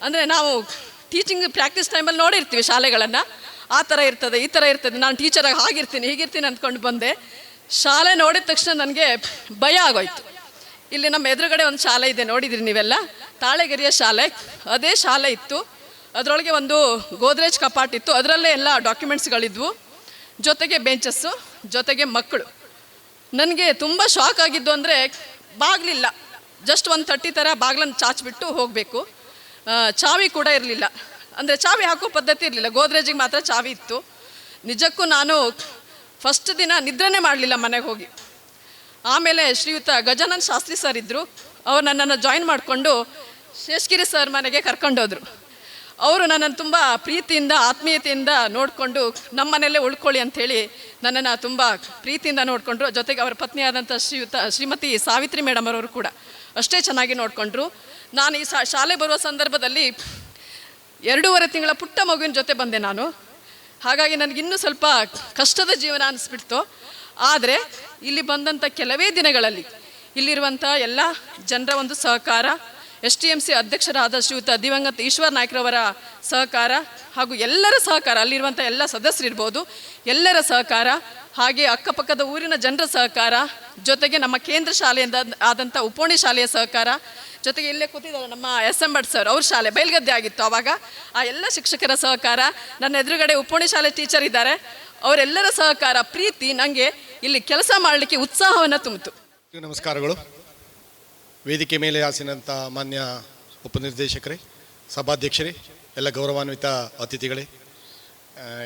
N: ಅಂದರೆ ನಾವು ಟೀಚಿಂಗ್ ಪ್ರಾಕ್ಟೀಸ್ ಟೈಮಲ್ಲಿ ನೋಡಿರ್ತೀವಿ ಶಾಲೆಗಳನ್ನು, ಆ ಥರ ಇರ್ತದೆ, ಈ ಥರ ಇರ್ತದೆ, ನಾನು ಟೀಚರಾಗಿ ಹಾಗಿರ್ತೀನಿ ಹೀಗಿರ್ತೀನಿ ಅಂದ್ಕೊಂಡು ಬಂದೆ. ಶಾಲೆ ನೋಡಿದ ತಕ್ಷಣ ನನಗೆ ಭಯ ಆಗೋಯ್ತು. ಇಲ್ಲಿ ನಮ್ಮ ಎದುರುಗಡೆ ಒಂದು ಶಾಲೆ ಇದೆ, ನೋಡಿದಿರಿ ನೀವೆಲ್ಲ, ತಾಳೆಗೆರೆಯ ಶಾಲೆ. ಅದೇ ಶಾಲೆ ಇತ್ತು. ಅದರೊಳಗೆ ಒಂದು ಗೋದ್ರೇಜ್ ಕಪಾಟ್ ಇತ್ತು, ಅದರಲ್ಲೇ ಎಲ್ಲ ಡಾಕ್ಯುಮೆಂಟ್ಸ್ಗಳಿದ್ವು, ಜೊತೆಗೆ ಬೆಂಚಸ್ಸು, ಜೊತೆಗೆ ಮಕ್ಕಳು. ನನಗೆ ತುಂಬ ಶಾಕ್ ಆಗಿದ್ದು ಅಂದರೆ ಬಾಗಿಲಿಲ್ಲ, ಜಸ್ಟ್ ಒಂದು ತಟ್ಟಿ ಥರ ಬಾಗಿಲನ್ನು ಚಾಚಿಬಿಟ್ಟು ಹೋಗಬೇಕು. ಚಾವಿ ಕೂಡ ಇರಲಿಲ್ಲ, ಅಂದರೆ ಚಾವಿ ಹಾಕೋ ಪದ್ಧತಿ ಇರಲಿಲ್ಲ, ಗೋದ್ರೇಜಿಗೆ ಮಾತ್ರ ಚಾವಿ ಇತ್ತು. ನಿಜಕ್ಕೂ ನಾನು ಫಸ್ಟ್ ದಿನ ನಿದ್ರೆನೇ ಮಾಡಲಿಲ್ಲ ಮನೆಗೆ ಹೋಗಿ. ಆಮೇಲೆ ಶ್ರೀಯುತ ಗಜಾನನ್ ಶಾಸ್ತ್ರಿ ಸರ್ ಇದ್ದರು, ಅವ್ರು ನನ್ನನ್ನು ಜಾಯಿನ್ ಮಾಡಿಕೊಂಡು ಶೇಷಗಿರಿ ಸರ್ ಮನೆಗೆ ಕರ್ಕೊಂಡೋದ್ರು. ಅವರು ನನ್ನನ್ನು ತುಂಬ ಪ್ರೀತಿಯಿಂದ ಆತ್ಮೀಯತೆಯಿಂದ ನೋಡಿಕೊಂಡು ನಮ್ಮ ಮನೆಯಲ್ಲೇ ಉಳ್ಕೊಳ್ಳಿ ಅಂಥೇಳಿ ನನ್ನನ್ನು ತುಂಬ ಪ್ರೀತಿಯಿಂದ ನೋಡಿಕೊಂಡ್ರು. ಜೊತೆಗೆ ಅವರ ಪತ್ನಿಯಾದಂಥ ಶ್ರೀಮತಿ ಸಾವಿತ್ರಿ ಮೇಡಮ್ ಅವರು ಕೂಡ ಅಷ್ಟೇ ಚೆನ್ನಾಗಿ ನೋಡಿಕೊಂಡ್ರು. ನಾನು ಈ ಶಾಲೆ ಬರುವ ಸಂದರ್ಭದಲ್ಲಿ 2.5 ತಿಂಗಳ ಪುಟ್ಟ ಮಗುವಿನ ಜೊತೆ ಬಂದೆ ನಾನು. ಹಾಗಾಗಿ ನನಗಿನ್ನೂ ಸ್ವಲ್ಪ ಕಷ್ಟದ ಜೀವನ ಅನಿಸ್ಬಿಡ್ತು. ಆದರೆ ಇಲ್ಲಿ ಬಂದಂಥ ಕೆಲವೇ ದಿನಗಳಲ್ಲಿ ಇಲ್ಲಿರುವಂಥ ಎಲ್ಲ ಜನರ ಒಂದು ಸಹಕಾರ, STMC ಅಧ್ಯಕ್ಷರಾದ ಶ್ರೀಯುತ ದಿವಂಗತ ಈಶ್ವರ್ ನಾಯ್ಕರವರ ಸಹಕಾರ ಹಾಗೂ ಎಲ್ಲರ ಸಹಕಾರ, ಅಲ್ಲಿರುವಂಥ ಎಲ್ಲ ಸದಸ್ಯರಿರ್ಬೋದು, ಎಲ್ಲರ ಸಹಕಾರ, ಹಾಗೆ ಅಕ್ಕಪಕ್ಕದ ಊರಿನ ಜನರ ಸಹಕಾರ, ಜೊತೆಗೆ ನಮ್ಮ ಕೇಂದ್ರ ಶಾಲೆಯಿಂದ ಆದಂಥ ಉಪೋಣಿ ಶಾಲೆಯ ಸಹಕಾರ, ಜೊತೆಗೆ ಇಲ್ಲೇ ಕೂತಿದ್ದಾರೆ ನಮ್ಮ SM ಭಟ್ ಸರ್, ಅವ್ರ ಶಾಲೆ ಬಯಲ್ಗದ್ದೆ ಆಗಿತ್ತು ಆವಾಗ, ಆ ಎಲ್ಲ ಶಿಕ್ಷಕರ ಸಹಕಾರ, ನನ್ನ ಎದುರುಗಡೆ ಉಪೋಣಿ ಶಾಲೆ ಟೀಚರ್ ಇದ್ದಾರೆ, ಅವರೆಲ್ಲರ ಸಹಕಾರ, ಪ್ರೀತಿ ನನಗೆ ಇಲ್ಲಿ ಕೆಲಸ ಮಾಡಲಿಕ್ಕೆ ಉತ್ಸಾಹವನ್ನು ತುಂಬಿತು.
O: ನಮಸ್ಕಾರಗಳು. ವೇದಿಕೆ ಮೇಲೆ ಆಸೀನಂಥ ಮಾನ್ಯ ಉಪನಿರ್ದೇಶಕರೇ, ಸಭಾಧ್ಯಕ್ಷರೇ, ಎಲ್ಲ ಗೌರವಾನ್ವಿತ ಅತಿಥಿಗಳೇ,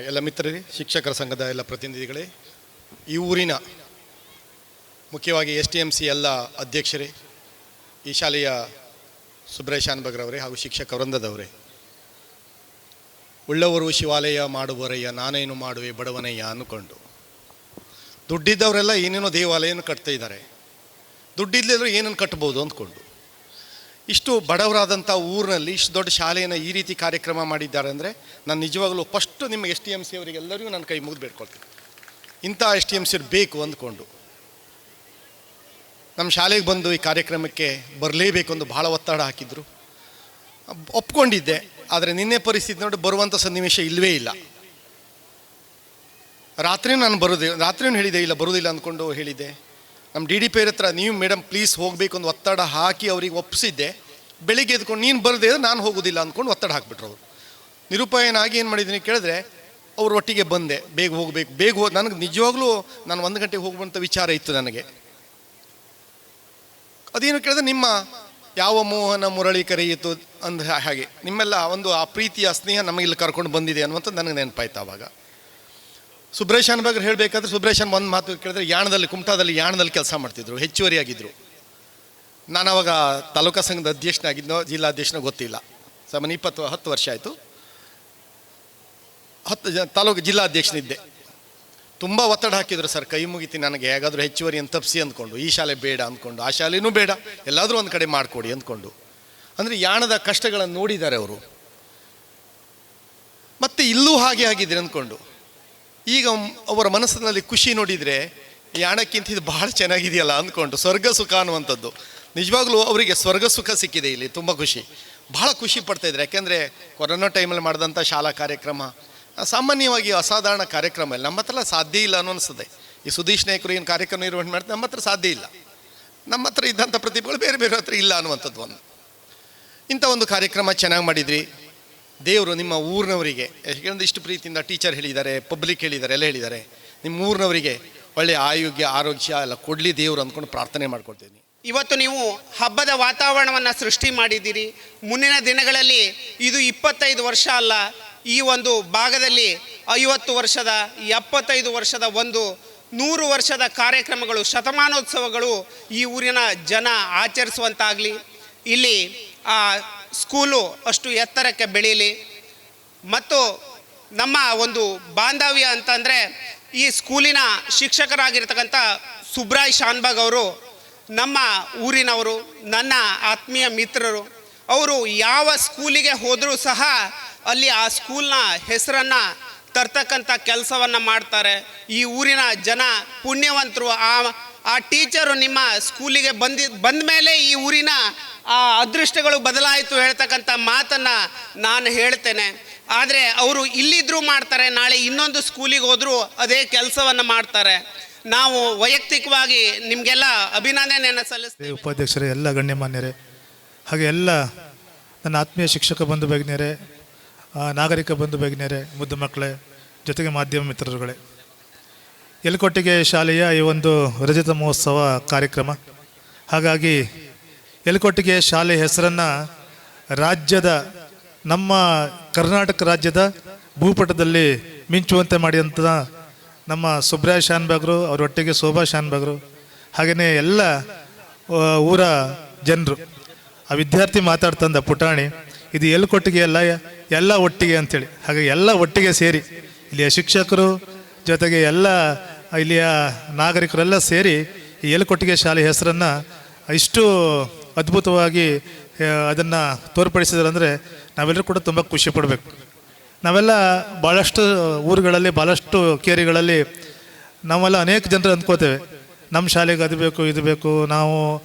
O: ಎಲ್ಲ ಮಿತ್ರರೇ, ಶಿಕ್ಷಕರ ಸಂಘದ ಎಲ್ಲ ಪ್ರತಿನಿಧಿಗಳೇ, ಈ ಊರಿನ ಮುಖ್ಯವಾಗಿ STMC ಎಲ್ಲ ಅಧ್ಯಕ್ಷರೇ, ಈ ಶಾಲೆಯ ಸುಬ್ರಾಯ ಶಾನ್ಭಗ್ರವರೇ ಹಾಗೂ ಶಿಕ್ಷಕ ವೃಂದದವರೇ, ಉಳ್ಳವರು ಶಿವಾಲಯ ಮಾಡುವರಯ್ಯ ನಾನೇನು ಮಾಡುವೆ ಬಡವನಯ್ಯ ಅಂದ್ಕೊಂಡು ದುಡ್ಡಿದ್ದವರೆಲ್ಲ ಏನೇನೋ ದೇವಾಲಯನ ಕಟ್ತಾ ಇದ್ದಾರೆ. ದುಡ್ಡಿಲ್ಲದ್ರು ಏನನ್ನು ಕಟ್ಬೋದು ಅಂದ್ಕೊಂಡು ಇಷ್ಟು ಬಡವರಾದಂಥ ಊರಿನಲ್ಲಿ ಇಷ್ಟು ದೊಡ್ಡ ಶಾಲೆಯನ್ನು ಈ ರೀತಿ ಕಾರ್ಯಕ್ರಮ ಮಾಡಿದ್ದಾರೆ ಅಂದರೆ ನಾನು ನಿಜವಾಗಲೂ ಫಸ್ಟು ನಿಮ್ಮ STMC ಅವರಿಗೆಲ್ಲರಿಗೂ ನನ್ನ ಕೈ ಮುಗಿದು ಬೇಡ್ಕೊಳ್ತೀನಿ. ಇಂಥ STMC ಬೇಕು ಅಂದ್ಕೊಂಡು ನಮ್ಮ ಶಾಲೆಗೆ ಬಂದು ಈ ಕಾರ್ಯಕ್ರಮಕ್ಕೆ ಬರಲೇಬೇಕು ಅಂತ ಭಾಳ ಒತ್ತಡ ಹಾಕಿದ್ರು. ಒಪ್ಕೊಂಡಿದ್ದೆ. ಆದರೆ ನಿನ್ನೆ ಪರಿಸ್ಥಿತಿ ನೋಡಿ ಬರುವಂಥ ಸನ್ನಿವೇಶ ಇಲ್ಲವೇ ಇಲ್ಲ. ರಾತ್ರಿನೂ ನಾನು ರಾತ್ರಿನೂ ಹೇಳಿದೆ ಇಲ್ಲ ಬರೋದಿಲ್ಲ ಅಂದ್ಕೊಂಡು ಹೇಳಿದ್ದೆ. ನಮ್ಮ DDP ಹತ್ರ ನೀವು ಮೇಡಮ್ ಪ್ಲೀಸ್ ಹೋಗಬೇಕು ಒಂದು ಒತ್ತಡ ಹಾಕಿ ಅವ್ರಿಗೆ ಒಪ್ಪಿಸಿದ್ದೆ. ಬೆಳಿಗ್ಗೆ ಎದ್ಕೊಂಡು ನೀನು ಬರದೇ ನಾನು ಹೋಗೋದಿಲ್ಲ ಅಂದ್ಕೊಂಡು ಒತ್ತಡ ಹಾಕಿಬಿಟ್ರು ಅವರು. ನಿರುಪಾಯನಾಗಿ ಏನು ಮಾಡಿದ್ದೀನಿ ಕೇಳಿದ್ರೆ ಅವ್ರ ಒಟ್ಟಿಗೆ ಬಂದೆ. ಬೇಗ ಹೋಗಬೇಕು ನನಗೆ ನಿಜವಾಗ್ಲೂ ನಾನು 1 ಗಂಟೆಗೆ ಹೋಗುವಂಥ ವಿಚಾರ ಇತ್ತು ನನಗೆ. ಅದೇನು ಕೇಳಿದ್ರೆ ನಿಮ್ಮ ಯಾವ ಮೋಹನ ಮುರಳಿ ಕರೆಯಿತು ಅಂದ್ರೆ ಹಾಗೆ ನಿಮ್ಮೆಲ್ಲ ಒಂದು ಆ ಪ್ರೀತಿಯ ಸ್ನೇಹ ನಮಗಿಲ್ಲಿ ಕರ್ಕೊಂಡು ಬಂದಿದೆ ಅನ್ನುವಂಥದ್ದು ನನಗೆ ನೆನಪಾಯ್ತು. ಆವಾಗ ಸುಬ್ರೇಶನ್ ಬಗ್ಗೆ ಹೇಳಬೇಕಾದ್ರೆ ಸುಬ್ರೇಶನ್ ಒಂದು ಮಾತು ಕೇಳಿದ್ರೆ ಕುಮಟಾದಲ್ಲಿ ಯಾಣದಲ್ಲಿ ಕೆಲಸ ಮಾಡ್ತಿದ್ರು, ಹೆಚ್ಚುವರಿಯಾಗಿದ್ದರು. ನಾನು ಅವಾಗ ತಾಲೂಕಾ ಸಂಘದ ಅಧ್ಯಕ್ಷನಾಗಿದ್ದೋ ಜಿಲ್ಲಾಧ್ಯಕ್ಷನೋ ಗೊತ್ತಿಲ್ಲ. ಸಾಮಾನ್ಯ 10 ವರ್ಷ ಆಯಿತು. 10 ತಾಲೂಕು ಜಿಲ್ಲಾಧ್ಯಕ್ಷನಿದ್ದೆ. ತುಂಬ ಒತ್ತಡ ಹಾಕಿದ್ರು ಸರ್, ಕೈ ಮುಗಿತಿ ನನಗೆ ಹೇಗಾದರೂ ಹೆಚ್ಚುವರಿಯನ್ನು ತಪ್ಪಿಸಿ ಅಂದ್ಕೊಂಡು. ಈ ಶಾಲೆ ಬೇಡ ಅಂದ್ಕೊಂಡು, ಆ ಶಾಲೆನೂ ಬೇಡ, ಎಲ್ಲಾದರೂ ಒಂದು ಕಡೆ ಮಾಡಿಕೊಡಿ ಅಂದ್ಕೊಂಡು. ಅಂದರೆ ಯಾಣದ ಕಷ್ಟಗಳನ್ನು ನೋಡಿದ್ದಾರೆ ಅವರು. ಮತ್ತು ಇಲ್ಲೂ ಹಾಗೆ ಆಗಿದೆ ಅಂದ್ಕೊಂಡು. ಈಗ ಅವರ ಮನಸ್ಸಿನಲ್ಲಿ ಖುಷಿ ನೋಡಿದರೆ ಯಾಣಕ್ಕಿಂತ ಇದು ಭಾಳ ಚೆನ್ನಾಗಿದೆಯಲ್ಲ ಅಂದ್ಕೊಂಡು ಸ್ವರ್ಗ ಸುಖ ಅನ್ನುವಂಥದ್ದು. ನಿಜವಾಗ್ಲೂ ಅವರಿಗೆ ಸ್ವರ್ಗ ಸುಖ ಸಿಕ್ಕಿದೆ ಇಲ್ಲಿ. ತುಂಬ ಭಾಳ ಖುಷಿ ಪಡ್ತಾಯಿದ್ರು. ಯಾಕೆಂದರೆ ಕೊರೋನಾ ಟೈಮಲ್ಲಿ ಮಾಡಿದಂಥ ಶಾಲಾ ಕಾರ್ಯಕ್ರಮ ಸಾಮಾನ್ಯವಾಗಿ ಅಸಾಧಾರಣ ಕಾರ್ಯಕ್ರಮ ಇಲ್ಲ. ನಮ್ಮ ಹತ್ರ ಸಾಧ್ಯ ಇಲ್ಲ ಅನ್ನೋ ಅನಿಸ್ತದೆ. ಈ ಸುದೀಶ್ ನಾಯ್ಕರು ಏನು ಕಾರ್ಯಕ್ರಮ ನಿರ್ವಹಣೆ ಮಾಡ್ತಾರೆ ನಮ್ಮ ಹತ್ರ ಸಾಧ್ಯ ಇಲ್ಲ. ನಮ್ಮ ಹತ್ರ ಇದ್ದಂಥ ಪ್ರತಿಭೆಗಳು ಬೇರೆ ಹತ್ರ ಇಲ್ಲ ಅನ್ನುವಂಥದ್ದು ಒಂದು. ಇಂಥ ಒಂದು ಕಾರ್ಯಕ್ರಮ ಚೆನ್ನಾಗಿ ಮಾಡಿದ್ರಿ. ದೇವರು ನಿಮ್ಮ ಊರಿನವರಿಗೆ, ಯಾಕೆಂದರೆ ಇಷ್ಟು ಪ್ರೀತಿಯಿಂದ ಟೀಚರ್ ಹೇಳಿದ್ದಾರೆ, ಪಬ್ಲಿಕ್ ಹೇಳಿದ್ದಾರೆ, ಎಲ್ಲ ಹೇಳಿದ್ದಾರೆ. ನಿಮ್ಮ ಊರಿನವರಿಗೆ ಒಳ್ಳೆಯ ಆರೋಗ್ಯ ಎಲ್ಲ ಕೊಡಲಿ ದೇವರು ಅಂದ್ಕೊಂಡು ಪ್ರಾರ್ಥನೆ ಮಾಡ್ಕೊಳ್ತೀನಿ.
P: ಇವತ್ತು ನೀವು ಹಬ್ಬದ ವಾತಾವರಣವನ್ನು ಸೃಷ್ಟಿ ಮಾಡಿದ್ದೀರಿ. ಮುಂದಿನ ದಿನಗಳಲ್ಲಿ ಇದು 25 ವರ್ಷ ಅಲ್ಲ, ಈ ಒಂದು ಭಾಗದಲ್ಲಿ 50 ವರ್ಷದ 75 ವರ್ಷದ 100 ವರ್ಷದ ಕಾರ್ಯಕ್ರಮಗಳು, ಶತಮಾನೋತ್ಸವಗಳು ಈ ಊರಿನ ಜನ ಆಚರಿಸುವಂತಾಗಲಿ. ಇಲ್ಲಿ ಆ ಸ್ಕೂಲು ಅಷ್ಟು ಎತ್ತರಕ್ಕೆ ಬೆಳೀಲಿ. ಮತ್ತು ನಮ್ಮ ಒಂದು ಬಾಂಧವ್ಯ ಅಂತಂದರೆ ಈ ಸ್ಕೂಲಿನ ಶಿಕ್ಷಕರಾಗಿರ್ತಕ್ಕಂಥ ಸುಬ್ರಾಯ್ ಶಾನ್ಭಾಗ್ ಅವರು ನಮ್ಮ ಊರಿನವರು, ನನ್ನ ಆತ್ಮೀಯ ಮಿತ್ರರು. ಅವರು ಯಾವ ಸ್ಕೂಲಿಗೆ ಹೋದರೂ ಸಹ ಅಲ್ಲಿ ಆ ಸ್ಕೂಲ್ನ ಹೆಸರನ್ನು ತರ್ತಕ್ಕಂಥ ಕೆಲಸವನ್ನು ಮಾಡ್ತಾರೆ. ಈ ಊರಿನ ಜನ ಪುಣ್ಯವಂತರು. ಆ ಟೀಚರು ನಿಮ್ಮ ಸ್ಕೂಲಿಗೆ ಬಂದ ಮೇಲೆ ಈ ಊರಿನ ಆ ಅದೃಷ್ಟಗಳು ಬದಲಾಯಿತು ಹೇಳ್ತಕ್ಕಂಥ ಮಾತನ್ನು ನಾನು ಹೇಳ್ತೇನೆ. ಆದರೆ ಅವರು ಇಲ್ಲಿದ್ದರೂ ಮಾಡ್ತಾರೆ, ನಾಳೆ ಇನ್ನೊಂದು ಸ್ಕೂಲಿಗೆ ಹೋದರೂ ಅದೇ ಕೆಲಸವನ್ನು ಮಾಡ್ತಾರೆ. ನಾವು ವೈಯಕ್ತಿಕವಾಗಿ ನಿಮಗೆಲ್ಲ ಅಭಿನಂದನೆಯನ್ನು ಸಲ್ಲಿಸ್ತೀವಿ.
Q: ಉಪಾಧ್ಯಕ್ಷರೇ, ಎಲ್ಲ ಗಣ್ಯಮಾನ್ಯರೇ, ಹಾಗೆ ಎಲ್ಲ ನನ್ನ ಆತ್ಮೀಯ ಶಿಕ್ಷಕ ಬಂಧು ಭಗಿನಿಯರೇ, ನಾಗರಿಕ ಬಂಧು ಭಗಿನಿಯರೇ, ಮುದ್ದು ಮಕ್ಕಳೇ, ಜೊತೆಗೆ ಮಾಧ್ಯಮ ಮಿತ್ರರುಗಳೇ, ಯಲಕೋಟೆಗೆ ಶಾಲೆಯ ಈ ಒಂದು ರಜತ ಮಹೋತ್ಸವ ಕಾರ್ಯಕ್ರಮ. ಹಾಗಾಗಿ ಯಲಕೋಟೆಗೆ ಶಾಲೆ ಹೆಸರನ್ನು ರಾಜ್ಯದ, ನಮ್ಮ ಕರ್ನಾಟಕ ರಾಜ್ಯದ ಭೂಪಟದಲ್ಲಿ ಮಿಂಚುವಂತೆ ಮಾಡಿದಂಥ ನಮ್ಮ ಸುಬ್ರಾಯ್ ಶಾನ್ಭಾಗ್ರು, ಅವರೊಟ್ಟಿಗೆ ಶೋಭಾ ಶಾನ್ಭಾಗ್ರು, ಹಾಗೆಯೇ ಎಲ್ಲ ಊರ ಜನರು, ಆ ವಿದ್ಯಾರ್ಥಿ ಮಾತಾಡ್ತಂದ ಪುಟಾಣಿ, ಇದು ಯಲಕೋಟೆಗೆ ಎಲ್ಲ ಒಟ್ಟಿಗೆ ಅಂಥೇಳಿ. ಹಾಗಾಗಿ ಎಲ್ಲ ಒಟ್ಟಿಗೆ ಸೇರಿ ಇಲ್ಲಿಯ ಶಿಕ್ಷಕರು ಜೊತೆಗೆ ಎಲ್ಲ ಇಲ್ಲಿಯ ನಾಗರಿಕರೆಲ್ಲ ಸೇರಿ ಈ ಯಲಕೋಟೆಗೆ ಶಾಲೆ ಹೆಸರನ್ನು ಇಷ್ಟು ಅದ್ಭುತವಾಗಿ ಅದನ್ನು ತೋರ್ಪಡಿಸಿದ್ರಂದರೆ ನಾವೆಲ್ಲರೂ ಕೂಡ ತುಂಬ ಖುಷಿ ಪಡಬೇಕು. ನಾವೆಲ್ಲ ಭಾಳಷ್ಟು ಊರುಗಳಲ್ಲಿ, ಭಾಳಷ್ಟು ಕೇರಿಗಳಲ್ಲಿ ನಾವೆಲ್ಲ ಅನೇಕ ಜನರು ಅಂದ್ಕೋತೇವೆ, ನಮ್ಮ ಶಾಲೆಗೆ ಅದು ಬೇಕು ಇದು ಬೇಕು, ನಾವು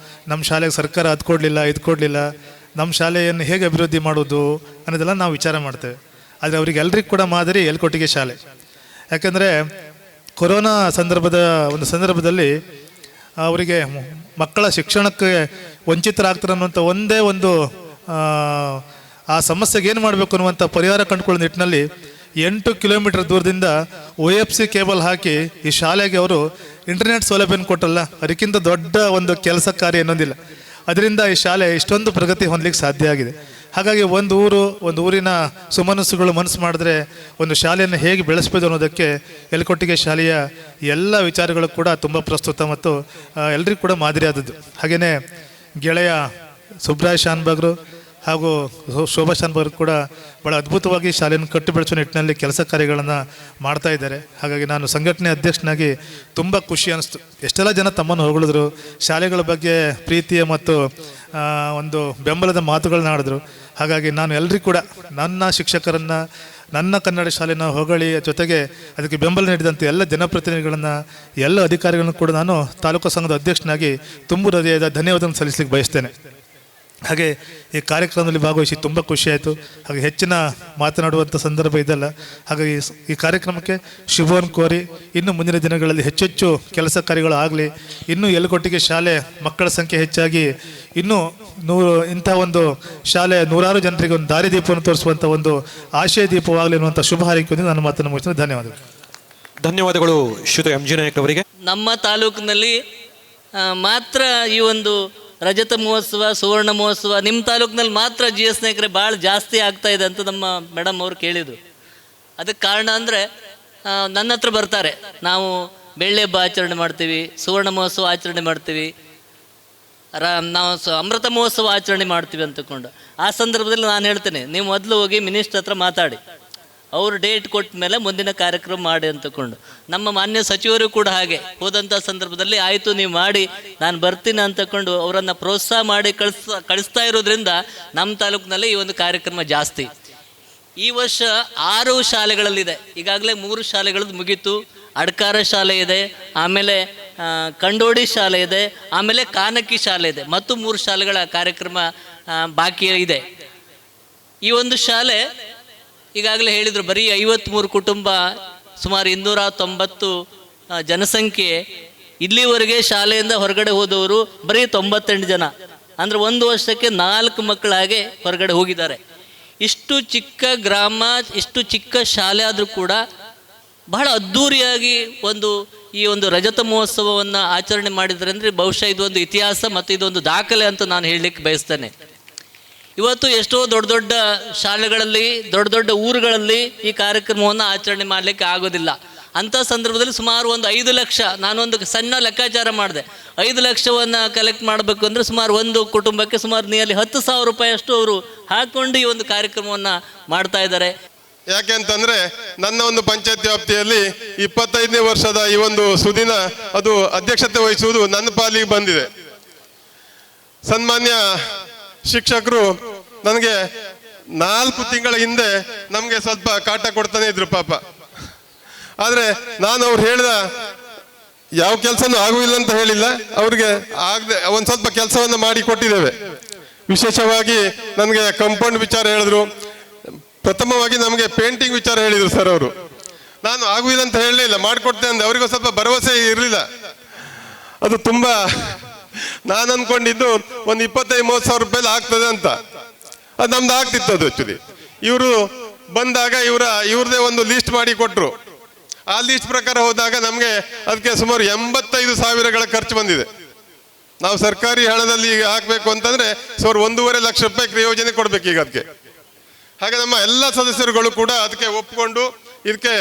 Q: ನಮ್ಮ ಶಾಲೆಗೆ ಸರ್ಕಾರ ಅದು ಕೊಡಲಿಲ್ಲ ಇದು ಕೊಡಲಿಲ್ಲ, ನಮ್ಮ ಶಾಲೆಯನ್ನು ಹೇಗೆ ಅಭಿವೃದ್ಧಿ ಮಾಡೋದು ಅನ್ನೋದೆಲ್ಲ ನಾವು ವಿಚಾರ ಮಾಡ್ತೇವೆ. ಆದರೆ ಅವರಿಗೆಲ್ಲರಿಗೂ ಕೂಡ ಮಾದರಿ ಯಲಕೋಟೆಗೆ ಶಾಲೆ. ಯಾಕೆಂದರೆ ಕೊರೋನಾ ಸಂದರ್ಭದಲ್ಲಿ ಅವರಿಗೆ ಮಕ್ಕಳ ಶಿಕ್ಷಣಕ್ಕೆ ವಂಚಿತರಾಗ್ತಾರೆ ಅನ್ನುವಂಥ ಒಂದೇ ಒಂದು ಆ ಸಮಸ್ಯೆಗೆ ಏನು ಮಾಡಬೇಕು ಅನ್ನುವಂಥ ಪರಿಹಾರ ಕಂಡುಕೊಳ್ಳೋ ನಿಟ್ಟಿನಲ್ಲಿ 8 ಕಿಲೋಮೀಟರ್ ದೂರದಿಂದ OFC ಕೇಬಲ್ ಹಾಕಿ ಈ ಶಾಲೆಗೆ ಅವರು ಇಂಟರ್ನೆಟ್ ಸೌಲಭ್ಯನ ಕೊಟ್ಟಲ್ಲ, ಅದಕ್ಕಿಂತ ದೊಡ್ಡ ಒಂದು ಕೆಲಸ ಕಾರ್ಯ ಅನ್ನೋದಿಲ್ಲ. ಅದರಿಂದ ಈ ಶಾಲೆ ಇಷ್ಟೊಂದು ಪ್ರಗತಿ ಹೊಂದಲಿಕ್ಕೆ ಸಾಧ್ಯ ಆಗಿದೆ. ಹಾಗಾಗಿ ಒಂದು ಊರಿನ ಸುಮನಸ್ಸುಗಳು ಮನಸ್ಸು ಮಾಡಿದ್ರೆ ಒಂದು ಶಾಲೆಯನ್ನು ಹೇಗೆ ಬೆಳೆಸ್ಬೋದು ಅನ್ನೋದಕ್ಕೆ ಯಲಕೋಟೆಗೆ ಶಾಲೆಯ ಎಲ್ಲ ವಿಚಾರಗಳು ಕೂಡ ತುಂಬ ಪ್ರಸ್ತುತ ಮತ್ತು ಎಲ್ಲರಿಗೂ ಕೂಡ ಮಾದರಿ ಆದದ್ದು. ಹಾಗೆಯೇ ಗೆಳೆಯ ಸುಬ್ರಾಯ್ ಶಾನ್ಭಾಗ್ರು, ಹಾಗೂ ಶೋಭಾ ಶಾನ್ಭರ್ ಕೂಡ ಭಾಳ ಅದ್ಭುತವಾಗಿ ಶಾಲೆಯನ್ನು ಕಟ್ಟಿ ಬೆಳೆಸುವ ನಿಟ್ಟಿನಲ್ಲಿ ಕೆಲಸ ಕಾರ್ಯಗಳನ್ನು ಮಾಡ್ತಾ ಇದ್ದಾರೆ. ಹಾಗಾಗಿ ನಾನು ಸಂಘಟನೆ ಅಧ್ಯಕ್ಷನಾಗಿ ತುಂಬ ಖುಷಿ ಅನ್ನಿಸ್ತು. ಎಷ್ಟೆಲ್ಲ ಜನ ತಮ್ಮನ್ನು ಹೊಗಳಿದ್ರು, ಶಾಲೆಗಳ ಬಗ್ಗೆ ಪ್ರೀತಿಯ ಮತ್ತು ಒಂದು ಬೆಂಬಲದ ಮಾತುಗಳನ್ನ ಆಡಿದ್ರು. ಹಾಗಾಗಿ ನಾನು ಎಲ್ಲರಿಗೂ ಕೂಡ ನನ್ನ ಶಿಕ್ಷಕರನ್ನು, ನನ್ನ ಕನ್ನಡ ಶಾಲೆನ ಹೊಗಳಿ ಜೊತೆಗೆ ಅದಕ್ಕೆ ಬೆಂಬಲ ನೀಡಿದಂಥ ಎಲ್ಲ ಜನಪ್ರತಿನಿಧಿಗಳನ್ನು, ಎಲ್ಲ ಅಧಿಕಾರಿಗಳನ್ನು ಕೂಡ ನಾನು ತಾಲೂಕು ಸಂಘದ ಅಧ್ಯಕ್ಷನಾಗಿ ತುಂಬ ಹೃದಯದ ಧನ್ಯವಾದವನ್ನು ಸಲ್ಲಿಸಲಿಕ್ಕೆ ಬಯಸ್ತೇನೆ. ಹಾಗೆ ಈ ಕಾರ್ಯಕ್ರಮದಲ್ಲಿ ಭಾಗವಹಿಸಿ ತುಂಬ ಖುಷಿಯಾಯಿತು. ಹಾಗೆ ಹೆಚ್ಚಿನ ಮಾತನಾಡುವಂಥ ಸಂದರ್ಭ ಇದಲ್ಲ. ಹಾಗಾಗಿ ಈ ಕಾರ್ಯಕ್ರಮಕ್ಕೆ ಶುಭವನ್ನು ಕೋರಿ ಇನ್ನು ಮುಂದಿನ ದಿನಗಳಲ್ಲಿ ಹೆಚ್ಚೆಚ್ಚು ಕೆಲಸ ಕಾರ್ಯಗಳು ಆಗಲಿ, ಇನ್ನೂ ಯಲಕೋಟಿಗೆ ಶಾಲೆ ಮಕ್ಕಳ ಸಂಖ್ಯೆ ಹೆಚ್ಚಾಗಿ ಇನ್ನೂ ಇಂಥ ಒಂದು ಶಾಲೆ ನೂರಾರು ಜನರಿಗೆ ಒಂದು ದಾರಿದೀಪವನ್ನು ತೋರಿಸುವಂಥ ಒಂದು ಆಶಯ ದೀಪವಾಗಲಿ ಅನ್ನುವಂಥ ಶುಭ ಹಾರೈಕೆಯೊಂದಿಗೆ ನಾನು ಮಾತನ್ನು ಮುಗಿಸ್ತೇನೆ. ಧನ್ಯವಾದಗಳು.
A: ಧನ್ಯವಾದಗಳು ಶ್ರೀಯುತ ಎಂ ಜಿ ನಾಯಕ್ ಅವರಿಗೆ.
R: ನಮ್ಮ ತಾಲೂಕಿನಲ್ಲಿ ಮಾತ್ರ ಈ ಒಂದು ರಜತ ಮಹೋತ್ಸವ, ಸುವರ್ಣ ಮಹೋತ್ಸವ ನಿಮ್ಮ ತಾಲೂಕಿನಲ್ಲಿ ಮಾತ್ರ GS ನಾಯಕರೇ ಭಾಳ ಜಾಸ್ತಿ ಆಗ್ತಾ ಇದೆ ಅಂತ ನಮ್ಮ ಮೇಡಮ್ ಅವರು ಕೇಳಿದರು. ಅದಕ್ಕೆ ಕಾರಣ ಅಂದರೆ ನನ್ನ ಹತ್ರ ಬರ್ತಾರೆ, ನಾವು ಬೆಳ್ಳಿ ಹಬ್ಬ ಆಚರಣೆ ಮಾಡ್ತೀವಿ, ಸುವರ್ಣ ಮಹೋತ್ಸವ ಆಚರಣೆ ಮಾಡ್ತೀವಿ, ನಾವು ಅಮೃತ ಮಹೋತ್ಸವ ಆಚರಣೆ ಮಾಡ್ತೀವಿ ಅಂತಕೊಂಡು. ಆ ಸಂದರ್ಭದಲ್ಲಿ ನಾನು ಹೇಳ್ತೇನೆ, ನೀವು ಮೊದಲು ಹೋಗಿ ಮಿನಿಸ್ಟರ್ ಹತ್ರ ಮಾತಾಡಿ, ಅವರು ಡೇಟ್ ಕೊಟ್ಟ ಮೇಲೆ ಮುಂದಿನ ಕಾರ್ಯಕ್ರಮ ಮಾಡಿ ಅಂತಕೊಂಡು. ನಮ್ಮ ಮಾನ್ಯ ಸಚಿವರು ಕೂಡ ಹಾಗೆ ಹೋದಂಥ ಸಂದರ್ಭದಲ್ಲಿ ಆಯಿತು ನೀವು ಮಾಡಿ ನಾನು ಬರ್ತೀನಿ ಅಂತಕೊಂಡು ಅವರನ್ನು ಪ್ರೋತ್ಸಾಹ ಮಾಡಿ ಕಳಿಸ್ತಾ ಇರೋದ್ರಿಂದ ನಮ್ಮ ತಾಲೂಕಿನಲ್ಲಿ ಈ ಒಂದು ಕಾರ್ಯಕ್ರಮ ಜಾಸ್ತಿ. ಈ ವರ್ಷ 6 ಶಾಲೆಗಳಲ್ಲಿದೆ. ಈಗಾಗಲೇ 3 ಶಾಲೆಗಳದ್ದು ಮುಗೀತು. ಅಡ್ಕಾರ ಶಾಲೆ ಇದೆ, ಆಮೇಲೆ ಕಂಡೋಡಿ ಶಾಲೆ ಇದೆ, ಆಮೇಲೆ ಕಾನಕ್ಕಿ ಶಾಲೆ ಇದೆ, ಮತ್ತು 3 ಶಾಲೆಗಳ ಕಾರ್ಯಕ್ರಮ ಬಾಕಿ ಇದೆ. ಈ ಒಂದು ಶಾಲೆ ಈಗಾಗಲೇ ಹೇಳಿದರು, ಬರೀ 53 ಕುಟುಂಬ, ಸುಮಾರು 290 ಜನಸಂಖ್ಯೆ. ಇಲ್ಲಿವರೆಗೆ ಶಾಲೆಯಿಂದ ಹೊರಗಡೆ ಹೋದವರು ಬರೀ 98 ಜನ. ಅಂದರೆ 1 ವರ್ಷಕ್ಕೆ 4 ಮಕ್ಕಳು ಹಾಗೆ ಹೊರಗಡೆ ಹೋಗಿದ್ದಾರೆ. ಇಷ್ಟು ಚಿಕ್ಕ ಗ್ರಾಮ, ಇಷ್ಟು ಚಿಕ್ಕ ಶಾಲೆ ಆದರೂ ಕೂಡ ಬಹಳ ಅದ್ಧೂರಿಯಾಗಿ ಈ ಒಂದು ರಜತ ಮಹೋತ್ಸವವನ್ನು ಆಚರಣೆ ಮಾಡಿದ್ದಾರೆ. ಅಂದರೆ ಬಹುಶಃ ಇದೊಂದು ಇತಿಹಾಸ ಮತ್ತು ಇದೊಂದು ದಾಖಲೆ ಅಂತ ನಾನು ಹೇಳಲಿಕ್ಕೆ ಬಯಸ್ತೇನೆ. ಇವತ್ತು ಎಷ್ಟೋ ದೊಡ್ಡ ದೊಡ್ಡ ಶಾಲೆಗಳಲ್ಲಿ, ದೊಡ್ಡ ದೊಡ್ಡ ಊರುಗಳಲ್ಲಿ ಈ ಕಾರ್ಯಕ್ರಮವನ್ನು ಆಚರಣೆ ಮಾಡಲಿಕ್ಕೆ ಆಗೋದಿಲ್ಲ. ಅಂಥ ಸಂದರ್ಭದಲ್ಲಿ ಸುಮಾರು ಒಂದು 5 ಲಕ್ಷ, ನಾನೊಂದು ಸಣ್ಣ ಲೆಕ್ಕಾಚಾರ ಮಾಡಿದೆ, 5 ಲಕ್ಷವನ್ನು ಕಲೆಕ್ಟ್ ಮಾಡಬೇಕು ಅಂದರೆ ಸುಮಾರು ಒಂದು ಕುಟುಂಬಕ್ಕೆ ಸುಮಾರು ನಿಯರ್ಲಿ 10,000 ರೂಪಾಯಿ ಅಷ್ಟು ಅವರು ಹಾಕ್ಕೊಂಡು ಈ ಒಂದು ಕಾರ್ಯಕ್ರಮವನ್ನು ಮಾಡ್ತಾ ಇದ್ದಾರೆ.
S: ಯಾಕೆ ಅಂತಂದರೆ ನನ್ನ ಒಂದು ಪಂಚಾಯತ್ ವ್ಯಾಪ್ತಿಯಲ್ಲಿ 25ನೇ ವರ್ಷದ ಈ ಒಂದು ಸುದಿನ ಅದು ಅಧ್ಯಕ್ಷತೆ ವಹಿಸುವುದು ನನ್ನ ಪಾಲಿಗೆ ಬಂದಿದೆ. ಸನ್ಮಾನ್ಯ ಶಿಕ್ಷಕರು ನನಗೆ 4 ತಿಂಗಳ ಹಿಂದೆ ನಮಗೆ ಸ್ವಲ್ಪ ಕಾಟ ಕೊಡ್ತಾನೆ ಇದ್ರು ಪಾಪ. ಆದರೆ ನಾನು ಅವ್ರು ಹೇಳಿದ ಯಾವ ಕೆಲಸನೂ ಆಗುವುದಿಲ್ಲ ಅಂತ ಹೇಳಿಲ್ಲ, ಅವ್ರಿಗೆ ಆಗದೆ ಒಂದು ಸ್ವಲ್ಪ ಕೆಲಸವನ್ನು ಮಾಡಿ ಕೊಟ್ಟಿದ್ದೇವೆ. ವಿಶೇಷವಾಗಿ ನನಗೆ ಕಂಪೌಂಡ್ ವಿಚಾರ ಹೇಳಿದ್ರು, ಪ್ರಥಮವಾಗಿ ನಮಗೆ ಪೇಂಟಿಂಗ್ ವಿಚಾರ ಹೇಳಿದರು ಸರ್ ಅವರು. ನಾನು ಆಗುವುದಿಲ್ಲ ಅಂತ ಹೇಳಲಿಲ್ಲ, ಮಾಡಿಕೊಡ್ತೇನೆ ಅಂದೆ. ಅವರಿಗೂ ಸ್ವಲ್ಪ ಭರವಸೆ ಇರಲಿಲ್ಲ. ಅದು ತುಂಬ ನಾನು ಅಂದ್ಕೊಂಡಿದ್ದು ಒಂದು 25-30 ರೂಪಾಯಿ ಆಗ್ತದೆ ಅಂತ. ಅದು ನಮ್ದು ಆಗ್ತಿತ್ತು ಅದು ಆ್ಯಕ್ಚುಲಿ. ಇವರು ಬಂದಾಗ ಇವ್ರದೇ ಒಂದು ಲೀಸ್ಟ್ ಮಾಡಿ ಕೊಟ್ಟರು. ಆ ಲೀಸ್ಟ್ ಪ್ರಕಾರ ಹೋದಾಗ ನಮಗೆ ಅದಕ್ಕೆ ಸುಮಾರು 85,000 ಖರ್ಚು ಬಂದಿದೆ. ನಾವು ಸರ್ಕಾರಿ ಹಣದಲ್ಲಿ ಈಗ ಹಾಕಬೇಕು ಅಂತಂದರೆ ಸುಮಾರು 1.5 ಲಕ್ಷ ರೂಪಾಯಿ ಯೋಜನೆ ಕೊಡಬೇಕು ಈಗ ಅದಕ್ಕೆ. ಹಾಗೆ ನಮ್ಮ ಎಲ್ಲ ಸದಸ್ಯರುಗಳು ಕೂಡ ಅದಕ್ಕೆ ಒಪ್ಕೊಂಡು ಇದಕ್ಕೆ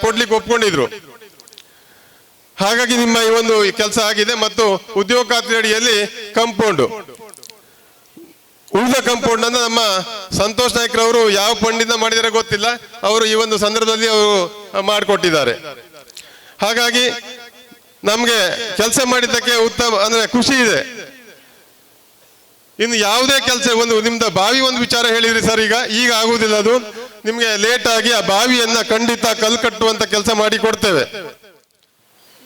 S: ಕೊಡ್ಲಿಕ್ಕೆ ಒಪ್ಕೊಂಡಿದ್ರು. ಹಾಗಾಗಿ ನಿಮ್ಮ ಈ ಒಂದು ಕೆಲಸ ಆಗಿದೆ. ಮತ್ತು ಉದ್ಯೋಗ ಖಾತ್ರಿ ಅಡಿಯಲ್ಲಿ ಕಂಪೌಂಡು, ಉಳಿದ ಕಂಪೌಂಡ್ ಅನ್ನು ನಮ್ಮ ಸಂತೋಷ್ ನಾಯ್ಕರವರು ಯಾವ ಫಂಡಿಂದ ಮಾಡಿದರೆ ಗೊತ್ತಿಲ್ಲ, ಅವರು ಈ ಒಂದು ಸಂದರ್ಭದಲ್ಲಿ ಅವರು ಮಾಡಿಕೊಟ್ಟಿದ್ದಾರೆ. ಹಾಗಾಗಿ ನಮಗೆ ಕೆಲಸ ಮಾಡಿದ್ದಕ್ಕೆ ಉತ್ತಮ ಅಂದ್ರೆ ಖುಷಿ ಇದೆ. ಇನ್ನು ಯಾವುದೇ ಕೆಲಸ, ನಿಮ್ದು ಬಾವಿ ಒಂದು ವಿಚಾರ ಹೇಳಿದ್ರಿ ಸರ್, ಈಗ ಆಗುವುದಿಲ್ಲ, ಅದು ನಿಮ್ಗೆ ಲೇಟ್ ಆಗಿ ಆ ಬಾವಿಯನ್ನ ಖಂಡಿತ ಕಲ್ಲು ಕಟ್ಟುವಂತ ಕೆಲಸ ಮಾಡಿ ಕೊಡ್ತೇವೆ.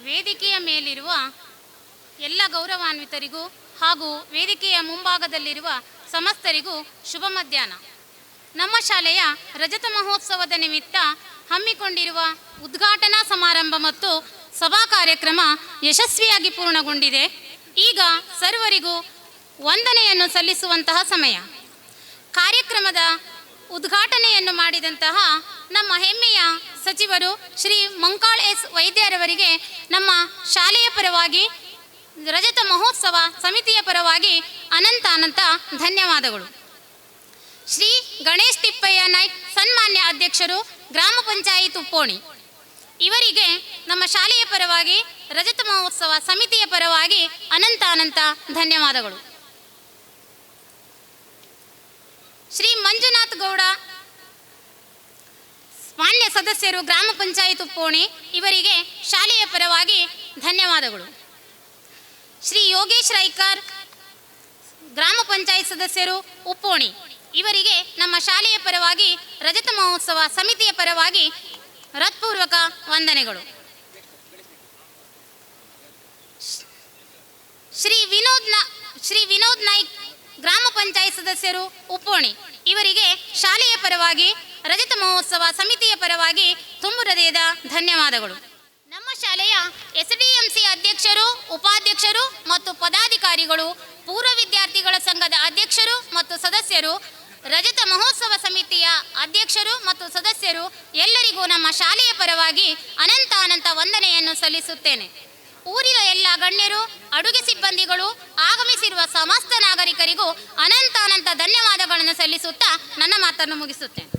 F: ವೇದಿಕೆಯ ಮೇಲಿರುವ ಎಲ್ಲ ಗೌರವಾನ್ವಿತರಿಗೂ ಹಾಗೂ ವೇದಿಕೆಯ ಮುಂಭಾಗದಲ್ಲಿರುವ ಸಮಸ್ತರಿಗೂ ಶುಭ ಮಧ್ಯಾಹ್ನ. ನಮ್ಮ ಶಾಲೆಯ ರಜತ ಮಹೋತ್ಸವದ ನಿಮಿತ್ತ ಹಮ್ಮಿಕೊಂಡಿರುವ ಉದ್ಘಾಟನಾ ಸಮಾರಂಭ ಮತ್ತು ಸಭಾ ಕಾರ್ಯಕ್ರಮ ಯಶಸ್ವಿಯಾಗಿ ಪೂರ್ಣಗೊಂಡಿದೆ. ಈಗ ಸರ್ವರಿಗೂ ವಂದನೆಯನ್ನು ಸಲ್ಲಿಸುವಂತಹ ಸಮಯ. ಕಾರ್ಯಕ್ರಮದ ಉದ್ಘಾಟನೆಯನ್ನು ಮಾಡಿದಂತಹ ನಮ್ಮ ಹೆಮ್ಮೆಯ ಸಚಿವರು ಶ್ರೀ ಮಂಕಾಳ್ ಎಸ್ ವೈದ್ಯರವರಿಗೆ ನಮ್ಮ ಶಾಲೆಯ ಪರವಾಗಿ, ರಜತ ಮಹೋತ್ಸವ ಸಮಿತಿಯ ಪರವಾಗಿ ಅನಂತ ಧನ್ಯವಾದಗಳು. ಶ್ರೀ ಗಣೇಶ್ ತಿಪ್ಪಯ್ಯ ನಾಯ್ಕ್ ಸನ್ಮಾನ್ಯ ಅಧ್ಯಕ್ಷರು ಗ್ರಾಮ ಪಂಚಾಯತ್ ಉಪ್ಪೋಣಿ, ಇವರಿಗೆ ನಮ್ಮ ಶಾಲೆಯ ಪರವಾಗಿ, ರಜತ ಮಹೋತ್ಸವ ಸಮಿತಿಯ ಪರವಾಗಿ ಅನಂತ ಧನ್ಯವಾದಗಳು.
T: ಶ್ರೀ ಮಂಜುನಾಥ್ ಗೌಡ ಮಾನ್ಯ ಸದಸ್ಯರು ಗ್ರಾಮ ಪಂಚಾಯತ್ ಉಪ್ಪೋಣಿ ಇವರಿಗೆ ಶಾಲೆಯ ಪರವಾಗಿ ಧನ್ಯವಾದಗಳು. ಶ್ರೀ ಯೋಗೇಶ್ ರೈಕಾರ್ ಗ್ರಾಮ ಪಂಚಾಯತ್ ಸದಸ್ಯರು ಉಪ್ಪೋಣಿ ಇವರಿಗೆ ನಮ್ಮ ಶಾಲೆಯ ಪರವಾಗಿ ರಜತ ಮಹೋತ್ಸವ ಸಮಿತಿಯ ಪರವಾಗಿ ಹೃತ್ಪೂರ್ವಕ ವಂದನೆಗಳು. ಶ್ರೀ ವಿನೋದ್ ನಾಯ್ಕ್ ಗ್ರಾಮ ಪಂಚಾಯತ್ ಸದಸ್ಯರು ಉಪ್ಪೋಣಿ ಇವರಿಗೆ ಶಾಲೆಯ ಪರವಾಗಿ ರಜತ ಮಹೋತ್ಸವ ಸಮಿತಿಯ ಪರವಾಗಿ ತುಂಬು ಹೃದಯದ ಧನ್ಯವಾದಗಳು. ನಮ್ಮ ಶಾಲೆಯ SDMC ಅಧ್ಯಕ್ಷರು, ಉಪಾಧ್ಯಕ್ಷರು ಮತ್ತು ಪದಾಧಿಕಾರಿಗಳು, ಪೂರ್ವ ವಿದ್ಯಾರ್ಥಿಗಳ ಸಂಘದ ಅಧ್ಯಕ್ಷರು ಮತ್ತು ಸದಸ್ಯರು, ರಜತ ಮಹೋತ್ಸವ ಸಮಿತಿಯ ಅಧ್ಯಕ್ಷರು ಮತ್ತು ಸದಸ್ಯರು ಎಲ್ಲರಿಗೂ ನಮ್ಮ ಶಾಲೆಯ ಪರವಾಗಿ ಅನಂತ ವಂದನೆಯನ್ನು ಸಲ್ಲಿಸುತ್ತೇನೆ. ಊರಿನ ಎಲ್ಲ ಗಣ್ಯರು, ಅಡುಗೆ ಸಿಬ್ಬಂದಿಗಳು, ಆಗಮಿಸಿರುವ ಸಮಸ್ತ ನಾಗರಿಕರಿಗೂ ಅನಂತ ಧನ್ಯವಾದಗಳನ್ನು ಸಲ್ಲಿಸುತ್ತಾ ನನ್ನ ಮಾತನ್ನು ಮುಗಿಸುತ್ತೇನೆ.